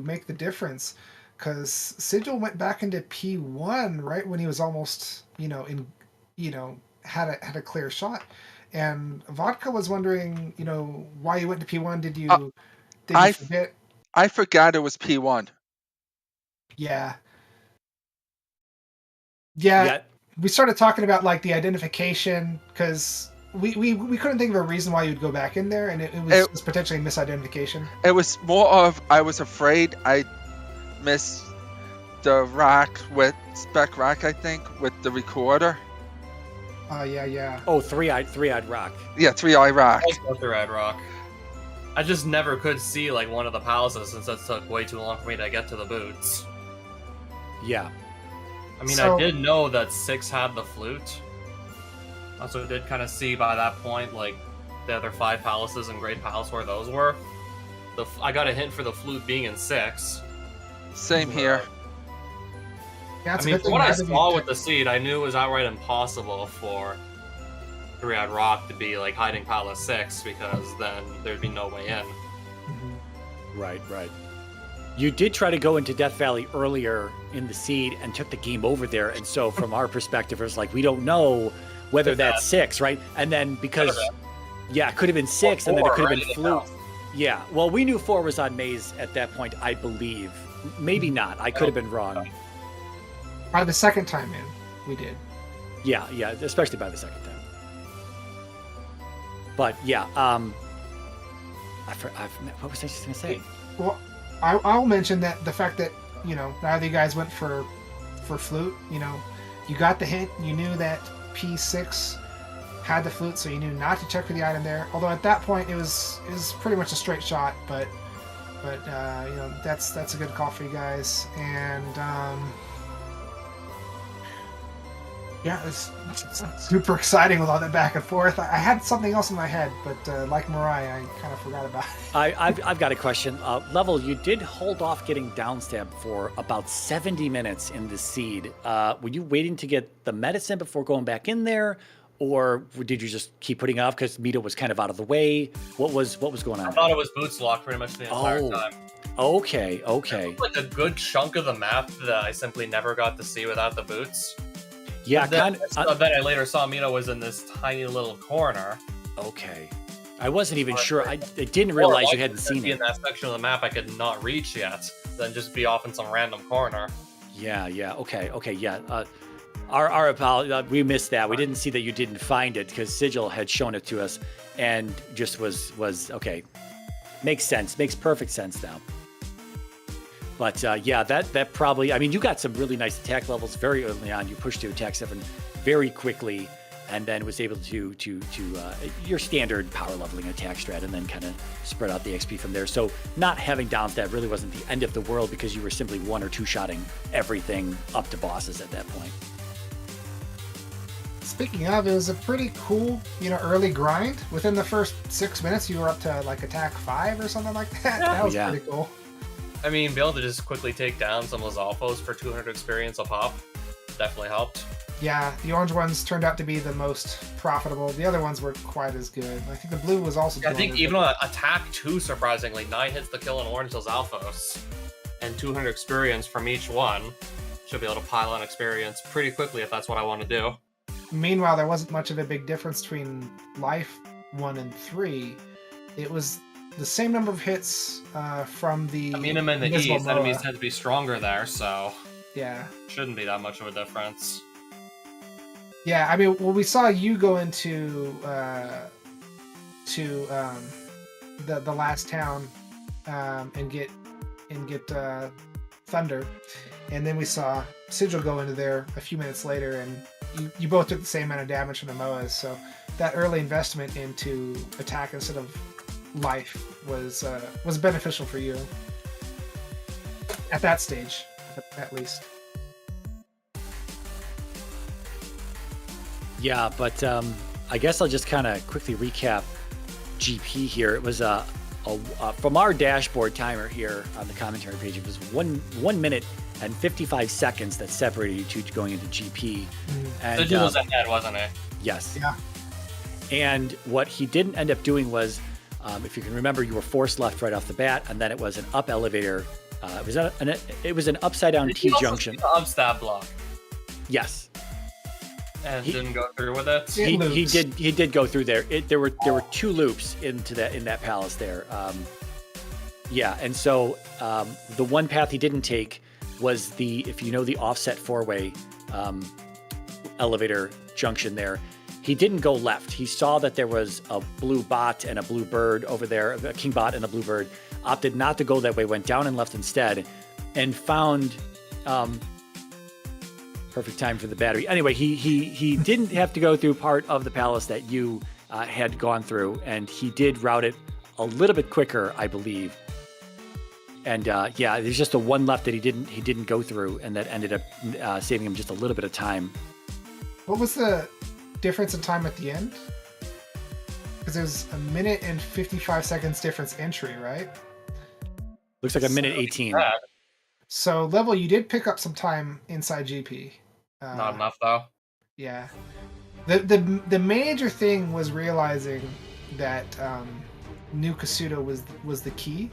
make the difference, because Sigil went back into P1 right when he was almost had a clear shot, and Vodka was wondering why you went to P1. Did you forget? I forgot it was P1. Yeah. We started talking about like the identification, because we couldn't think of a reason why you'd go back in there, and it was potentially misidentification. It was more of, I was afraid I missed the rock with Spec Rock, I think, with the recorder. Yeah. Oh, three-eyed rock. Yeah, 3-Eye Rock. Also 3-eyed rock. I just never could see like one of the palaces, since it took way too long for me to get to the boots. Yeah. I mean, I did know that 6 had the flute. Also did kind of see by that point, like, the other 5 palaces and Great Palace where those were. I got a hint for the flute being in 6. Same here. Yeah, I mean, from what I saw with the seed, I knew it was outright impossible for 3-eyed rock to be, like, hiding Palace 6, because then there'd be no way in. Mm-hmm. Right. You did try to go into Death Valley earlier in the seed and took the game over there, and so from our perspective, it was like, we don't know whether that's 6, right? And then because, it could have been 6, and then it could have been flute. Yeah, well, we knew 4 was on Maze at that point, I believe. Maybe not. I could have been wrong. By the second time in, we did. Yeah, especially by the second time. But yeah, what was I just gonna say? Well, I'll mention that the fact that neither of you guys went for flute. You got the hint. You knew that P6 had the flute, so you knew not to check for the item there. Although at that point it was pretty much a straight shot, but that's a good call for you guys. And it's super exciting with all that back and forth. I had something else in my head, but like Mariah, I kind of forgot about it. I've got a question. Level, you did hold off getting downstabbed for about 70 minutes in the seed. Were you waiting to get the medicine before going back in there, or did you just keep putting it off because Mito was kind of out of the way? What was going on? I thought it was boots locked pretty much the entire time. Okay. There was like a good chunk of the map that I simply never got to see without the boots. Yeah, then I later saw Mito was in this tiny little corner. Okay. I wasn't even sure. I didn't realize you hadn't seen it. In that section of the map I could not reach yet, then just be off in some random corner. Yeah. Okay, yeah. Our apology, we missed that. We didn't see that you didn't find it because Sigil had shown it to us and just was okay. Makes sense. Makes perfect sense now. But that probably, I mean, you got some really nice attack levels very early on. You pushed to attack 7 very quickly, and then was able to your standard power leveling attack strat, and then kind of spread out the XP from there. So not having downstab really wasn't the end of the world, because you were simply 1 or 2 shotting everything up to bosses at that point. Speaking of, it was a pretty cool, early grind. Within the first 6 minutes, you were up to like attack 5 or something like that. That was pretty cool. I mean, being able to just quickly take down some of those alphos for 200 experience a pop definitely helped. Yeah, the orange ones turned out to be the most profitable. The other ones weren't quite as good. I think the blue was also. I think even on attack 2, surprisingly, 9 hits to kill an orange those alphos, and 200 experience from each one. Should be able to pile on experience pretty quickly if that's what I want to do. Meanwhile, there wasn't much of a big difference between life 1 and 3. It was the same number of hits from the. I mean, I'm in the east. Moa. Enemies tend to be stronger there, so yeah, shouldn't be that much of a difference. Yeah, I mean, well, we saw you go into the last town and get Thunder, and then we saw Sigil go into there a few minutes later, and you both took the same amount of damage from the Moas. So that early investment into attack instead of life was beneficial for you at that stage, at least. Yeah, but I guess I'll just kind of quickly recap GP here. It was from our dashboard timer here on the commentary page, it was 1 minute and 55 seconds that separated you two going into GP. And Sigil was ahead, wasn't it? Yes. Yeah. And what he didn't end up doing was, if you can remember, you were forced left right off the bat, and then it was an up elevator. It was an upside down Did T he also junction. see the up stab block Yes. and didn't go through with it. He did go through there. There were 2 loops in that palace there. Yeah, and so the one path he didn't take was if you know the offset 4-way elevator junction there. He didn't go left. He saw that there was a blue bot and a blue bird over there, a king bot and a blue bird. Opted not to go that way, went down and left instead, and found perfect time for the battery. Anyway, he didn't have to go through part of the palace that you had gone through, and he did route it a little bit quicker, I believe. And yeah, there's just the one left that he didn't go through, and that ended up saving him just a little bit of time. What was the difference in time at the end? Because there's a minute and 55 seconds difference entry, right? Looks like a minute 18. So, Level, you did pick up some time inside GP. Not enough though. Yeah. The major thing was realizing that New Kasuto was the key,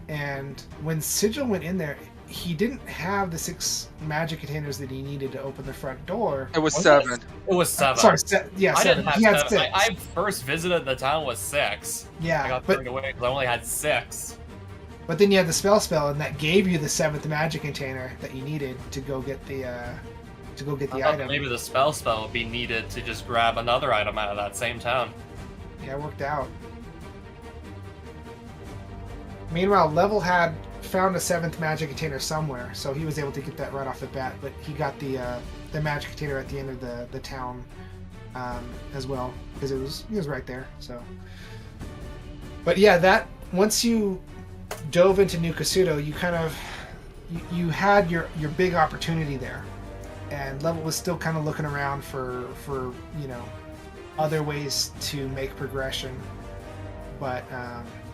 and when Sigil went in there, he didn't have the 6 magic containers that he needed to open the front door. It was 7. It was 7. Sorry, yeah, I 7. didn't have He had 7. 6. I first visited the town with 6. Yeah, I got carried away because I only had 6. But then you had the spell, and that gave you the 7th magic container that you needed to go get the I thought item. maybe the spell would be needed to just grab another item out of that same town. Yeah, it worked out. Meanwhile, Level had found a 7th magic container somewhere, so he was able to get that right off the bat. But he got the magic container at the end of the town as well, because he was right there. So, but yeah, that once you dove into New Kasuto, you had your big opportunity there, and Level was still kind of looking around for other ways to make progression, but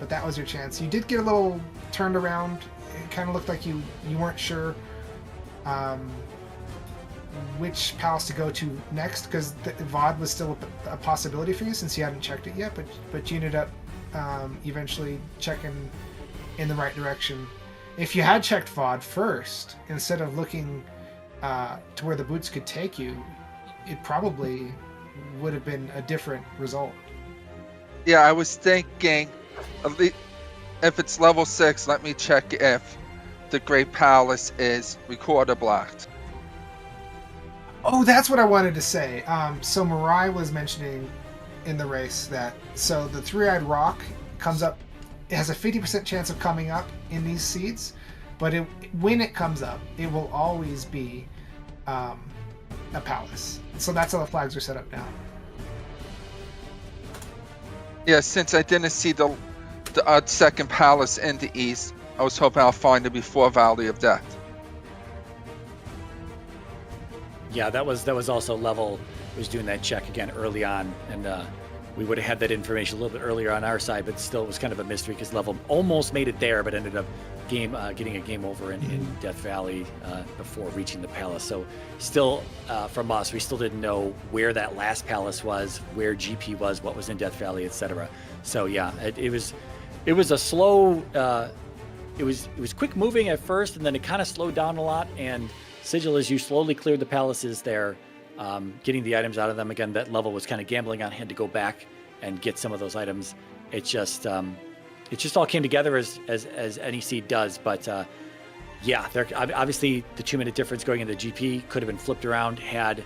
that was your chance. You did get a little turned around. It kind of looked like you weren't sure which palace to go to next, because VOD was still a possibility for you since you hadn't checked it yet, but you ended up eventually checking in the right direction. If you had checked VOD first, instead of looking to where the boots could take you, it probably would have been a different result. Yeah, I was thinking, at least if it's level 6, let me check if the Great Palace is recorder blocked. Oh, that's what I wanted to say. So Mirai was mentioning in the race that the 3-eyed rock comes up. It has a 50% chance of coming up in these seeds, but when it comes up, it will always be a palace. So that's how the flags are set up now. Yeah, since I didn't see the second palace in the east, I was hoping I'll find it before Valley of Death. Yeah, that was also Level was doing that check again early on, and we would have had that information a little bit earlier on our side, but still it was kind of a mystery because Level almost made it there, but ended up getting a game over in Death Valley before reaching the palace. So still, from us, we still didn't know where that last palace was, where GP was, what was in Death Valley, etc. So yeah, it was a slow. It was quick moving at first, and then it kind of slowed down a lot. And Sigil, as you slowly cleared the palaces there, getting the items out of them again, that level was kind of gambling on, had to go back and get some of those items. It just all came together as NEC does. But yeah, there obviously the 2-minute difference going into GP could have been flipped around had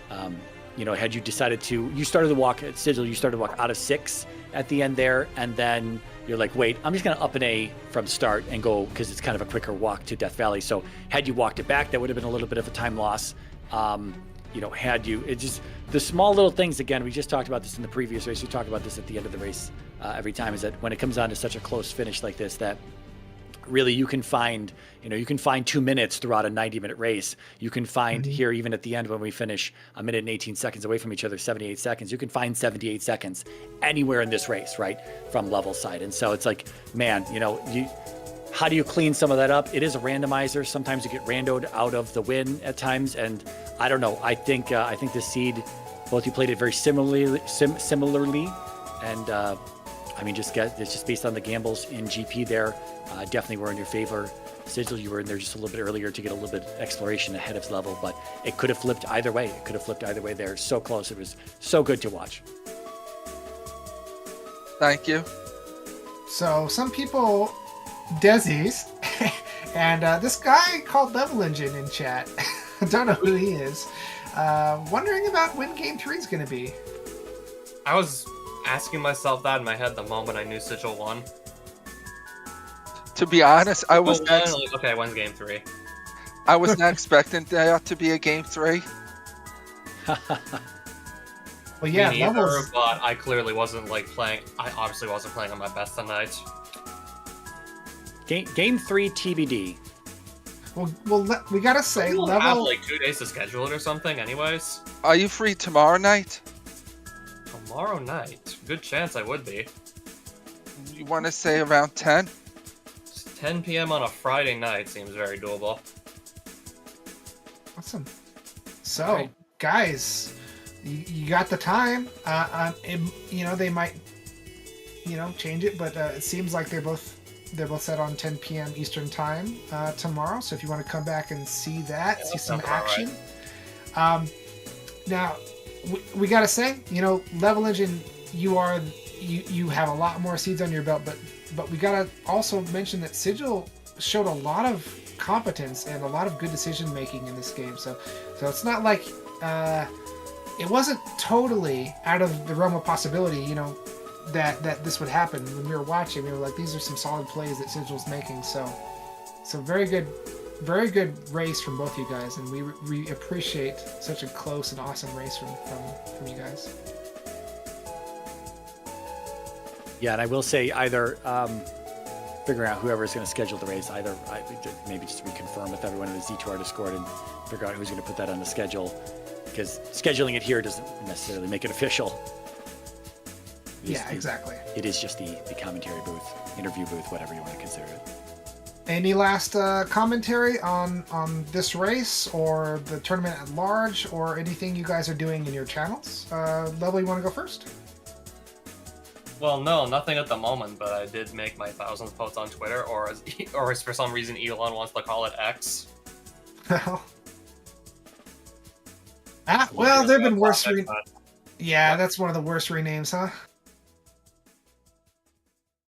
had you decided to. You started the walk at Sigil. You started to walk out of 6 at the end there, and then you're like, wait, I'm just going to up an A from start and go, because it's kind of a quicker walk to Death Valley. So had you walked it back, that would have been a little bit of a time loss. The small little things, again, we just talked about this in the previous race. We talk about this at the end of the race every time, is that when it comes down to such a close finish like this, that really you can find 2 minutes throughout a 90-minute race. You can find here, even at the end when we finish a minute and 18 seconds away from each other, 78 seconds, you can find 78 seconds anywhere in this race, right, from level side. And so it's like, man, how do you clean some of that up? It is a randomizer. Sometimes you get randoed out of the win at times, and I don't know. I think the seed, both you played it very similarly, and it's just based on the gambles in GP there. Definitely were in your favor. Sigil, you were in there just a little bit earlier to get a little bit of exploration ahead of level, but it could have flipped either way. There. So close. It was so good to watch. Thank you. So some people, Desi's, and this guy called levelengine in chat. I don't know who he is. Wondering about when Game 3 is going to be. I was asking myself that in my head the moment I knew Sigil won. To be honest, I was okay, when's Game 3? I was not expecting there to be a Game 3. Well, yeah, Me neither, but I clearly wasn't playing. I obviously wasn't playing on my best tonight. Game 3 TBD. Well, we gotta say, we'll have 2 days to schedule it or something. Anyways, are you free tomorrow night? Tomorrow night, good chance I would be. You want to say around 10? 10 p.m. on a Friday night seems very doable. Awesome. So, guys, you got the time. They might, change it, but it seems like they're both set on 10 p.m. Eastern time tomorrow. So if you want to come back and see that, see some action. Right. Now, we gotta say, levelengine, you have a lot more seeds on your belt, but we gotta also mention that Sigil showed a lot of competence and a lot of good decision making in this game. So it's not like it wasn't totally out of the realm of possibility, that this would happen. When we were watching, we were like, these are some solid plays that Sigil's making. So very good race from both you guys, and we appreciate such a close and awesome race from you guys. Yeah, and I will say either figuring out whoever is going to schedule the race, maybe just reconfirm with everyone in the Z2R Discord and figure out who's going to put that on the schedule, because scheduling it here doesn't necessarily make it official. Exactly. It is just the commentary booth, interview booth, whatever you want to consider it. Any last commentary on this race or the tournament at large, or anything you guys are doing in your channels? Level, you want to go first? Well, no, nothing at the moment, but I did make my 1000th post on Twitter, or as for some reason Elon wants to call it X. Well, there have been worse. Yeah, that's one of the worst renames, huh?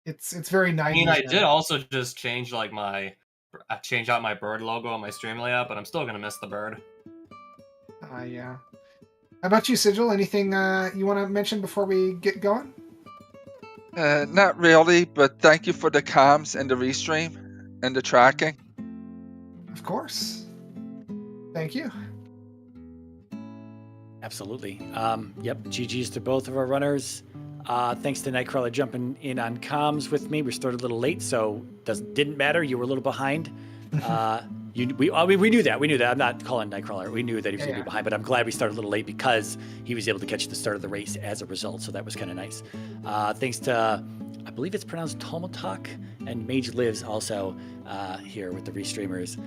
It's very nice. I mean, I did also just change out my bird logo on my stream layout, but I'm still gonna miss the bird. Yeah. How about you, Sigil? Anything you want to mention before we get going? Not really, but thank you for the comms and the restream and the tracking. Of course. Thank you. Absolutely. Yep. GG's to both of our runners. Thanks to Nightcrawler jumping in on comms with me. We started a little late, so didn't matter. You were a little behind. We knew that. I'm not calling Nightcrawler. We knew that he was going to be behind, but I'm glad we started a little late because he was able to catch the start of the race as a result. So that was kind of nice. Thanks to I believe it's pronounced Tomotok, and Mage Lives also here with the restreamers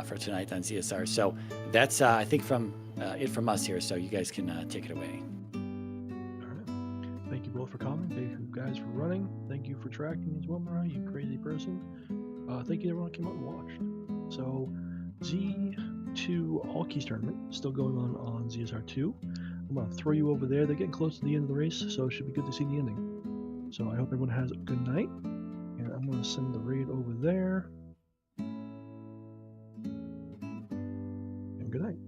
for tonight on ZSR. So that's I think from it from us here. So you guys can take it away. All right. Thank you both for coming. Thank you guys for running. Thank you for tracking as well, Mariah, you crazy person. Thank you to everyone who came out and watched. So Z2 All Keys tournament still going on ZSR2. I'm gonna throw you over there. They're getting close to the end of the race, so it should be good to see the ending. So I hope everyone has a good night, and I'm gonna send the raid over there. And good night.